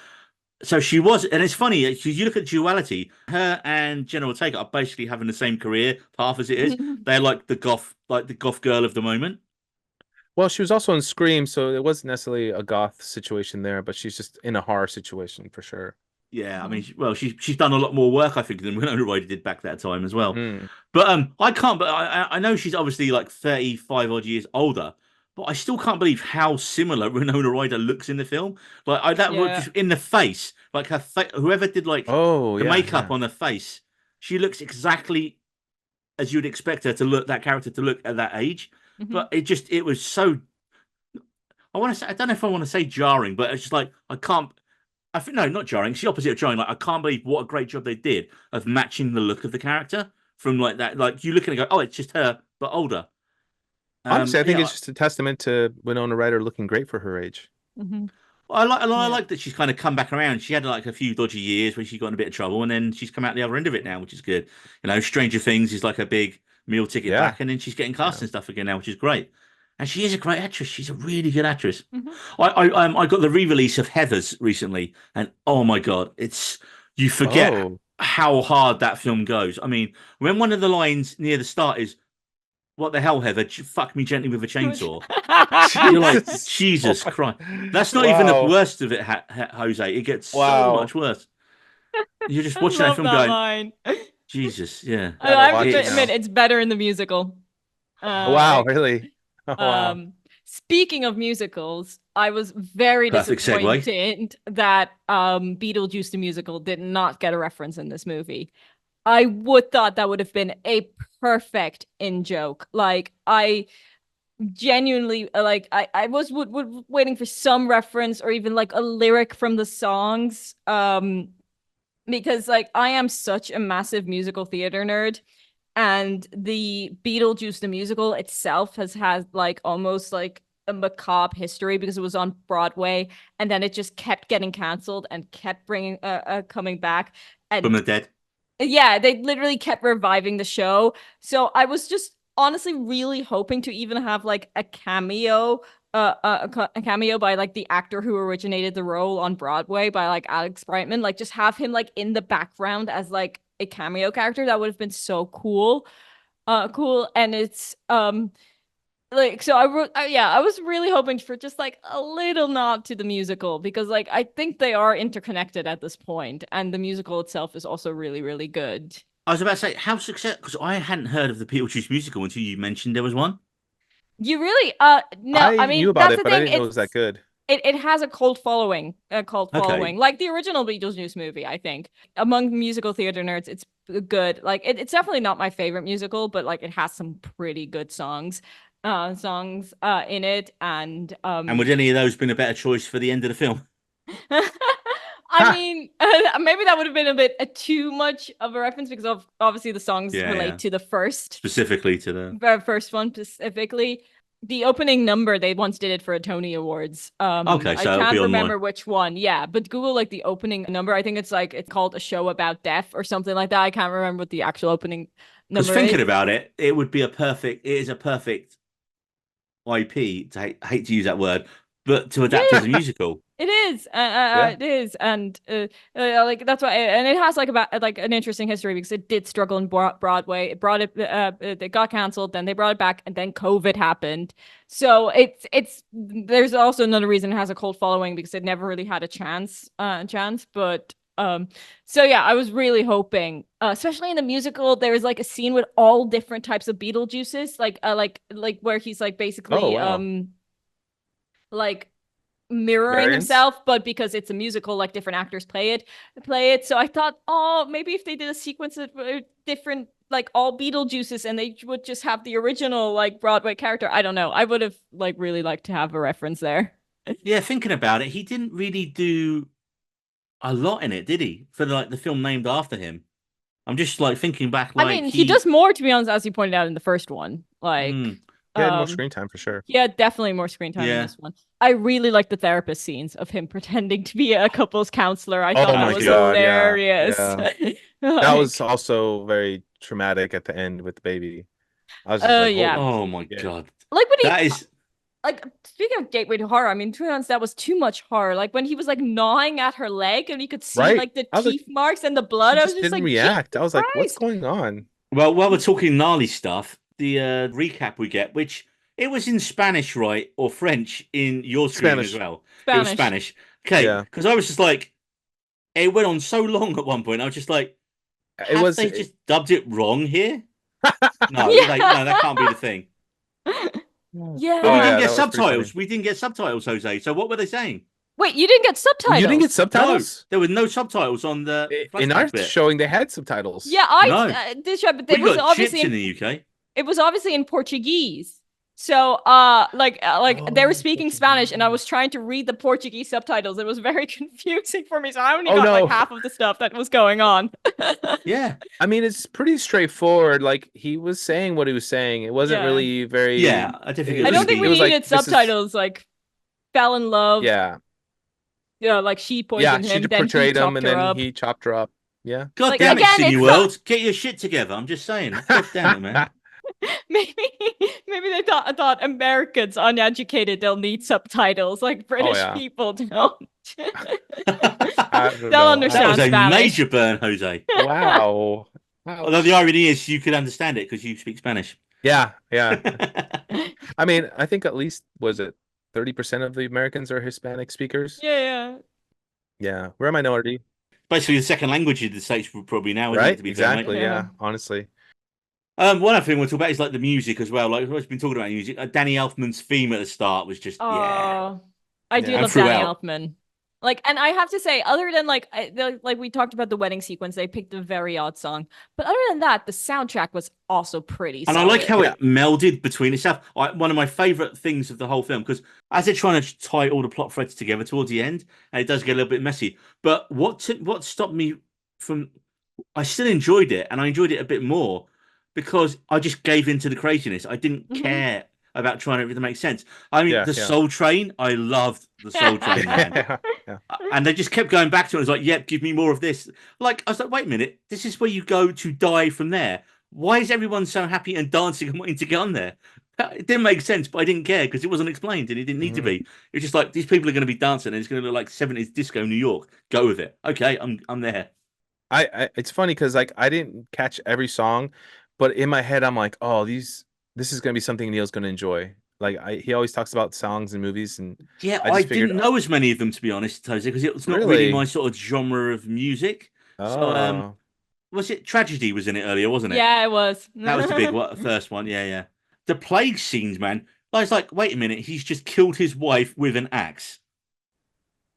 So she was, and it's funny, you look at duality, her and General Ortega are basically having the same career path as it is. They're like the goth girl of the moment. Well, she was also in Scream, so it wasn't necessarily a goth situation there, but she's just in a horror situation for sure. Yeah, I mean, she's done a lot more work, I think, than Winona Ryder did back that time as well. Mm. But I can't. But I know she's obviously like 35 odd years older, but I still can't believe how similar Winona Ryder looks in the film. Like was Yeah. just in the face, like her whoever did like Oh the yeah, makeup yeah. on her face, she looks exactly as you'd expect her to look, that character to look at that age. But it was so. I want to say, I don't know if I want to say jarring, but it's just like I can't. I think no, not jarring. It's the opposite of jarring. Like I can't believe what a great job they did of matching the look of the character from like that. Like you look at it and go, oh, it's just her, but older. Honestly, I think Yeah, it's just a testament to Winona Ryder looking great for her age. I Yeah. like that she's kind of come back around. She had like a few dodgy years where she got in a bit of trouble, and then she's come out the other end of it now, which is good. You know, Stranger Things is like a big meal ticket Yeah, back, and then she's getting cast yeah. and stuff again now, which is great. And she is a great actress. She's a really good actress. Mhm. I got the re-release of Heathers recently, and oh my god, you forget Oh, how hard that film goes. I mean, when one of the lines near the start is, "What the hell, Heather? Fuck me gently with a chainsaw." You're like, Jesus. Oh Jesus my... Christ. That's not even the Wow. worst of it, Jose. It gets so Wow. much worse. You're just I watching that love film that going, line. Jesus, yeah. Gotta I have watch to it admit, now. it's better in the musical. Wow, Like, really? Oh, wow. speaking of musicals, I was very Perfect segue. disappointed that Beetlejuice the musical did not get a reference in this movie. I would thought that would have been a perfect in joke. Like I genuinely like I was waiting for some reference or even like a lyric from the songs. Because like I am such a massive musical theater nerd. And the Beetlejuice the musical itself has had like almost like a macabre history because it was on Broadway and then it just kept getting canceled and kept bringing coming back. From And the dead. yeah, they literally kept reviving the show. So I was just honestly really hoping to even have like a cameo, a cameo by like the actor who originated the role on Broadway by like Alex Brightman. Like just have him like in the background as like a cameo character. That would have been so cool. Cool. And it's like so I was really hoping for just like a little nod to the musical because like I think they are interconnected at this point and the musical itself is also really really good. I was about to say, how successful, because I hadn't heard of the Beetlejuice musical until you mentioned there was one. You really no, I I knew mean about that's it, the but I thing. didn't know it was that good. It has a cult following, Okay. like the original Beetlejuice movie, I think. Among musical theater nerds, it's good. Like it's definitely not my favorite musical, but like it has some pretty good songs in it and And would any of those been a better choice for the end of the film? I Ha! mean, maybe that would have been a bit too much of a reference because of obviously the songs Yeah, relate yeah. to the Specifically to the. first one specifically. The opening number, they once did it for a Tony Awards. Okay, I so it'll can't be remember online. which one. Yeah, but Google like the opening number. I think it's like it's called A Show About Death or something like that. I can't remember what the actual opening Because number thinking is. about it, it is a perfect IP, hate to use that word, but to adapt as a Yeah, musical. it is. Yeah. It is, and like that's why, and it has like about like an interesting history because it did struggle in Broadway. It brought it, it got canceled, then they brought it back, and then COVID happened. So it's there's also another reason it has a cult following because it never really had a chance. But so yeah, I was really hoping, especially in the musical, there is like a scene with all different types of Beetlejuices, like where he's like Oh, basically wow. like mirroring Variants? himself, but because it's a musical, like different actors play it. So I thought, oh, maybe if they did a sequence of different, like all Beetlejuices, and they would just have the original like Broadway character. I don't know. I would have like really liked to have a reference there. Yeah, thinking about it, he didn't really do a lot in it, did he? For the film named after him. I'm just like thinking back, I like mean, he does more, to be honest, as you pointed out in the first one. Like, He had more screen time for sure. he had definitely more screen time in Yeah. this one. I really like the therapist scenes of him pretending to be a couples counselor. I Oh thought my that was God, yeah, hilarious. yeah. That Like, was also very traumatic at the end with the baby. I was just like, yeah. holy Oh my shit. God. like when he That is like speaking of gateway to horror, I mean, to be honest, that was too much horror. Like when he was like gnawing at her leg and you could see Right? like the I was like, teeth marks and the blood. She I was just just didn't like, react. Jesus I was like, what's Christ. going on? well, while we're talking gnarly stuff, the recap we get, which it was in Spanish, right, or French in your screen as Spanish. well. It was Spanish. Okay, Yeah. because I was just like, it went on so long at one point. I was just like, It have was they just dubbed it wrong here? No, Yeah. no, that can't be the thing. Yeah. But we Oh, didn't yeah, get that was pretty funny. subtitles. We didn't get subtitles, Jose. So what were they saying? Wait, you didn't get subtitles? You didn't get No, subtitles? there were no subtitles on the In our flashback bit. showing, they had subtitles. Yeah, No. did try, but We it was got obviously chips in the UK. it was obviously in Portuguese. So, like they were speaking Spanish, and I was trying to read the Portuguese subtitles. It was very confusing for me, so I only Oh, got no. like half of the stuff that was going on. Yeah. I mean, it's pretty straightforward. Like, he was saying what he was saying. It wasn't Yeah. really very... Yeah, I don't think it I was don't think we it was like, needed this is- subtitles. Like, fell in love. Yeah. Yeah, like she Yeah, poisoned she him, then he portrayed him, chopped and her then up. he chopped her up. Yeah. God Like, damn it, again, Cineworld. it's not- Get your shit together. I'm just saying. God damn it, man. maybe they thought Americans uneducated, they'll need subtitles. Like British yeah. people don't. I don't They'll know. understand. That was a Spanish. major burn, Jose. Wow. Although the irony is you could understand it because you speak Spanish. Yeah, yeah. I mean, I think at least, was it 30% of the Americans are Hispanic speakers? Yeah. Yeah. We're a minority, Basically, the second language in the States probably now, isn't it? right? To be fair, mate? Exactly. Yeah. Yeah. Honestly. One other thing we'll talk about is like the music as well. Like we've always been talking about music. Danny Elfman's theme at the start was just yeah. I do Yeah. love And Danny throughout. Elfman. Like, and I have to say, other than like, like we talked about the wedding sequence, they picked a very odd song. But other than that, the soundtrack was also pretty. And I like solid. how it melded between itself. One of my favorite things of the whole film, because as they're trying to tie all the plot threads together towards the end, and it does get a little bit messy. But what stopped me from? I still enjoyed it, and I enjoyed it a bit more because I just gave into the craziness. I didn't Mhm. care about trying to make sense. I mean, Yeah, the yeah. Soul Train, I loved the Soul Train, man. Yeah. And they just kept going back to it. I was like, yep, give me more of this. Like, I was like, wait a minute, this is where you go to die from there. Why is everyone so happy and dancing and wanting to get on there? It didn't make sense, but I didn't care because it wasn't explained and it didn't need to be. It's just like, these people are going to be dancing and it's going to look like 70s disco New York. Go with it. Okay, I'm there. I it's funny because like I didn't catch every song, but in my head I'm like, oh, this is gonna be something Neil's gonna enjoy. Like he always talks about songs and movies, and Yeah, I I, just figured- didn't know as many of them, to be honest, Jose, because it was not really Really? my sort of genre of music. So, oh, was it Tragedy was in it earlier, wasn't it? Yeah, it was. That was the big first one. Yeah. The plague scenes, man. I was like, wait a minute, he's just killed his wife with an axe.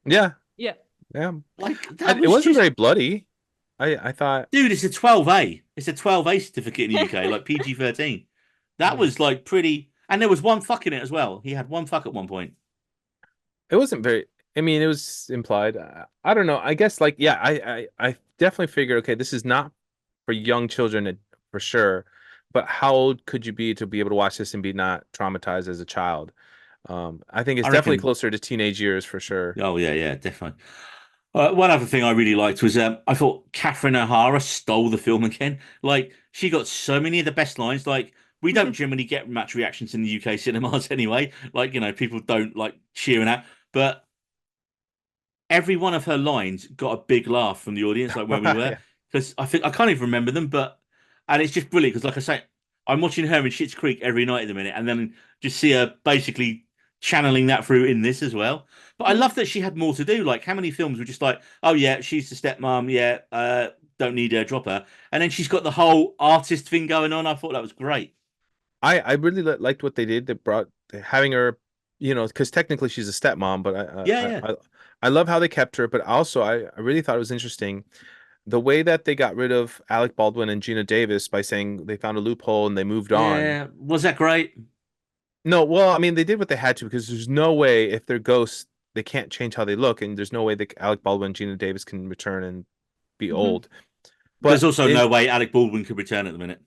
yeah, Yeah. yeah. Like that It was wasn't just... very bloody. I thought, Dude, it's a 12A. It's a 12A certificate in the UK, like PG-13. That was like pretty. And there was one fuck in it as well. He had one fuck at one point. it wasn't very. I mean, it was implied. I don't know. I guess like yeah, I definitely figured okay, this is not for young children for sure. But how old could you be to be able to watch this and be not traumatized as a child? I think it's I definitely reckon- closer to teenage years for sure. Oh, yeah, definitely. One other thing I really liked was I thought Catherine O'Hara stole the film again. Like, she got so many of the best lines. Like, we don't generally get much reactions in the UK cinemas anyway. Like, people don't like cheering out. But every one of her lines got a big laugh from the audience, like where we were. Yeah. Because I can't even remember them, and it's just brilliant because, like I say, I'm watching her in Schitts Creek every night at the minute, and then just see her basically channeling that through in this as well. But I love that she had more to do. Like, how many films were just like, oh yeah, she's the stepmom, yeah, don't need her, drop her, and then she's got the whole artist thing going on. I thought that was great. I really liked what they did. They brought having her you know, because technically she's a stepmom, but Yeah, I love how they kept her, but also I really thought it was interesting the way that they got rid of Alec Baldwin and Gina Davis by saying they found a loophole and they moved on. yeah. Was that great? No, well, I mean, they did what they had to because there's no way if they're ghosts, they can't change how they look, and there's no way that Alec Baldwin and Gina Davis can return and be Mhm. old. There's But also no way Alec Baldwin could return at the minute.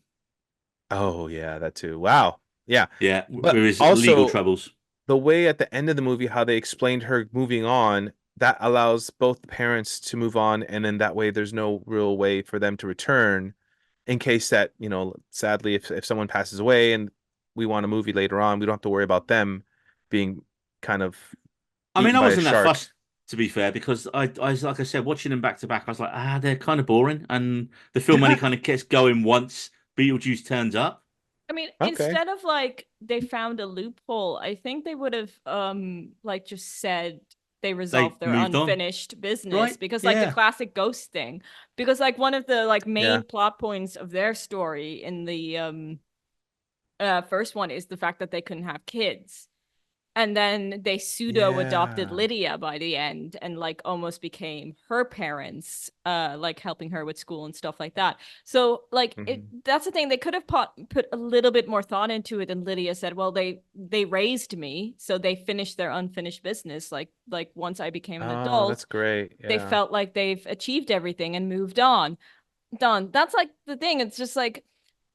oh yeah, that too. Wow. Yeah. Yeah, But with his legal also troubles. the way at the end of the movie how they explained her moving on, that allows both parents to move on, and then that way there's no real way for them to return in case that, you know, sadly if someone passes away and we want a movie later on, we don't have to worry about them being kind of I mean, eaten I by a wasn't that shark. fussed, to be fair, because like I said, watching them back to back, I was like, they're kind of boring, and the film only kind of gets going once Beetlejuice turns up. I mean, Okay. instead of like they found a loophole, I think they would have like just said they resolved their moved on. unfinished business, Right, because like the yeah. classic ghost thing, because like one of the like main Yeah. plot points of their story in the first one is the fact that they couldn't have kids. And then they pseudo adopted Yeah. Lydia by the end and like almost became her parents, like helping her with school and stuff like that. So like that's the thing, they could have put a little bit more thought into it. And Lydia said, well, they raised me, so they finished their unfinished business. Like once I became an Oh, adult, that's great. they Yeah. felt like they've achieved everything and moved on. Done. That's like the thing. It's just like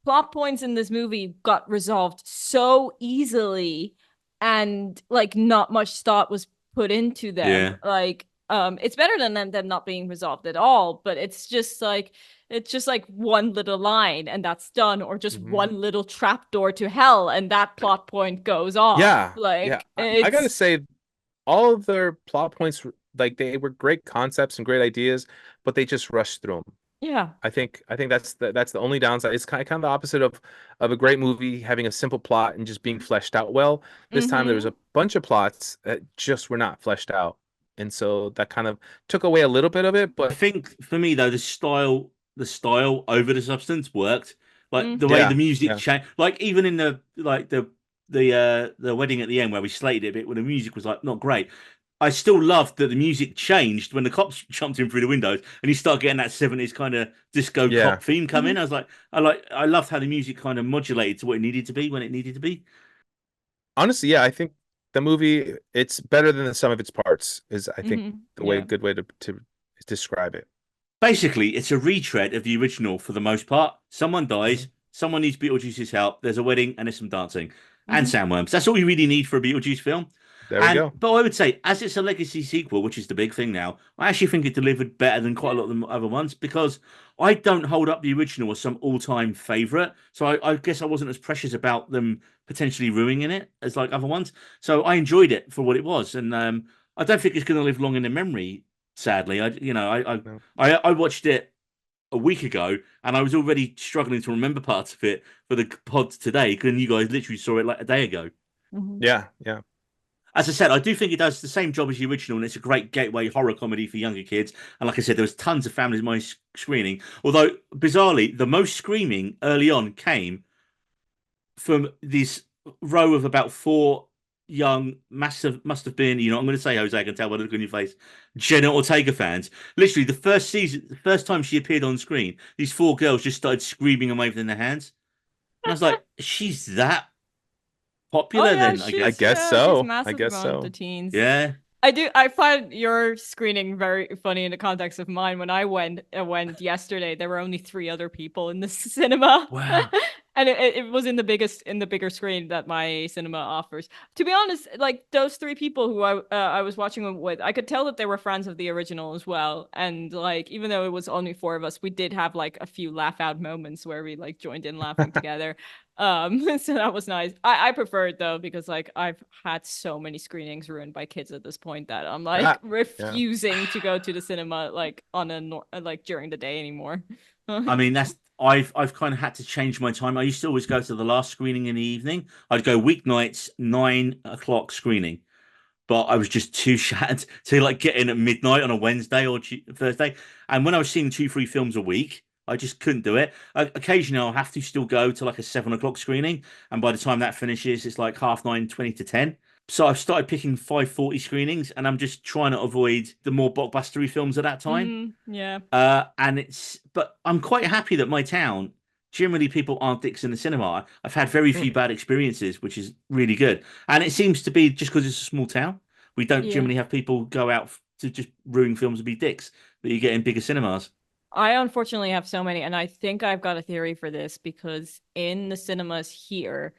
plot points in this movie got resolved so easily, and like not much thought was put into them. Yeah. Like it's better than them not being resolved at all, but it's just like one little line and that's done, or just one little trapdoor to hell and that plot point goes off. Yeah. Like I gotta it's say, all of their plot points, like they were great concepts and great ideas, but they just rushed through them. yeah. I think that's the only downside. It's kind of the opposite of a great movie having a simple plot and just being fleshed out well. This time there was a bunch of plots that just were not fleshed out, and so that kind of took away a little bit of it. I But think for me though, the style over the substance worked. Like the way yeah, the music yeah, changed, like even in the the wedding at the end where we slated it a bit, when the music was like not great. I still loved that the music changed when the cops jumped in through the windows and you start getting that 70s kind of disco yeah. cop theme come in. I was like, I loved how the music kind of modulated to what it needed to be when it needed to be. Honestly, yeah, I think the movie it's better than the sum of its parts. Is I think the way Yeah. good way to describe it. Basically, it's a retread of the original for the most part. Someone dies, someone needs Beetlejuice's help, there's a wedding, and there's some dancing and sandworms. That's all you really need for a Beetlejuice film. There we go. But I would say, as it's a legacy sequel, which is the big thing now, I actually think it delivered better than quite a lot of the other ones, because I don't hold up the original as some all-time favorite. So I guess I wasn't as precious about them potentially ruining it as like other ones. So I enjoyed it for what it was, and I don't think it's going to live long in the memory. Sadly, No. I watched it a week ago, and I was already struggling to remember parts of it for the pod today, because you guys literally saw it like a day ago. Yeah, yeah. As I said, I do think it does the same job as the original, and it's a great gateway horror comedy for younger kids. And like I said, there was tons of families in my screening. Although, bizarrely, the most screaming early on came from this row of about four young, massive, must have been, I'm going to say Jose, I can tell by the look on your face, Jenna Ortega fans. Literally, the first time she appeared on screen, these four girls just started screaming and waving their hands. And I was like, she's that popular then, I I guess. guess She's so. massive I guess among so. the teens. Yeah. I find your screening very funny in the context of mine. When I went yesterday, there were only 3 other people in the cinema. Wow. And it was in the bigger screen that my cinema offers. To be honest, like those 3 people who I was watching it with, I could tell that they were fans of the original as well. And like, even though it was only 4 of us, we did have like a few laugh out moments where we like joined in laughing together. So that was nice. I prefer it though, because like I've had so many screenings ruined by kids at this point that I'm like refusing to go to the cinema like on like during the day anymore. I mean, I've kind of had to change my time. I used to always go to the last screening in the evening. I'd go weeknights, 9 o'clock screening, but I was just too shattered to like get in at midnight on a Wednesday or Thursday. And when I was seeing 2-3 films a week, I just couldn't do it. Occasionally, I'll have to still go to like a 7 o'clock screening, and by the time that finishes, it's like 9:30, 20 to 10. So I've started picking 5:40 screenings, and I'm just trying to avoid the more blockbustery films at that time. Yeah. But I'm quite happy that my town, generally people aren't dicks in the cinema. I've had very few bad experiences, which is really good. And it seems to be just because it's a small town, we don't Yeah. generally have people go out to just ruin films and be dicks that you get in bigger cinemas. I unfortunately have so many, and I think I've got a theory for this because in the cinemas here,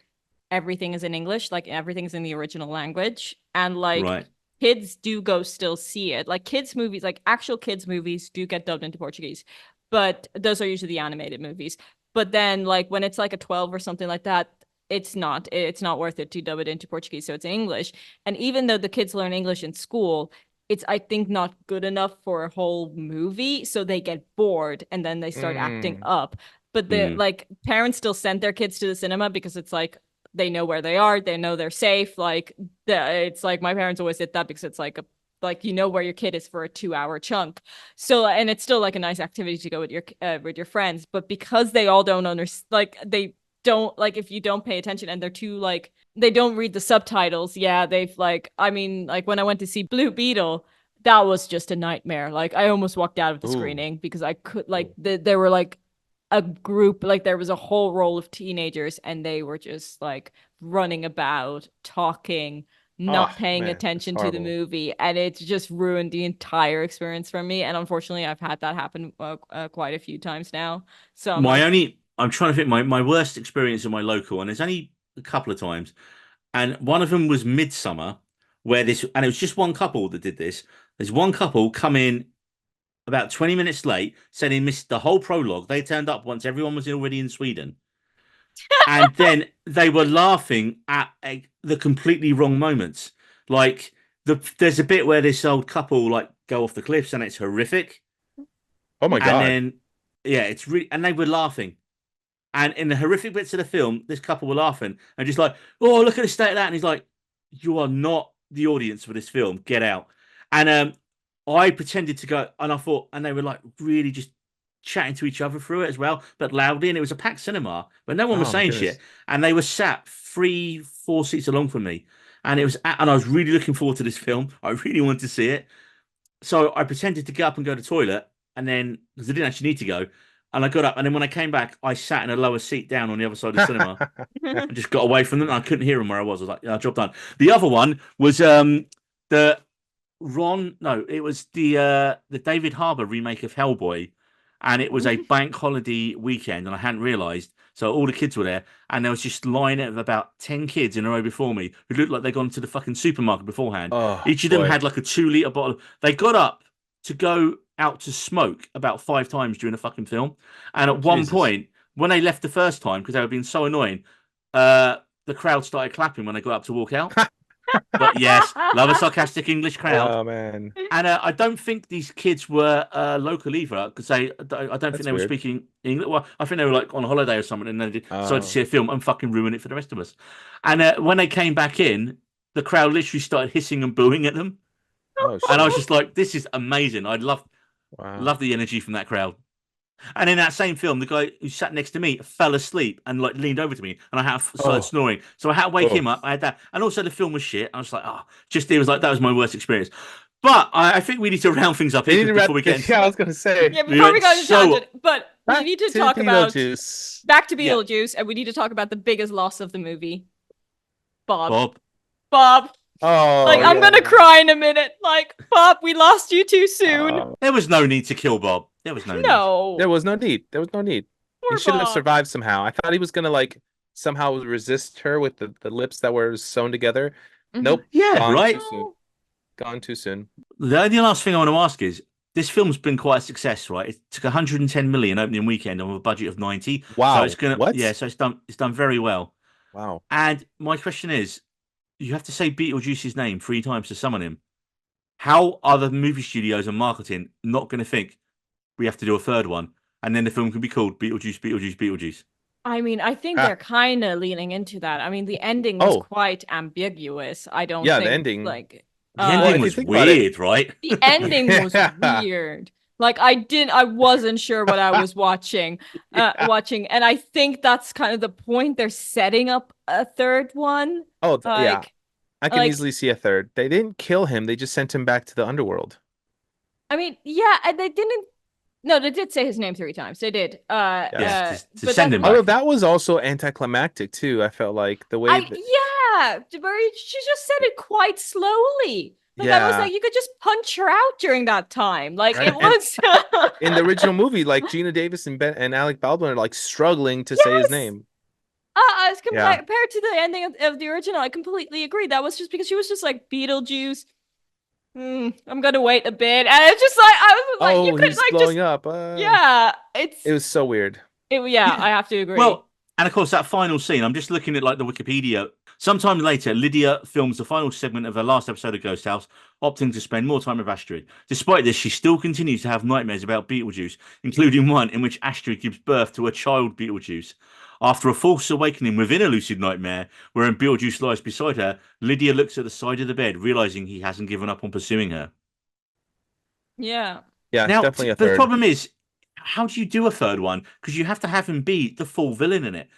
everything is in English, like everything's in the original language, and like Right. kids do go still see it. Like kids movies, like actual kids movies do get dubbed into Portuguese, but those are usually the animated movies. But then like when it's like a 12 or something like that, it's not worth it to dub it into Portuguese, so it's in English. And even though the kids learn English in school, it's I think not good enough for a whole movie, so they get bored and then they start acting up. But the like parents still send their kids to the cinema because it's like they know where they are, they know they're safe. Like it's like my parents always did that because it's like you know where your kid is for a 2-hour chunk. So and it's still like a nice activity to go with your friends, but because they all don't understand, like they don't, like if you don't pay attention and they're too like they don't read the subtitles. Yeah, they've like I mean like when I went to see Blue Beetle, that was just a nightmare. Like I almost walked out of the screening because I could like there were like a group, like there was a whole row of teenagers and they were just like running about, talking, not paying attention to the movie, and it just ruined the entire experience for me. And unfortunately I've had that happen quite a few times now. So I'm trying to think my worst experience in my local, and there's only a couple of times, and one of them was Midsummer, where and it was just one couple that did this. There's one couple come in about 20 minutes late, said he missed the whole prologue. They turned up once everyone was already in Sweden. And then they were laughing at the completely wrong moments. Like there's a bit where this old couple like go off the cliffs and it's horrific. Oh my God. And then it's really, and they were laughing. And in the horrific bits of the film, this couple were laughing and just like, oh, look at the state of that. And he's like, you are not the audience for this film. Get out. And I pretended to go, and I thought, and they were like really just chatting to each other through it as well, but loudly. And it was a packed cinema, but no one was saying shit. And they were sat 3-4 seats along from me. And and I was really looking forward to this film. I really wanted to see it. So I pretended to get up and go to the toilet. And then, because I didn't actually need to go. And I got up. And then when I came back, I sat in a lower seat down on the other side of the cinema and just got away from them. I couldn't hear them where I was. I was like, yeah, job done. The other one was it was the David Harbour remake of Hellboy, and it was a bank holiday weekend, and I hadn't realised. So all the kids were there, and there was just a line of about 10 kids in a row before me who looked like they'd gone to the fucking supermarket beforehand. Each of them had like a 2-litre bottle. They got up to go out to smoke about 5 times during the fucking film, and at one point, when they left the first time because they were being so annoying, the crowd started clapping when they got up to walk out. But yes, love a sarcastic English crowd. Oh man! And I don't think these kids were local either, because I don't think they were speaking English. Well, I think they were like on holiday or something, and they decided to see a film and fucking ruin it for the rest of us. And when they came back in, the crowd literally started hissing and booing at them. And I was just like, "This is amazing! I love the energy from that crowd." And in that same film, the guy who sat next to me fell asleep and like leaned over to me, and I started snoring. So I had to wake him up. I had that, and also the film was shit. I was like, it was like that was my worst experience. But I think we need to round things up here before we get into. Yeah, I was going to say. Yeah, before we go into tangent, but we need to talk about Beetlejuice. Back to Beetlejuice, and we need to talk about the biggest loss of the movie, Bob. Oh, like I'm gonna cry in a minute. Like, Bob, we lost you too soon. There was no need to kill Bob. There was no need. There was no need. Poor He should have Bob. survived somehow. I thought he was gonna like somehow resist her with the lips that were sewn together. Nope. Yeah, Gone right. Too soon. Gone too soon. The only last thing I want to ask is, this film's been quite a success, right? It took 110 million opening weekend on a budget of 90. Wow. So it's gonna, What? Yeah, so it's done very well. Wow. And my question is, you have to say Beetlejuice's name 3 times to summon him. How are the movie studios and marketing not going to think we have to do a third one, and then the film can be called Beetlejuice, Beetlejuice, Beetlejuice? I mean, I think they're kind of leaning into that. I mean, the ending was quite ambiguous. I don't think, the ending. like The ending was weird, right? The ending was weird. Like I wasn't sure what I was watching, and I think that's kind of the point. They're setting up a third one. I can Like, easily see a third. They didn't kill him. They just sent him back to the underworld. I mean, yeah, and they didn't. No, they did say his name 3 times. They did. Yes, to But send that, him Although back. that was also anticlimactic too. I felt like the way that, yeah, Murray, she just said it quite slowly. Like I was Yeah. like, you could just punch her out during that time. Like Right, it and- was in the original movie, like Gina Davis and Alec Baldwin are like struggling to say his Yes! name. As Yeah. compared to the ending of the original, I completely agree. That was just because she was just like Beetlejuice. I'm gonna wait a bit, and it's just like I was like, you could he's like blowing just up. yeah, It was so weird. yeah, I have to agree. Well, and of course, that final scene, I'm just looking at like the Wikipedia. Sometime later, Lydia films the final segment of her last episode of Ghost House, opting to spend more time with Astrid. Despite this, she still continues to have nightmares about Beetlejuice, including one in which Astrid gives birth to a child Beetlejuice. After a false awakening within a lucid nightmare, wherein Beetlejuice lies beside her, Lydia looks at the side of the bed, realizing he hasn't given up on pursuing her. Yeah. Yeah, it's Now, definitely a the third. problem is, how do you do a third one? Because you have to have him be the full villain in it.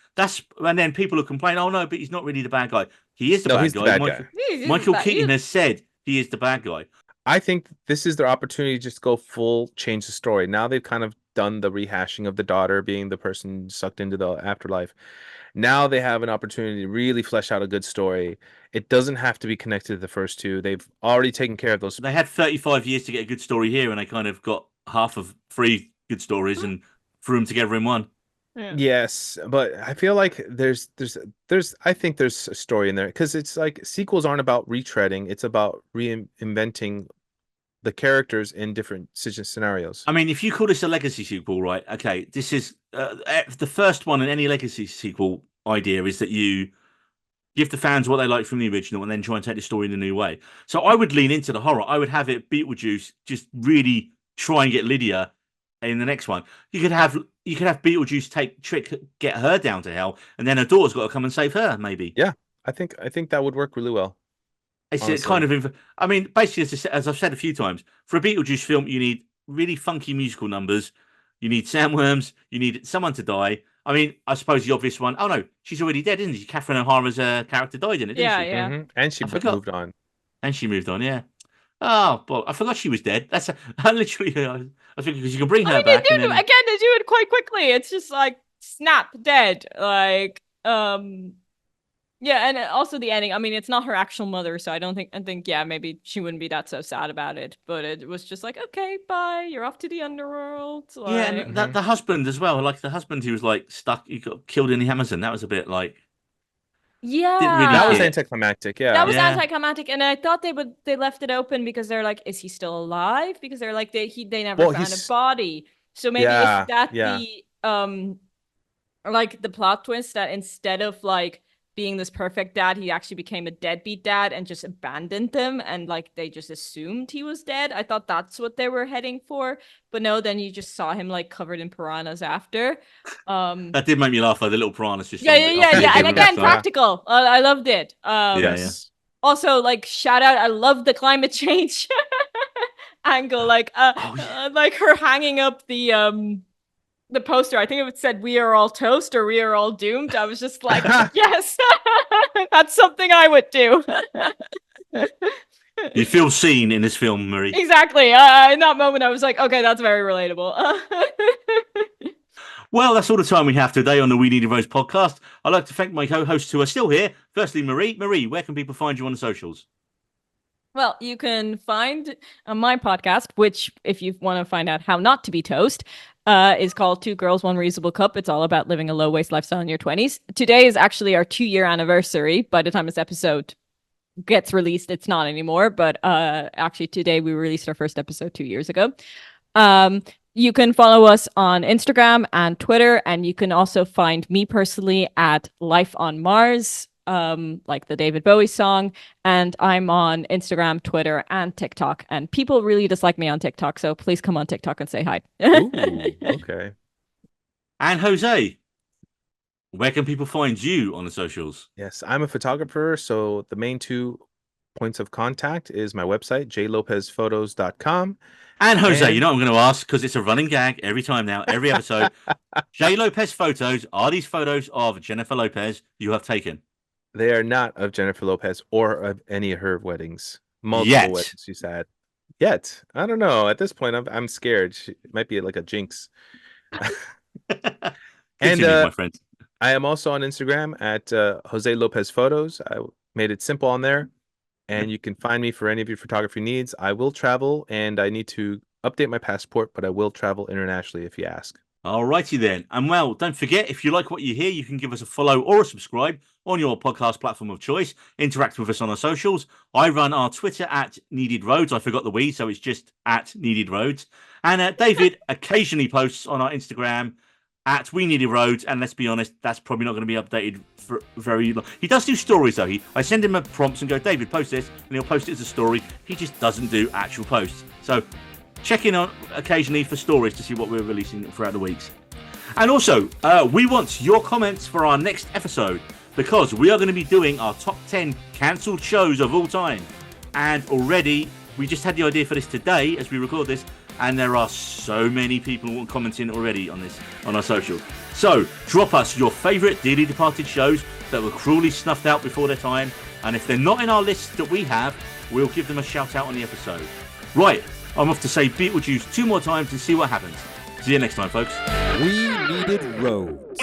And then people will complain, "Oh no, but he's not really the bad guy. He is the No, bad he's the guy." bad Michael, guy. Michael Keaton has said he is the bad guy. I think this is their opportunity to just go full change the story. Now they've kind of done the rehashing of the daughter being the person sucked into the afterlife. Now they have an opportunity to really flesh out a good story. It doesn't have to be connected to the first two. They've already taken care of those. They had 35 years to get a good story here, and they kind of got half of 3 good stories and threw them together in one. Yeah. Yes, but I feel like there's I think there's a story in there because it's like sequels aren't about retreading, it's about reinventing the characters in different scenarios. I mean, if you call this a legacy sequel, right? Okay, this is the first one in any legacy sequel idea is that you give the fans what they like from the original and then try and take the story in a new way. So I would lean into the horror. I would have it Beetlejuice just really try and get Lydia in the next one. You could have Beetlejuice take Trick, get her down to hell, and then her daughter's got to come and save her, maybe. Yeah, I think that would work really well. It's honestly. kind of, I mean, basically, as I've said a few times, for a Beetlejuice film, you need really funky musical numbers. You need sandworms. You need someone to die. I mean, I suppose the obvious one. Oh no, she's already dead, isn't she? Catherine O'Hara's character died in it, didn't Yeah, she? yeah. Mhm. And she I forgot. moved on. And she moved on. Yeah. Oh, well, I forgot she was dead. That's I literally. I was thinking because you can bring her I mean, back. they And do then... again. They do it quite quickly. It's just like snap, dead. Like, yeah, and also the ending. I mean, it's not her actual mother, so I think, yeah, maybe she wouldn't be that so sad about it. But it was just like, okay, bye. You're off to the underworld. Like, Yeah, and the husband as well. Like the husband who was like stuck, he got killed in the Amazon. That was a bit like. yeah, Didn't really That was hit. anticlimactic. Yeah. that was Yeah. anticlimactic, and I thought they left it open because they're like, is he still alive? Because they're like they never Well, found a he's- body. So maybe Yeah, is that yeah. the like the plot twist that instead of like being this perfect dad, he actually became a deadbeat dad and just abandoned them, and like they just assumed he was dead. I thought that's what they were heading for, but no, then you just saw him like covered in piranhas after. That did make me laugh though. The little piranhas just. Yeah. And again, practical. I loved it. Yes. Also, like, shout out, I love the climate change angle. Like, like her hanging up the poster. I think it said "We are all toast" or "We are all doomed." I was just like, yes, that's something I would do. You feel seen in this film, Marie. Exactly. In that moment, I was like, okay, that's very relatable. Well, that's all the time we have today on the We Need a Rose podcast. I'd like to thank my co-hosts who are still here. Firstly, Marie. Marie, where can people find you on the socials? Well, you can find my podcast, which, if you want to find out how not to be toast, is called Two Girls, One Reasonable Cup. It's all about living a low-waste lifestyle in your 20s. Today is actually our 2-year anniversary. By the time this episode gets released, it's not anymore. But actually, today we released our first episode 2 years ago. You can follow us on Instagram and Twitter, and you can also find me personally at Life on Mars, like the David Bowie song. And I'm on Instagram, Twitter, and TikTok. And people really dislike me on TikTok, so please come on TikTok and say hi. Ooh, okay. And Jose, where can people find you on the socials? Yes, I'm a photographer, so the main 2 points of contact is my website, jlopezphotos.com. And Jose, And- you know what I'm going to ask because it's a running gag every time now, every episode. J. Lopez photos, are these photos of Jennifer Lopez you have taken? They are not of Jennifer Lopez or of any of her weddings. Multiple Yet. weddings she's had. Yet. I don't know. At this point, I'm scared. It might be like a jinx. And Continue, my friends. I am also on Instagram at Jose Lopez Photos. I made it simple on there. And you can find me for any of your photography needs. I will travel, and I need to update my passport, but I will travel internationally if you ask. Alrighty then. And well, don't forget, if you like what you hear, you can give us a follow or a subscribe on your podcast platform of choice. Interact with us on our socials. I run our Twitter at Needed Roads. I forgot the we, so it's just at Needed Roads. And David occasionally posts on our Instagram at We Needed Roads. And let's be honest, that's probably not going to be updated for very long. He does do stories though. I send him a prompts and go, David, post this, and he'll post it as a story. He just doesn't do actual posts. So check in on occasionally for stories to see what we're releasing throughout the weeks. And also, we want your comments for our next episode, because we are going to be doing our top 10 cancelled shows of all time. And already, we just had the idea for this today as we record this, and there are so many people commenting already on this on our social. So drop us your favourite dearly departed shows that were cruelly snuffed out before their time, and if they're not in our list that we have, we'll give them a shout out on the episode. Right, I'm off to say Beetlejuice 2 more times and see what happens. See you next time, folks. We Needed Roads.